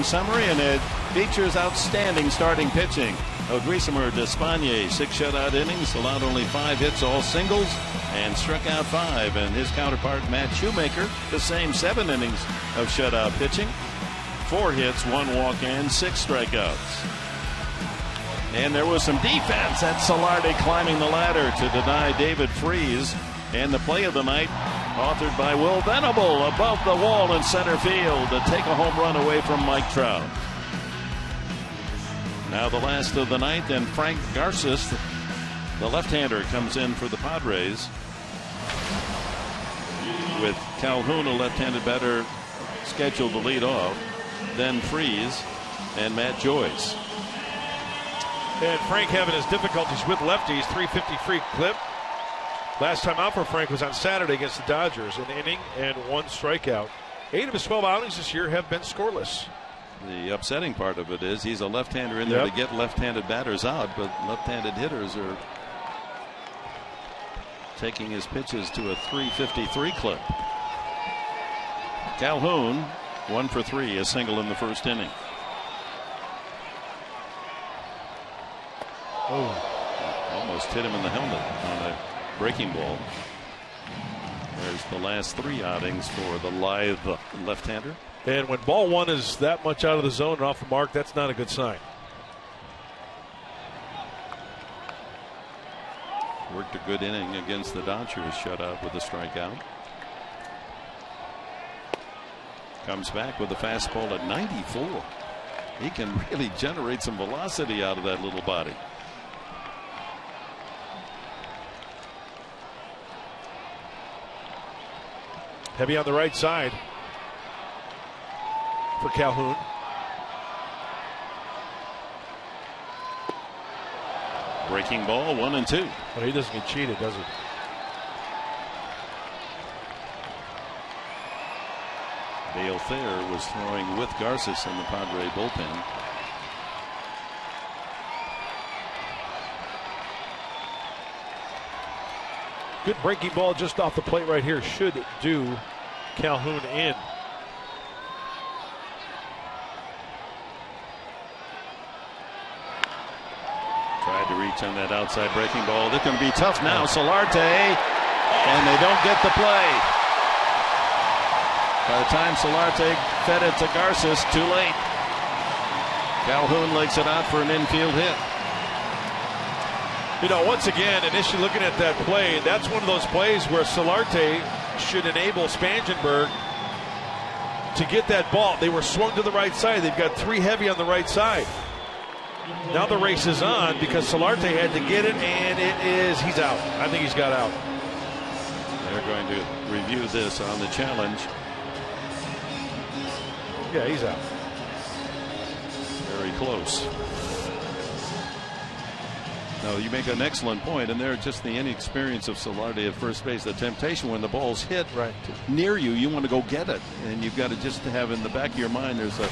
Summary, and it features outstanding starting pitching. Ogrisamer Despagne, 6 shutout innings, allowed only 5 hits, all singles, and struck out 5. And his counterpart, Matt Shoemaker, the same 7 innings of shutout pitching, 4 hits, 1 walk, and 6 strikeouts. And there was some defense at Solardi climbing the ladder to deny David Freese. And the play of the night, authored by Will Venable, above the wall in center field to take a home run away from Mike Trout. Now the last of the ninth, and Frank Garces, the left-hander, comes in for the Padres, with Calhoun, a left-handed batter, scheduled to lead off, then Freese and Matt Joyce. And Frank having his difficulties with lefties, 350 free clip. Last time out for Frank was on Saturday against the Dodgers, an inning and 1 strikeout. 8 of his 12 outings this year have been scoreless. The upsetting part of it is he's a left-hander in there to get left-handed batters out, but left-handed hitters are taking his pitches to a 353 clip. Calhoun, 1 for 3, a single in the first inning. Oh, almost hit him in the helmet on a breaking ball. There's the last 3 outings for the lithe left-hander. And when ball 1 is that much out of the zone and off the mark, that's not a good sign. Worked a good inning against the Dodgers, shut out with a strikeout. Comes back with a fastball at 94. He can really generate some velocity out of that little body. Heavy on the right side for Calhoun. Breaking ball, 1-2. Well, he doesn't get cheated, does he? Dale Thayer was throwing with Garces in the Padre bullpen. Good breaking ball just off the plate right here should do Calhoun in. Tried to reach on that outside breaking ball. This can be tough now. Solarte, and they don't get the play. By the time Solarte fed it to Garces, too late. Calhoun legs it out for an infield hit. You know, once again, initially looking at that play, that's one of those plays where Solarte should enable Spangenberg to get that ball. They were swung to the right side. They've got 3 heavy on the right side. Now the race is on because Solarte had to get it, and he's out. I think he's got out. They're going to review this on the challenge. Yeah, he's out. Very close. No, you make an excellent point, and there's just the inexperience of Solarte at first base. The temptation when the ball's hit near you, you want to go get it, and you've got to just have in the back of your mind there's the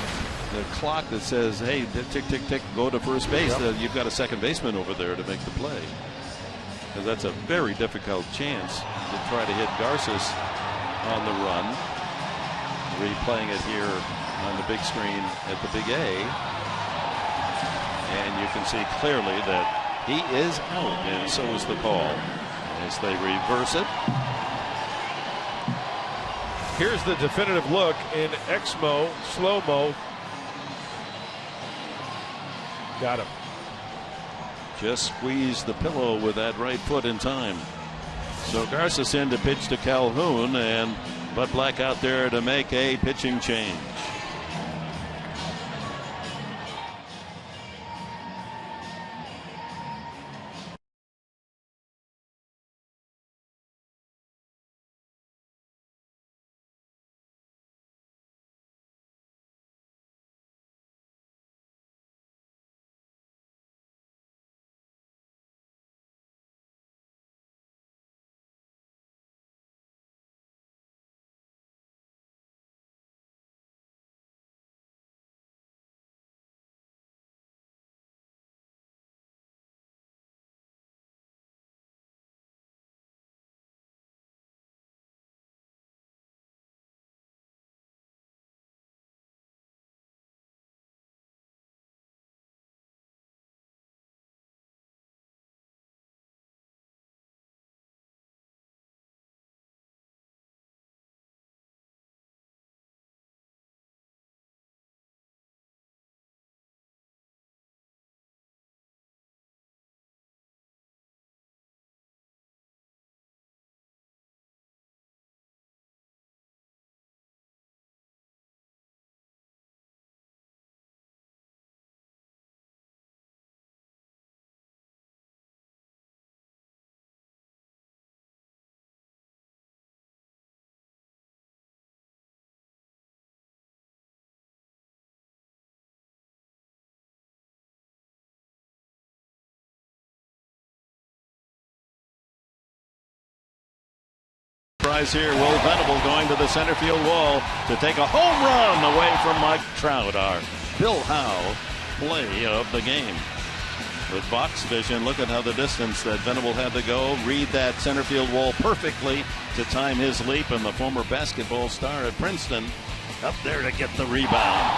clock that says, hey, tick, tick, tick, go to first base. Yep. You've got a second baseman over there to make the play, because that's a very difficult chance to try to hit Garces on the run. Replaying it here on the big screen at the Big A, and you can see clearly that he is out, and so is the call as they reverse it. Here's the definitive look in X-Mo, slow-mo. Got him. Just squeezed the pillow with that right foot in time. So Garces in to pitch to Calhoun, and Bud Black out there to make a pitching change. Surprise here. Will Venable going to the center field wall to take a home run away from Mike Trout. Our Bill Howe play of the game. With box vision, look at how the distance that Venable had to go. Read that center field wall perfectly to time his leap, and the former basketball star at Princeton up there to get the rebound.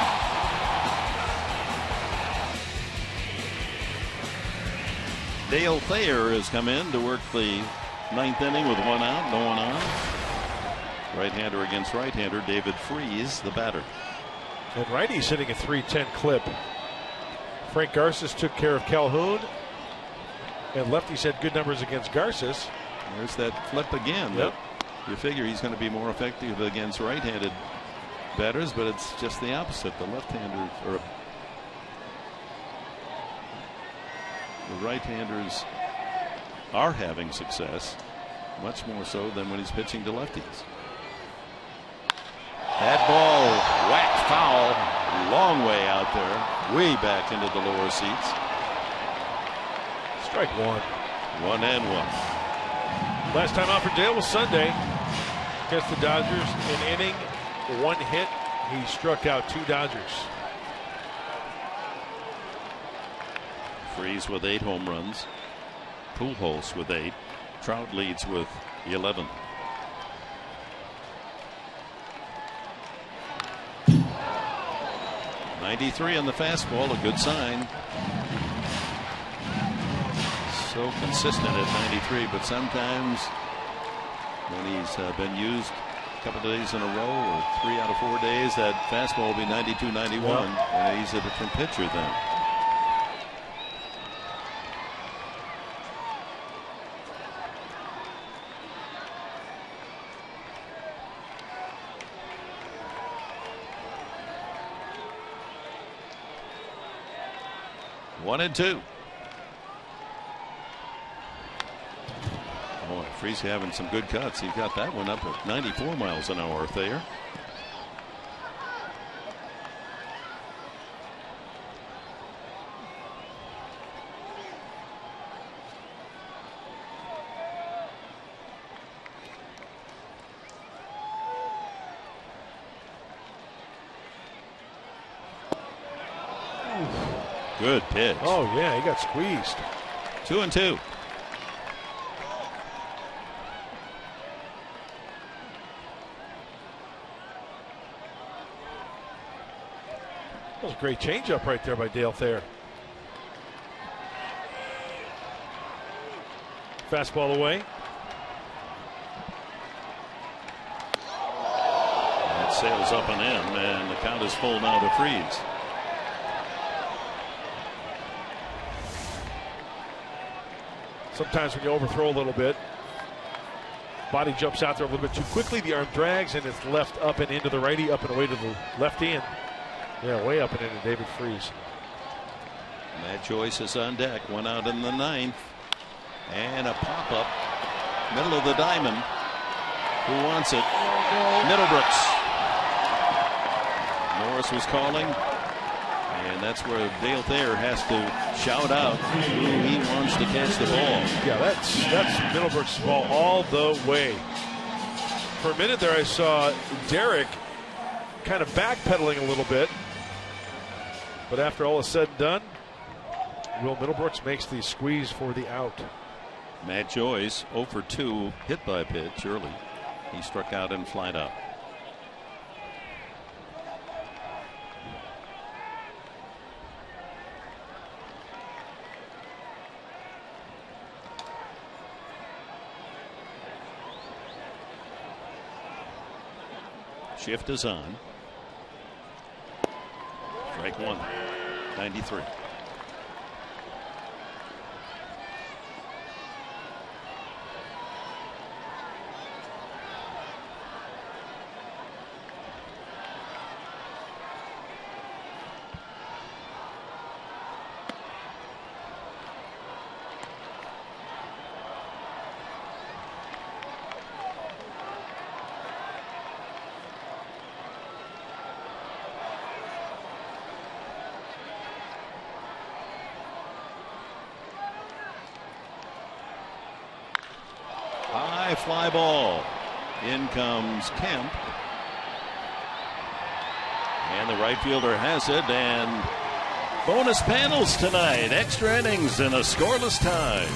Dale Thayer has come in to work the 9th inning with 1 out, no one on. Right-hander against right-hander. David Freese, the batter. And righty's hitting a .310 clip. Frank Garces took care of Calhoun, and lefties had good numbers against Garces. There's that flip again. Yep. You figure he's going to be more effective against right-handed batters, but it's just the opposite. The left-handers or the right-handers are having success, much more so than when he's pitching to lefties. That ball whacked foul, long way out there, way back into the lower seats. Strike one. 1-1. Last time out for Dale was Sunday against the Dodgers. An inning, 1 hit. He struck out 2 Dodgers. Freese with 8 home runs. Pujols with 8. Trout leads with 11. .93 on the fastball, a good sign. so consistent at 93, but sometimes when he's been used a couple of days in a row or 3 out of 4 days, that fastball will be 92, 91. He's a different pitcher then. One and two. Boy, Freese having some good cuts. He got that one up at 94 miles an hour there. Good pitch. Oh, yeah, he got squeezed. 2 and 2. That was a great changeup right there by Dale Thayer. Fastball away. That sails up and in, and the count is full now to Freese. Sometimes when you overthrow a little bit, body jumps out there a little bit too quickly, the arm drags, and it's left up and into the righty, up and away to the lefty, and yeah, way up and into David Freese. Matt Joyce is on deck. One out in the ninth. And a pop-up. Middle of the diamond. Who wants it? Middlebrooks. Morris was calling. And that's where Dale Thayer has to shout out who he wants to catch the ball. Yeah, that's Middlebrooks' ball all the way. For a minute there, I saw Derek kind of backpedaling a little bit. But after all is said and done, Will Middlebrooks makes the squeeze for the out. Matt Joyce 0 for 2, hit by pitch early. He struck out and flied out. Shift is on. Strike one. 93. Fly ball. In comes Kemp. And the right fielder has it. And bonus panels tonight. Extra innings in a scoreless tie.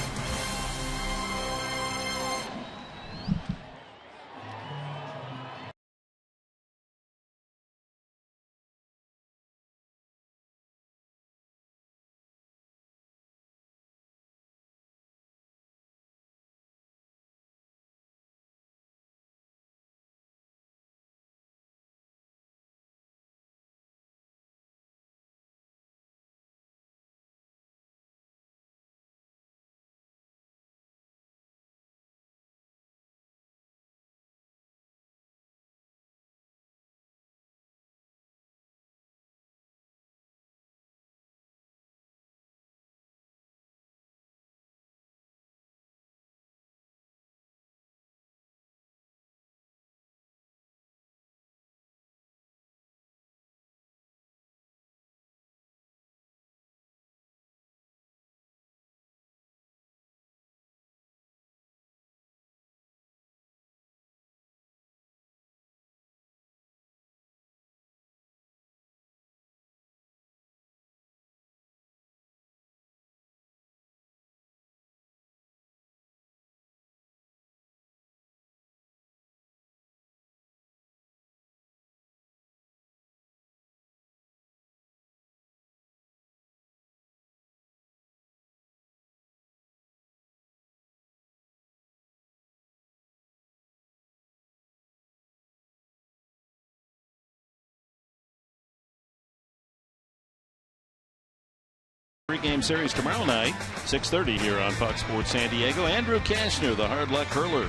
Three-game series tomorrow night, 6:30 here on Fox Sports San Diego. Andrew Cashner, the hard luck hurler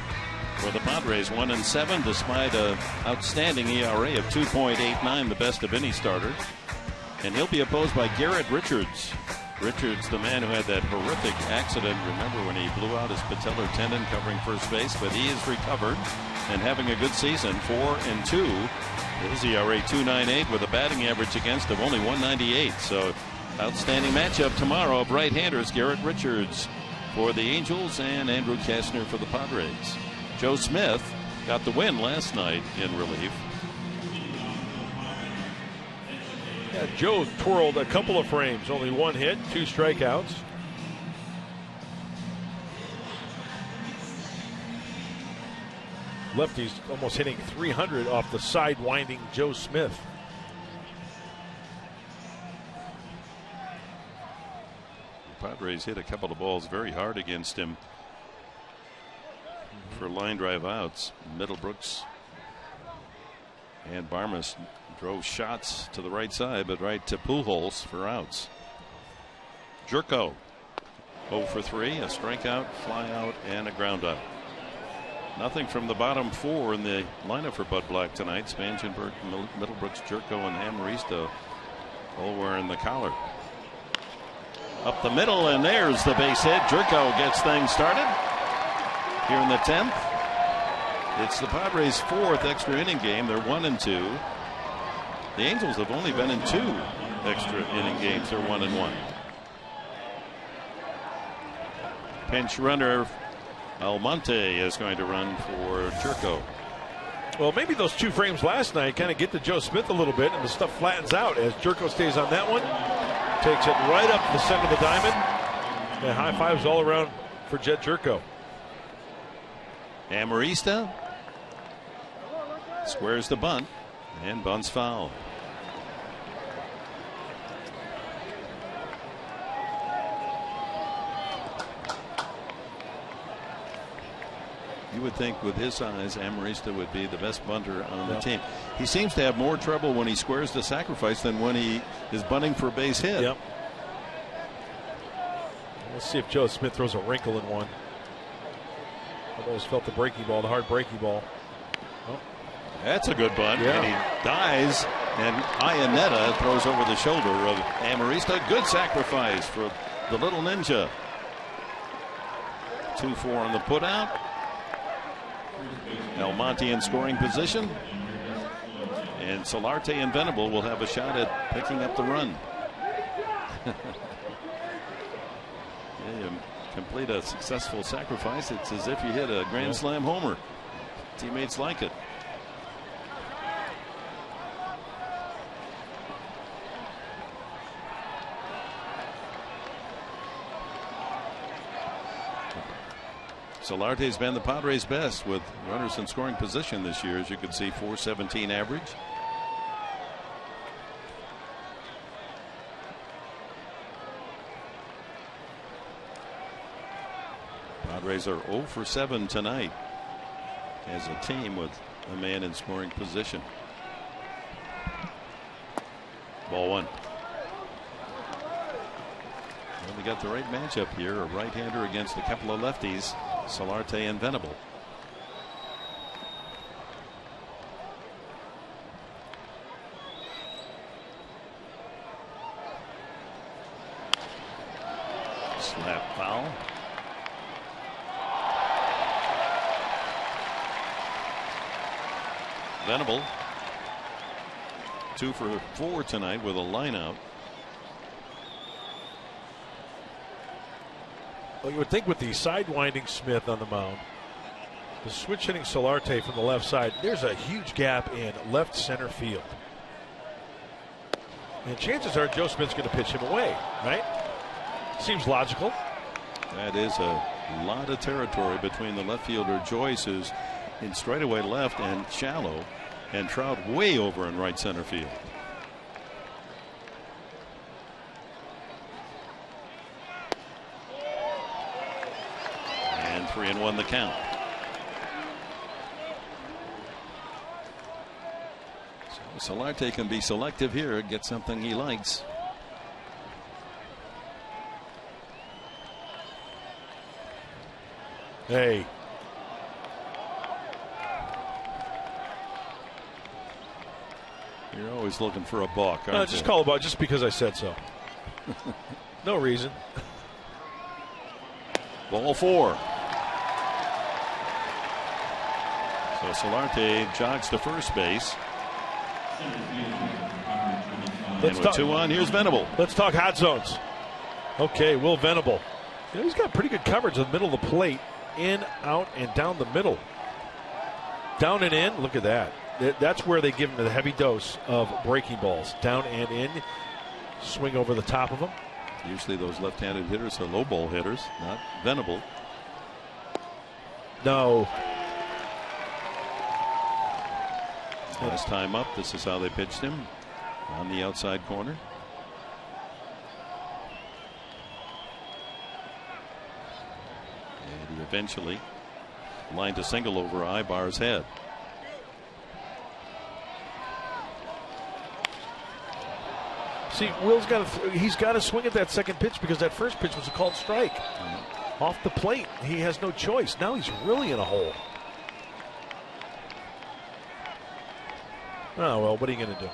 for the Padres, 1-7 despite an outstanding ERA of 2.89, the best of any starter. And he'll be opposed by Garrett Richards. Richards, the man who had that horrific accident, remember when he blew out his patellar tendon covering first base, but he is recovered and having a good season, 4-2. His ERA 2.98 with a batting average against of only 1.98. So outstanding matchup tomorrow of right-handers, Garrett Richards for the Angels and Andrew Cashner for the Padres. Joe Smith got the win last night in relief. Yeah, Joe twirled a couple of frames, only one hit, 2 strikeouts. Lefties almost hitting 300 off the side-winding Joe Smith. The Padres hit a couple of balls very hard against him for line drive outs. Middlebrooks and Barmas drove shots to the right side, but right to Pujols for outs. Jerko 0 for 3, a strikeout, fly out, and a ground out. Nothing from the bottom 4 in the lineup for Bud Black tonight. Spangenberg, Middlebrooks, Jerko, and Amarista all wearing the collar. Up the middle, and there's the base hit. Jerko gets things started here in the 10th. It's the Padres' 4th extra inning game. They're 1-2. The Angels have only been in 2 extra inning games. They're 1-1. Pinch runner Almonte is going to run for Jerko. Well, maybe those 2 frames last night kind of get to Joe Smith a little bit, and the stuff flattens out as Jerko stays on that one. Takes it right up the center of the diamond. And high fives all around for Jet Jerko. Amarista squares the bunt and bunts foul. You would think with his size, Amarista would be the best bunter on the team. He seems to have more trouble when he squares the sacrifice than when he is bunting for a base hit. Yep. Let's see if Joe Smith throws a wrinkle in one. Almost felt the breaking ball, the hard breaking ball. Oh. That's a good bunt. Yeah. And he dies, and Iannetta throws over the shoulder of Amarista. Good sacrifice for the little ninja. 2-4 on the putout. Almonte in scoring position, and Solarte and Venable will have a shot at picking up the run. You complete a successful sacrifice, it's as if you hit a grand slam homer. Teammates like it. Solarte's been the Padres' best with runners in scoring position this year, as you can see, .417 average. Padres are 0 for 7 tonight as a team with a man in scoring position. Ball 1. Well, we got the right matchup here, a right-hander against a couple of lefties, Solarte and Venable. Slap foul. Venable 2 for 4 tonight with a line out. Well, you would think with the sidewinding Smith on the mound, the switch hitting Solarte from the left side, there's a huge gap in left center field. And chances are Joe Smith's going to pitch him away, right? Seems logical. That is a lot of territory between the left fielder Joyce, who's in straightaway left and shallow, and Trout way over in right center field. And 3-1 the count. So Solarte can be selective here, get something he likes. Hey. You're always looking for a balk, aren't you? Just call a balk just because I said so. No reason. Ball 4. So Solarte jogs to first base. And with 2 on, here's Venable. Let's talk hot zones. Okay, Will Venable. You know, he's got pretty good coverage in the middle of the plate. In, out, and down the middle. Down and in, look at that. That's where they give him the heavy dose of breaking balls. Down and in. Swing over the top of them. Usually those left-handed hitters are low ball hitters, not Venable. No. Last time up, this is how they pitched him. On the outside corner. And he eventually lined a single over Ibar's head. See, Will's he's got to swing at that second pitch because that first pitch was a called strike. Off the plate, he has no choice. Now he's really in a hole. Oh, well, what are you going to do?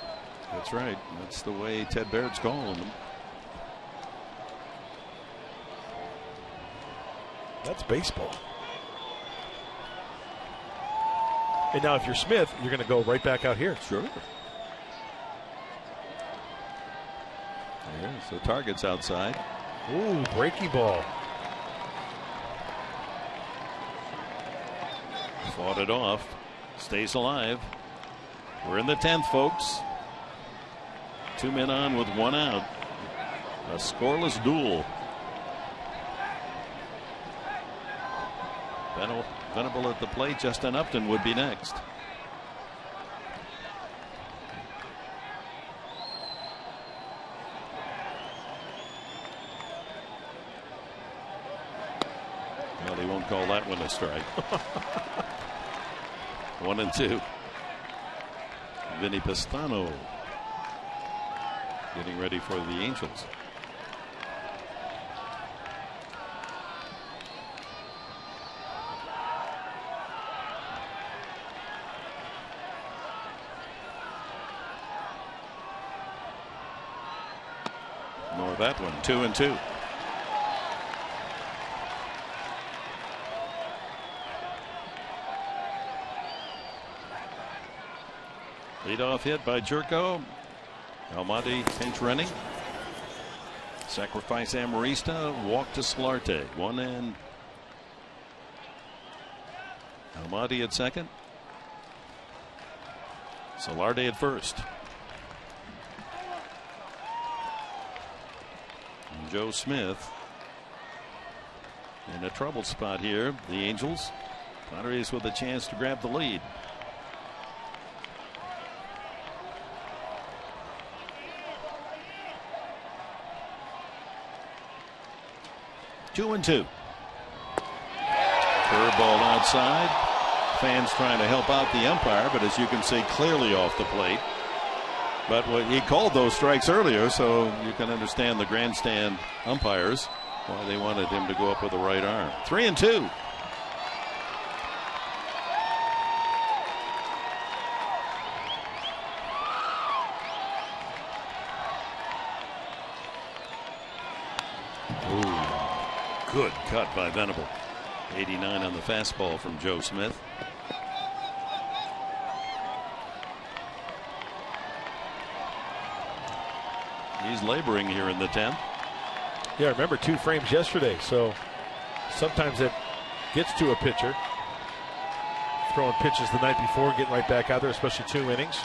That's right. That's the way Ted Barrett's calling them. That's baseball. And now if you're Smith, you're going to go right back out here. Sure. Yeah, so target's outside. Ooh, breaky ball. Fought it off. Stays alive. We're in the 10th, folks. 2 men on with 1 out. A scoreless duel. Venable at the plate. Justin Upton would be next. Well, he won't call that one a strike. 1-2. Vinny Pastano getting ready for the Angels. Nor that one. 2-2. Leadoff hit by Jerko. Almonte pinch running. Sacrifice Amarista. Walk to Solarte. 1 and Almonte at second. Solarte at first. And Joe Smith in a troubled spot here. The Angels. Padres with a chance to grab the lead. Two and 2. Curveball outside. Fans trying to help out the umpire, but as you can see, clearly off the plate. But he called those strikes earlier, so you can understand the grandstand umpires why they wanted him to go up with the right arm. 3-2. Good cut by Venable. 89 on the fastball from Joe Smith. He's laboring here in the 10th. Yeah, remember 2 frames yesterday, so sometimes it gets to a pitcher. Throwing pitches the night before, getting right back out there, especially 2 innings.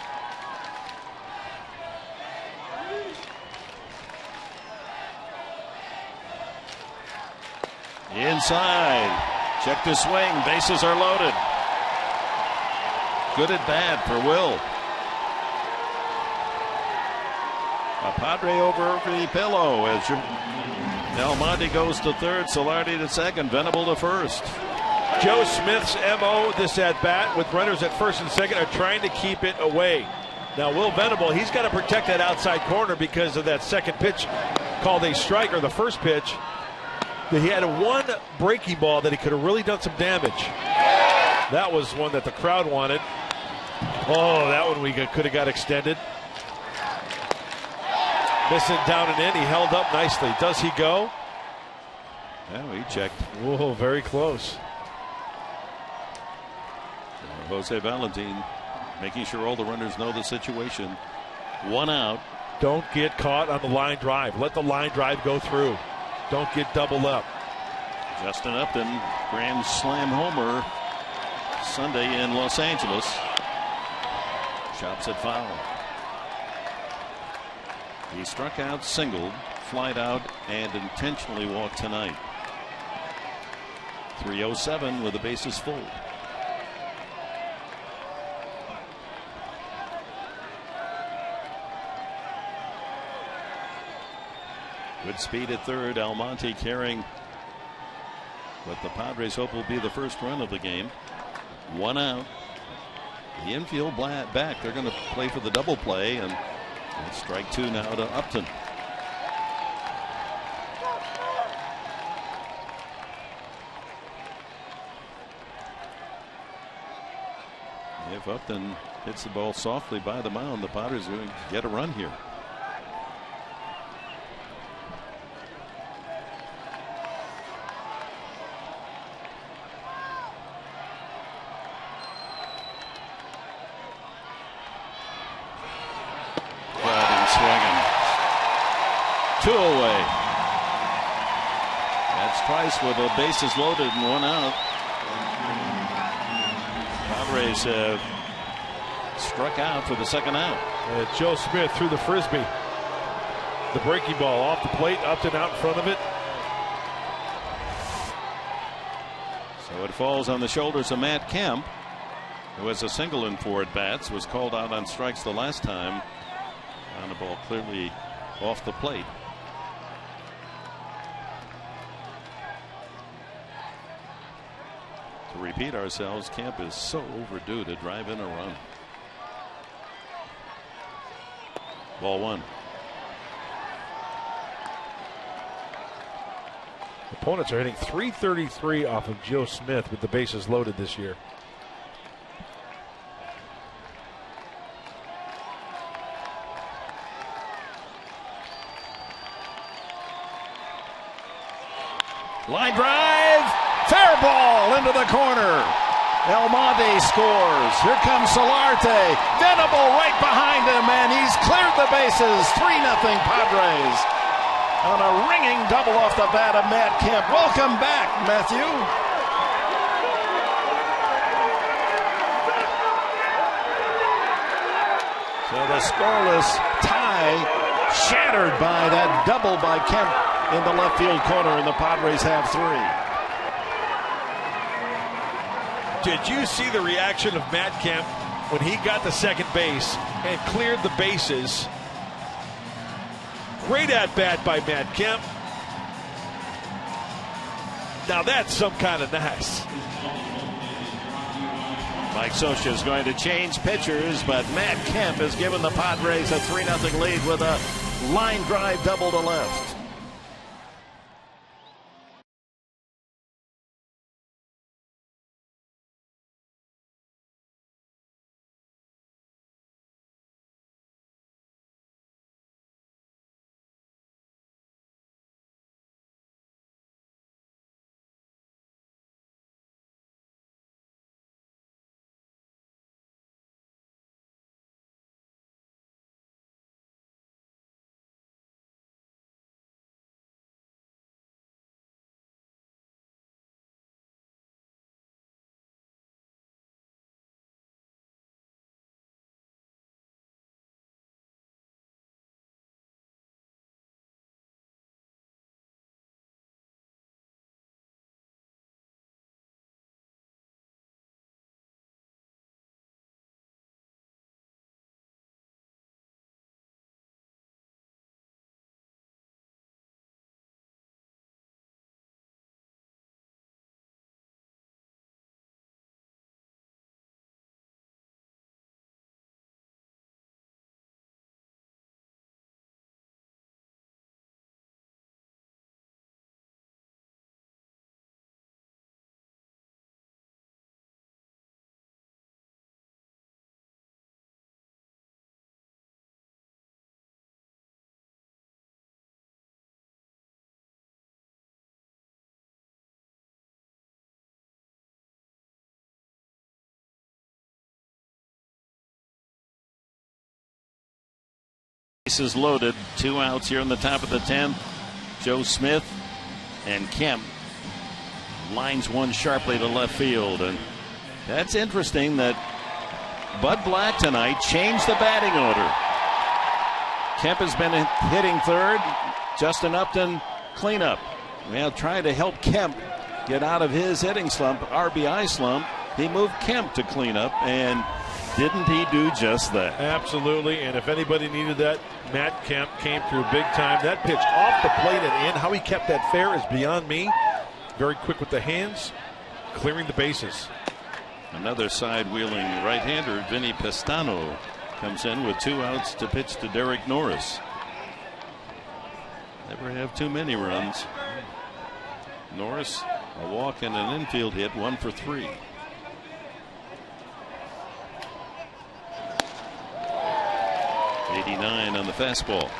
Inside. Check the swing. Bases are loaded. Good at bat for Will. A Padre over the pillow as Almonte goes to third. Solarte to second. Venable to first. Joe Smith's MO this at bat with runners at first and second are trying to keep it away. Now Will Venable, he's got to protect that outside corner because of that second pitch called a strike, or the first pitch. He had one breaking ball that he could have really done some damage. That was one that the crowd wanted. Oh, that one we could have got extended. Missing down and in. He held up nicely. Does he go? Yeah, he checked. Whoa, very close. Jose Valentin making sure all the runners know the situation. One out. Don't get caught on the line drive. Let the line drive go through. Don't get doubled up. Justin Upton, grand slam homer Sunday in Los Angeles. Chops it foul. He struck out, singled, flied out, and intentionally walked tonight. 3:07 with the bases full. Good speed at third. Almonte carrying what the Padres hope will be the first run of the game. One out. The infield back. They're going to play for the double play, and strike two now to Upton. If Upton hits the ball softly by the mound, the Padres are going to get a run here. Two away. That's Price with the bases loaded and one out. Padres have struck out for the second out. Joe Smith threw the frisbee. The breaking ball off the plate, Upton out in front of it. So it falls on the shoulders of Matt Kemp, who has a single in 4 at-bats, was called out on strikes the last time on the ball clearly off the plate. To repeat ourselves, Kemp is so overdue to drive in a run. Ball one. Opponents are hitting .333 off of Joe Smith with the bases loaded this year. Line drive, fair ball into the corner. Almonte scores. Here comes Solarte. Venable right behind him, and he's cleared the bases. 3-0 Padres on a ringing double off the bat of Matt Kemp. Welcome back, Matthew. So the scoreless tie shattered by that double by Kemp in the left field corner, and the Padres have 3. Did you see the reaction of Matt Kemp when he got to second base and cleared the bases? Great at bat by Matt Kemp. Now that's some kind of nice. Mike Scioscia is going to change pitchers, but Matt Kemp has given the Padres a 3-0 lead with a line drive double to left. Bases loaded, 2 outs here in the top of the 10th. Joe Smith and Kemp lines one sharply to left field, and that's interesting that Bud Black tonight changed the batting order. Kemp has been hitting third. Justin Upton cleanup. Well, trying to help Kemp get out of his hitting slump, RBI slump. He moved Kemp to clean up, and didn't he do just that? Absolutely, and if anybody needed that, Matt Kemp came through big time. That pitch off the plate and in, how he kept that fair is beyond me. Very quick with the hands, clearing the bases. Another side-wheeling right-hander, Vinny Pestano, comes in with 2 outs to pitch to Derek Norris. Never have too many runs. Norris, a walk and an infield hit, 1 for 3. .89 on the fastball.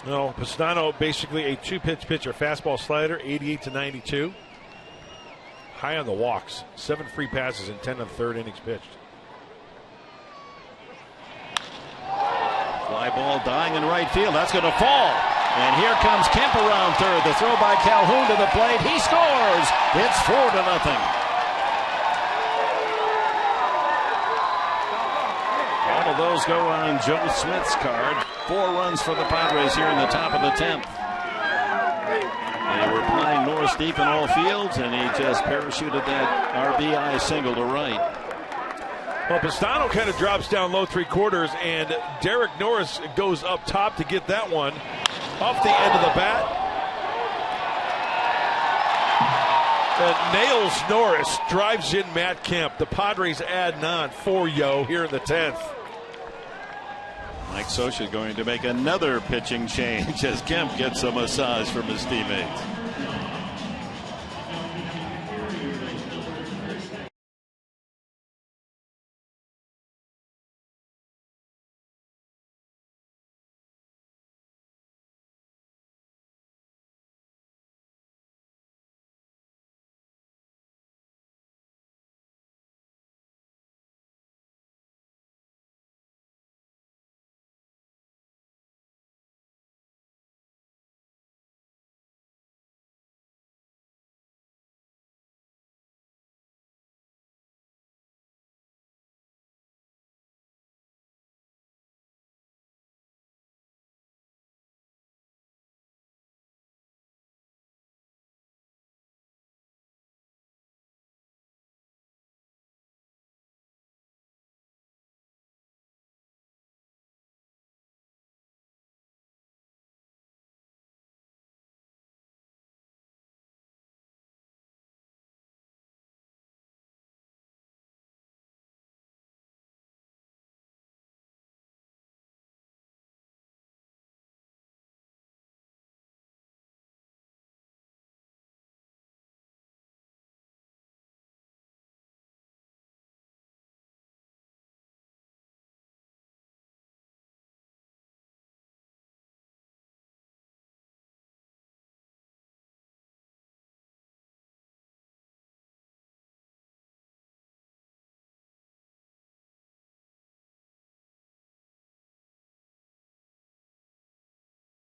No, Pestano basically a 2-pitch pitcher, fastball slider, 88 to 92. High on the walks, 7 free passes in 10 of the third innings pitched. Fly ball dying in right field. That's going to fall. And here comes Kemp around third. The throw by Calhoun to the plate. He scores. It's 4-0. All of those go on Joe Smith's card. 4 runs for the Padres here in the top of the 10th. They were playing Norris deep in all fields, and he just parachuted that RBI single to right. Well, Pestano kind of drops down low 3/4, and Derek Norris goes up top to get that one off the end of the bat. And nails Norris, drives in Matt Kemp. The Padres add on 4 here in the 10th. Mike Scioscia going to make another pitching change as Kemp gets a massage from his teammates.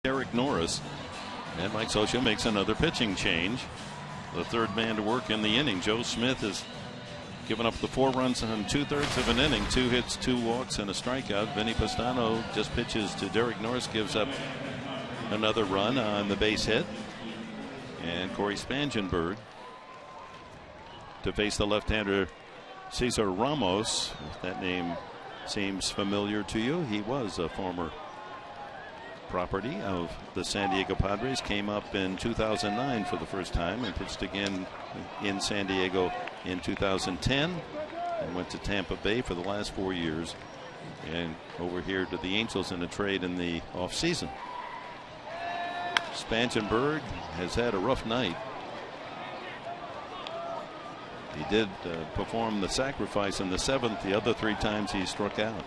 Derek Norris, and Mike Scioscia makes another pitching change. The third man to work in the inning. Joe Smith has given up the 4 runs in 2/3 of an inning, 2 hits, 2 walks, and a strikeout. Vinny Pestano just pitches to Derek Norris, gives up another run on the base hit. And Corey Spangenberg to face the left-hander Cesar Ramos. If that name seems familiar to you, he was a former property of the San Diego Padres. Came up in 2009 for the first time and pitched again in San Diego in 2010 and went to Tampa Bay for the last 4 years and over here to the Angels in a trade in the offseason. Spangenberg has had a rough night. He did perform the sacrifice in the 7th. The other 3 times he struck out.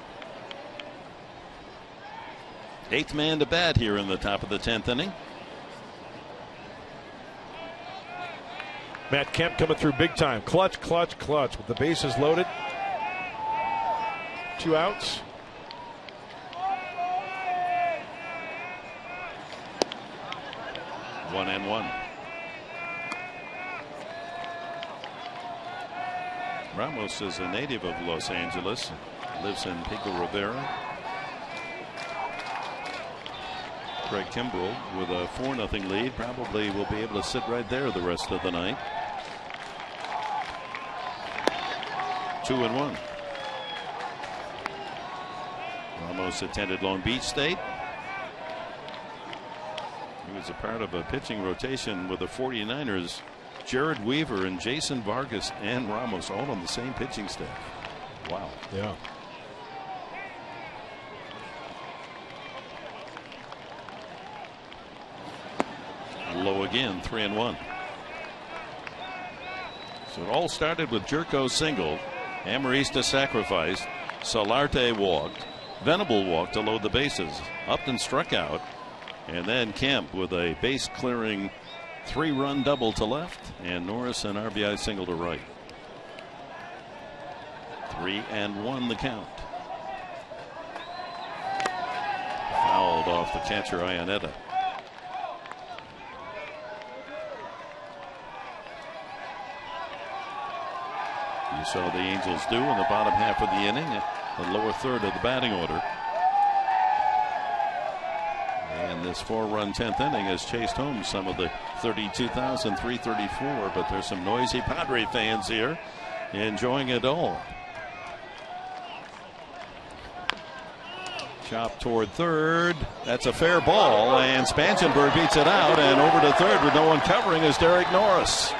8th man to bat here in the top of the 10th inning. Matt Kemp coming through big time. Clutch, clutch, clutch. With the bases loaded. 2 outs. One and one. Ramos is a native of Los Angeles. Lives in Pico Rivera. Craig Kimbrell with a 4-0 lead probably will be able to sit right there the rest of the night. 2-1. Ramos attended Long Beach State. He was a part of a pitching rotation with the 49ers. Jared Weaver and Jason Vargas and Ramos all on the same pitching staff. Wow. Yeah. Low again, 3-1. So it all started with Jerko's single. Amarista sacrificed. Solarte walked. Venable walked to load the bases. Upton struck out. And then Kemp with a base clearing 3-run double to left. And Norris an RBI single to right. 3-1 the count. Fouled off the catcher Ionetta. You saw the Angels do in the bottom half of the inning, the lower third of the batting order. And this 4-run 10th inning has chased home some of the 32,334, but there's some noisy Padre fans here enjoying it all. Chop toward third. That's a fair ball, and Spangenberg beats it out, and over to third with no one covering is Derek Norris.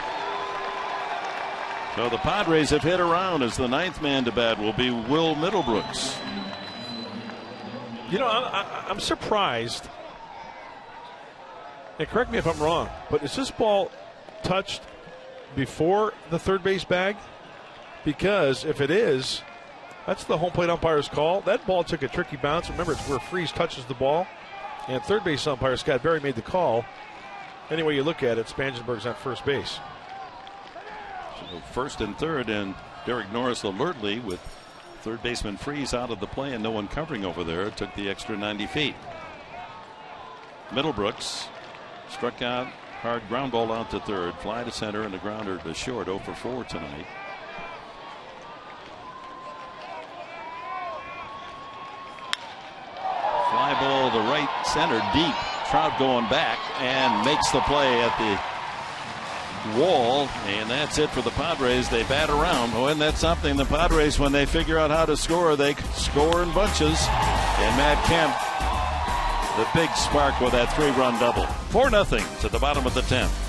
So the Padres have hit around as the 9th man to bat will be Will Middlebrooks. You know, I'm surprised. And correct me if I'm wrong, but is this ball touched before the third base bag? Because if it is, that's the home plate umpire's call. That ball took a tricky bounce. Remember, it's where Freese touches the ball. And third base umpire Scott Berry made the call. Any way you look at it, Spangenberg's on first base. So first and third, and Derek Norris alertly with third baseman Freese out of the play and no one covering over there. Took the extra 90 feet. Middlebrooks struck out, hard ground ball out to third, fly to center, and a grounder to short. 0 for 4 tonight. Fly ball to right center deep. Trout going back and makes the play at the wall, and that's it for the Padres. They bat around. Oh, isn't that something? The Padres, when they figure out how to score, they score in bunches. And Matt Kemp, the big spark with that 3-run double. 4-0 to the bottom of the 10th.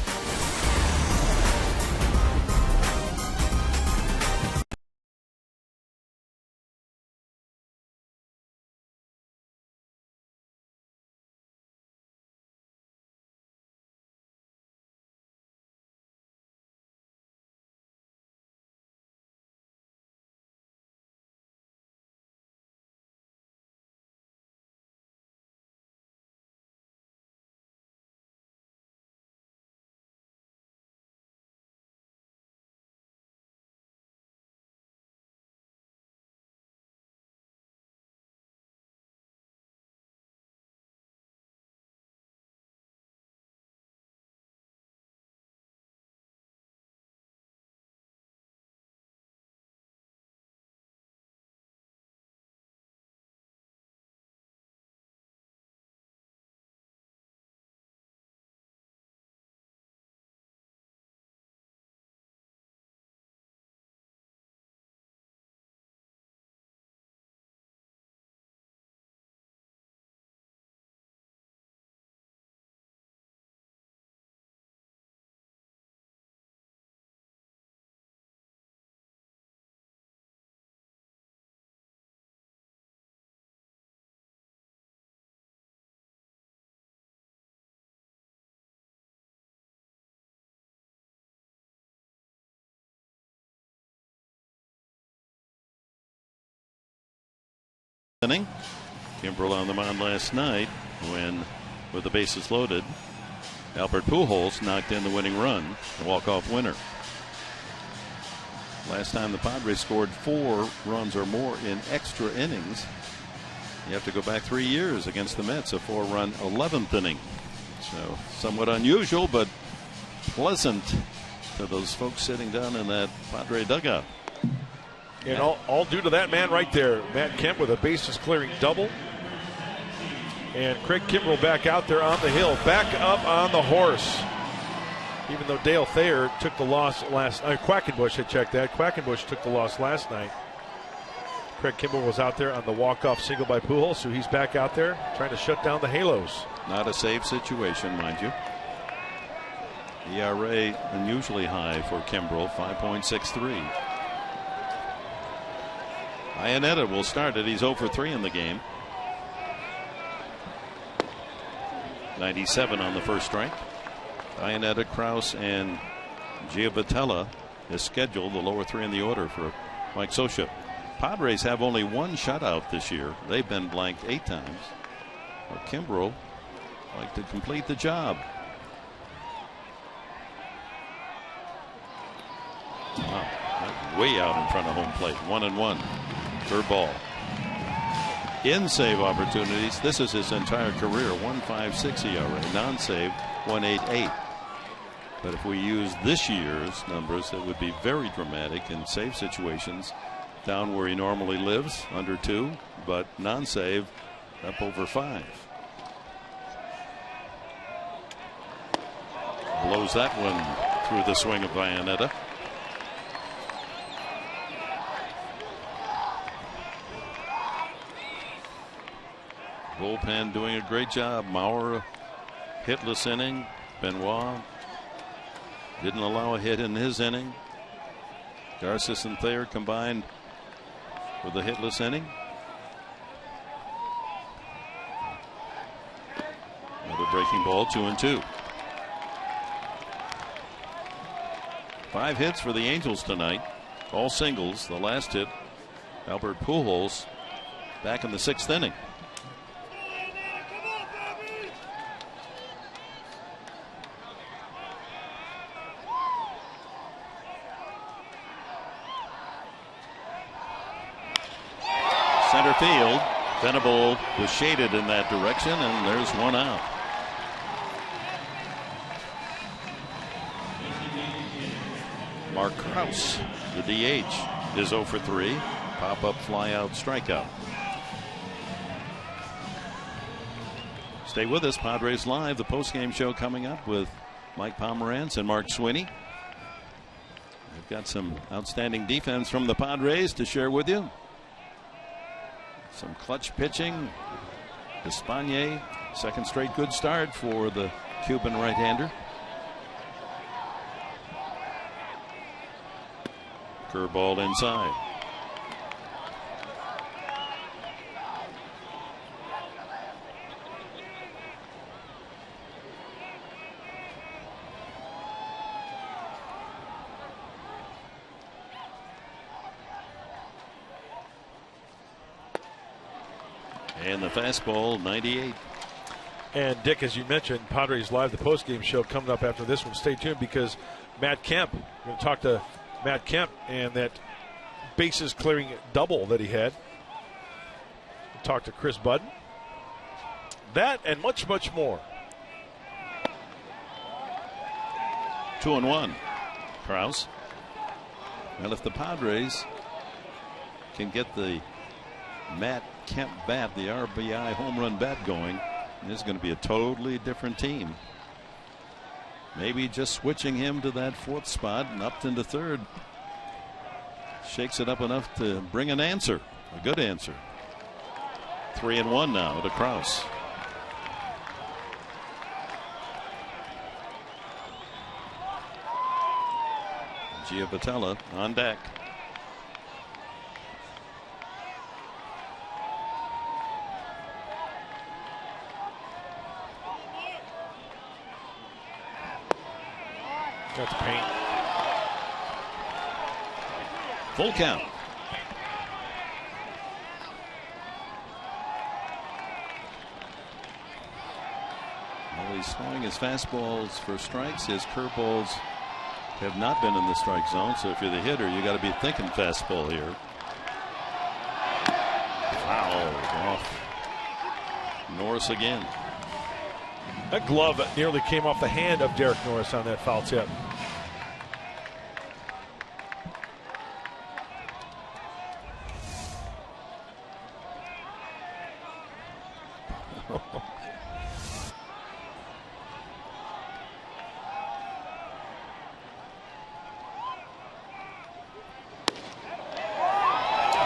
Kimbrell on the mound last night when with the bases loaded. Albert Pujols knocked in the winning run, a walk-off winner. Last time the Padres scored 4 runs or more in extra innings, you have to go back 3 years against the Mets, a 4-run 11th inning. So somewhat unusual, but pleasant to those folks sitting down in that Padre dugout. And all due to that man right there, Matt Kemp with a bases clearing double. And Craig Kimbrell back out there on the hill, back up on the horse. Even though Dale Thayer took the loss last night, Quackenbush had checked that. Quackenbush took the loss last night. Craig Kimbrell was out there on the walk-off single by Pujols, so he's back out there trying to shut down the Halos. Not a save situation, mind you. ERA unusually high for Kimbrell, 5.63. Iannetta will start it. He's 0 for 3 in the game. 97 on the first strike. Iannetta, Kraus, and Giavotella is scheduled, the lower 3 in the order for Mike Scioscia. Padres have only 1 shutout this year. They've been blanked 8 times. Well, Kimbrell like to complete the job. Wow, way out in front of home plate. 1-1. Third ball. In save opportunities, this is his entire career. 1.56 ERA. Non-save 1.88. But if we use this year's numbers, it would be very dramatic in save situations. Down where he normally lives, under 2, but non-save up over 5. Blows that one through the swing of Iannetta. Bullpen doing a great job. Maurer, hitless inning. Benoit didn't allow a hit in his inning. Garces and Thayer combined with a hitless inning. Another breaking ball, 2-2. 5 hits for the Angels tonight, all singles. The last hit, Albert Pujols, back in the 6th inning. Center field, Venable was shaded in that direction, and there's 1 out. Mark Kraus, the DH, is 0 for 3. Pop-up, fly-out, strikeout. Stay with us. Padres Live, the post-game show coming up with Mike Pomerantz and Mark Sweeney. We've got some outstanding defense from the Padres to share with you. Some clutch pitching. Espana, second straight good start for the Cuban right-hander. Curveball inside. And the fastball, 98. And Dick, as you mentioned, Padres Live, the postgame show coming up after this one. Stay tuned because Matt Kemp, we're going to talk to Matt Kemp and that bases clearing double that he had. We'll talk to Chris Budden. That and much, much more. 2-1. Kraus. Well, if the Padres can get the Matt Kemp bat, the RBI home run bat going, this is going to be a totally different team. Maybe just switching him to that 4th spot and up into 3rd shakes it up enough to bring an answer, a good answer. 3-1 now to Kraus. Giavotella on deck. That's paint. Full count. Well, he's throwing his fastballs for strikes. His curveballs have not been in the strike zone. So if you're the hitter, you got to be thinking fastball here. Foul off Norris again. That glove nearly came off the hand of Derek Norris on that foul tip.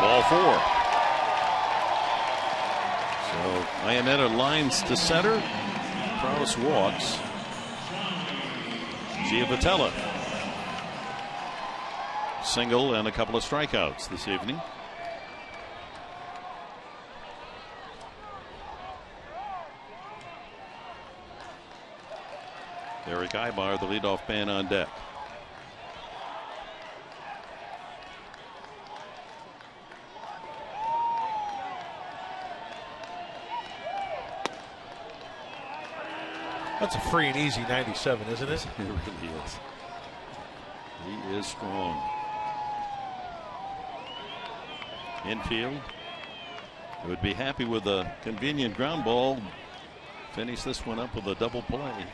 Ball 4. So Iannetta lines to center. Krause walks. Giavotella. Single and a couple of strikeouts this evening. Eric Ibar, the leadoff man, on deck. That's a free and easy 97, isn't it? It really is. He is strong. Infield would be happy with a convenient ground ball. Finish this one up with a double play.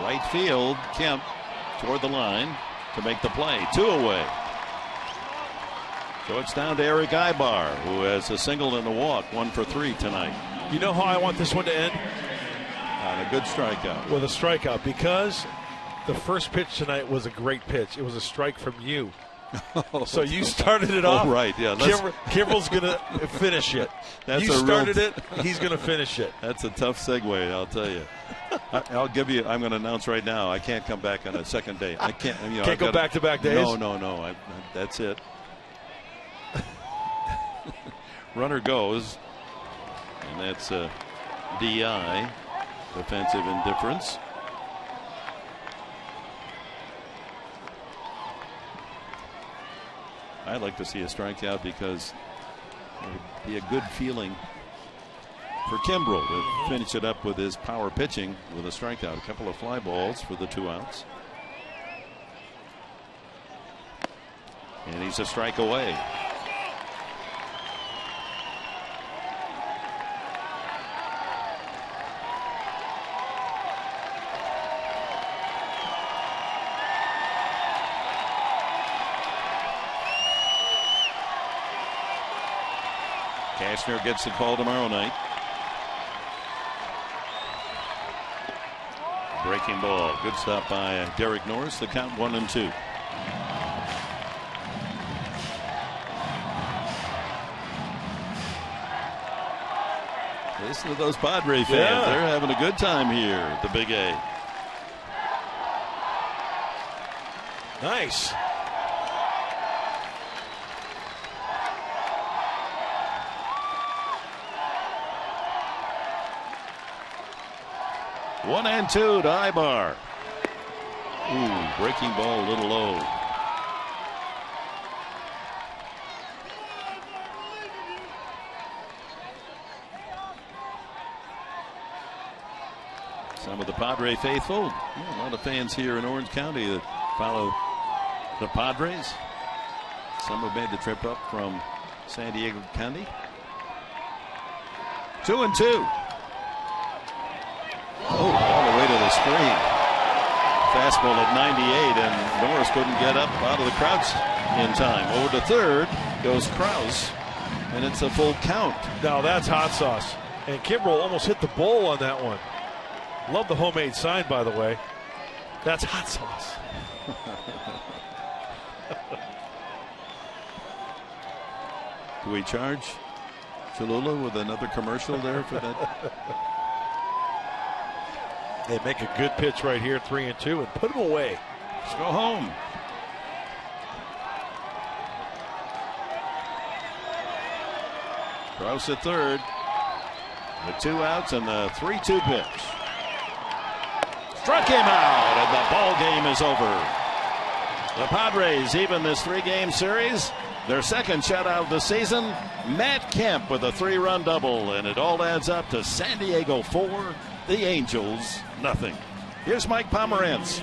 Right field, Kemp toward the line to make the play. 2 away. So it's down to Eric Ibar, who has a single and a walk, 1 for 3 tonight. You know how I want this one to end? On a good strikeout. With a strikeout, because the first pitch tonight was a great pitch. It was a strike from you. So you started it off. Right, yeah. Kimbrel's going to finish it. You started it, he's going to finish it. That's a tough segue, I'll tell you. I'll give you, I'm going to announce right now, I can't come back on a second day. I can't. Can't go back-to-back days? No. That's it. Runner goes, and that's a DI, defensive indifference. I'd like to see a strikeout because it would be a good feeling for Kimbrel to finish it up with his power pitching with a strikeout. A couple of fly balls for the 2 outs. And he's a strike away. Cashner gets the call tomorrow night. Breaking ball. Good stop by Derek Norris. The count 1-2. Listen to those Padres fans. Yeah. They're having a good time here at the Big A. Nice. One and 2 to Ibar. Ooh, breaking ball a little low. Some of the Padre faithful. A lot of fans here in Orange County that follow the Padres. Some have made the trip up from San Diego County. 2-2. Oh, all the way to the screen. Fastball at 98, and Norris couldn't get up out of the crouch in time. Over to third goes Krause, and it's a full count. Now that's hot sauce. And Kimbrel almost hit the bowl on that one. Love the homemade sign, by the way. That's hot sauce. Do we charge Cholula with another commercial there for that? They make a good pitch right here, 3-2, and put them away. Let's go home. Krause at third. The 2 outs and the 3-2 pitch. Struck him out, and the ball game is over. The Padres even this 3-game series Their second shutout of the season, Matt Kemp with a 3-run double, and it all adds up to San Diego 4, the Angels nothing. Here's Mike Pomerantz.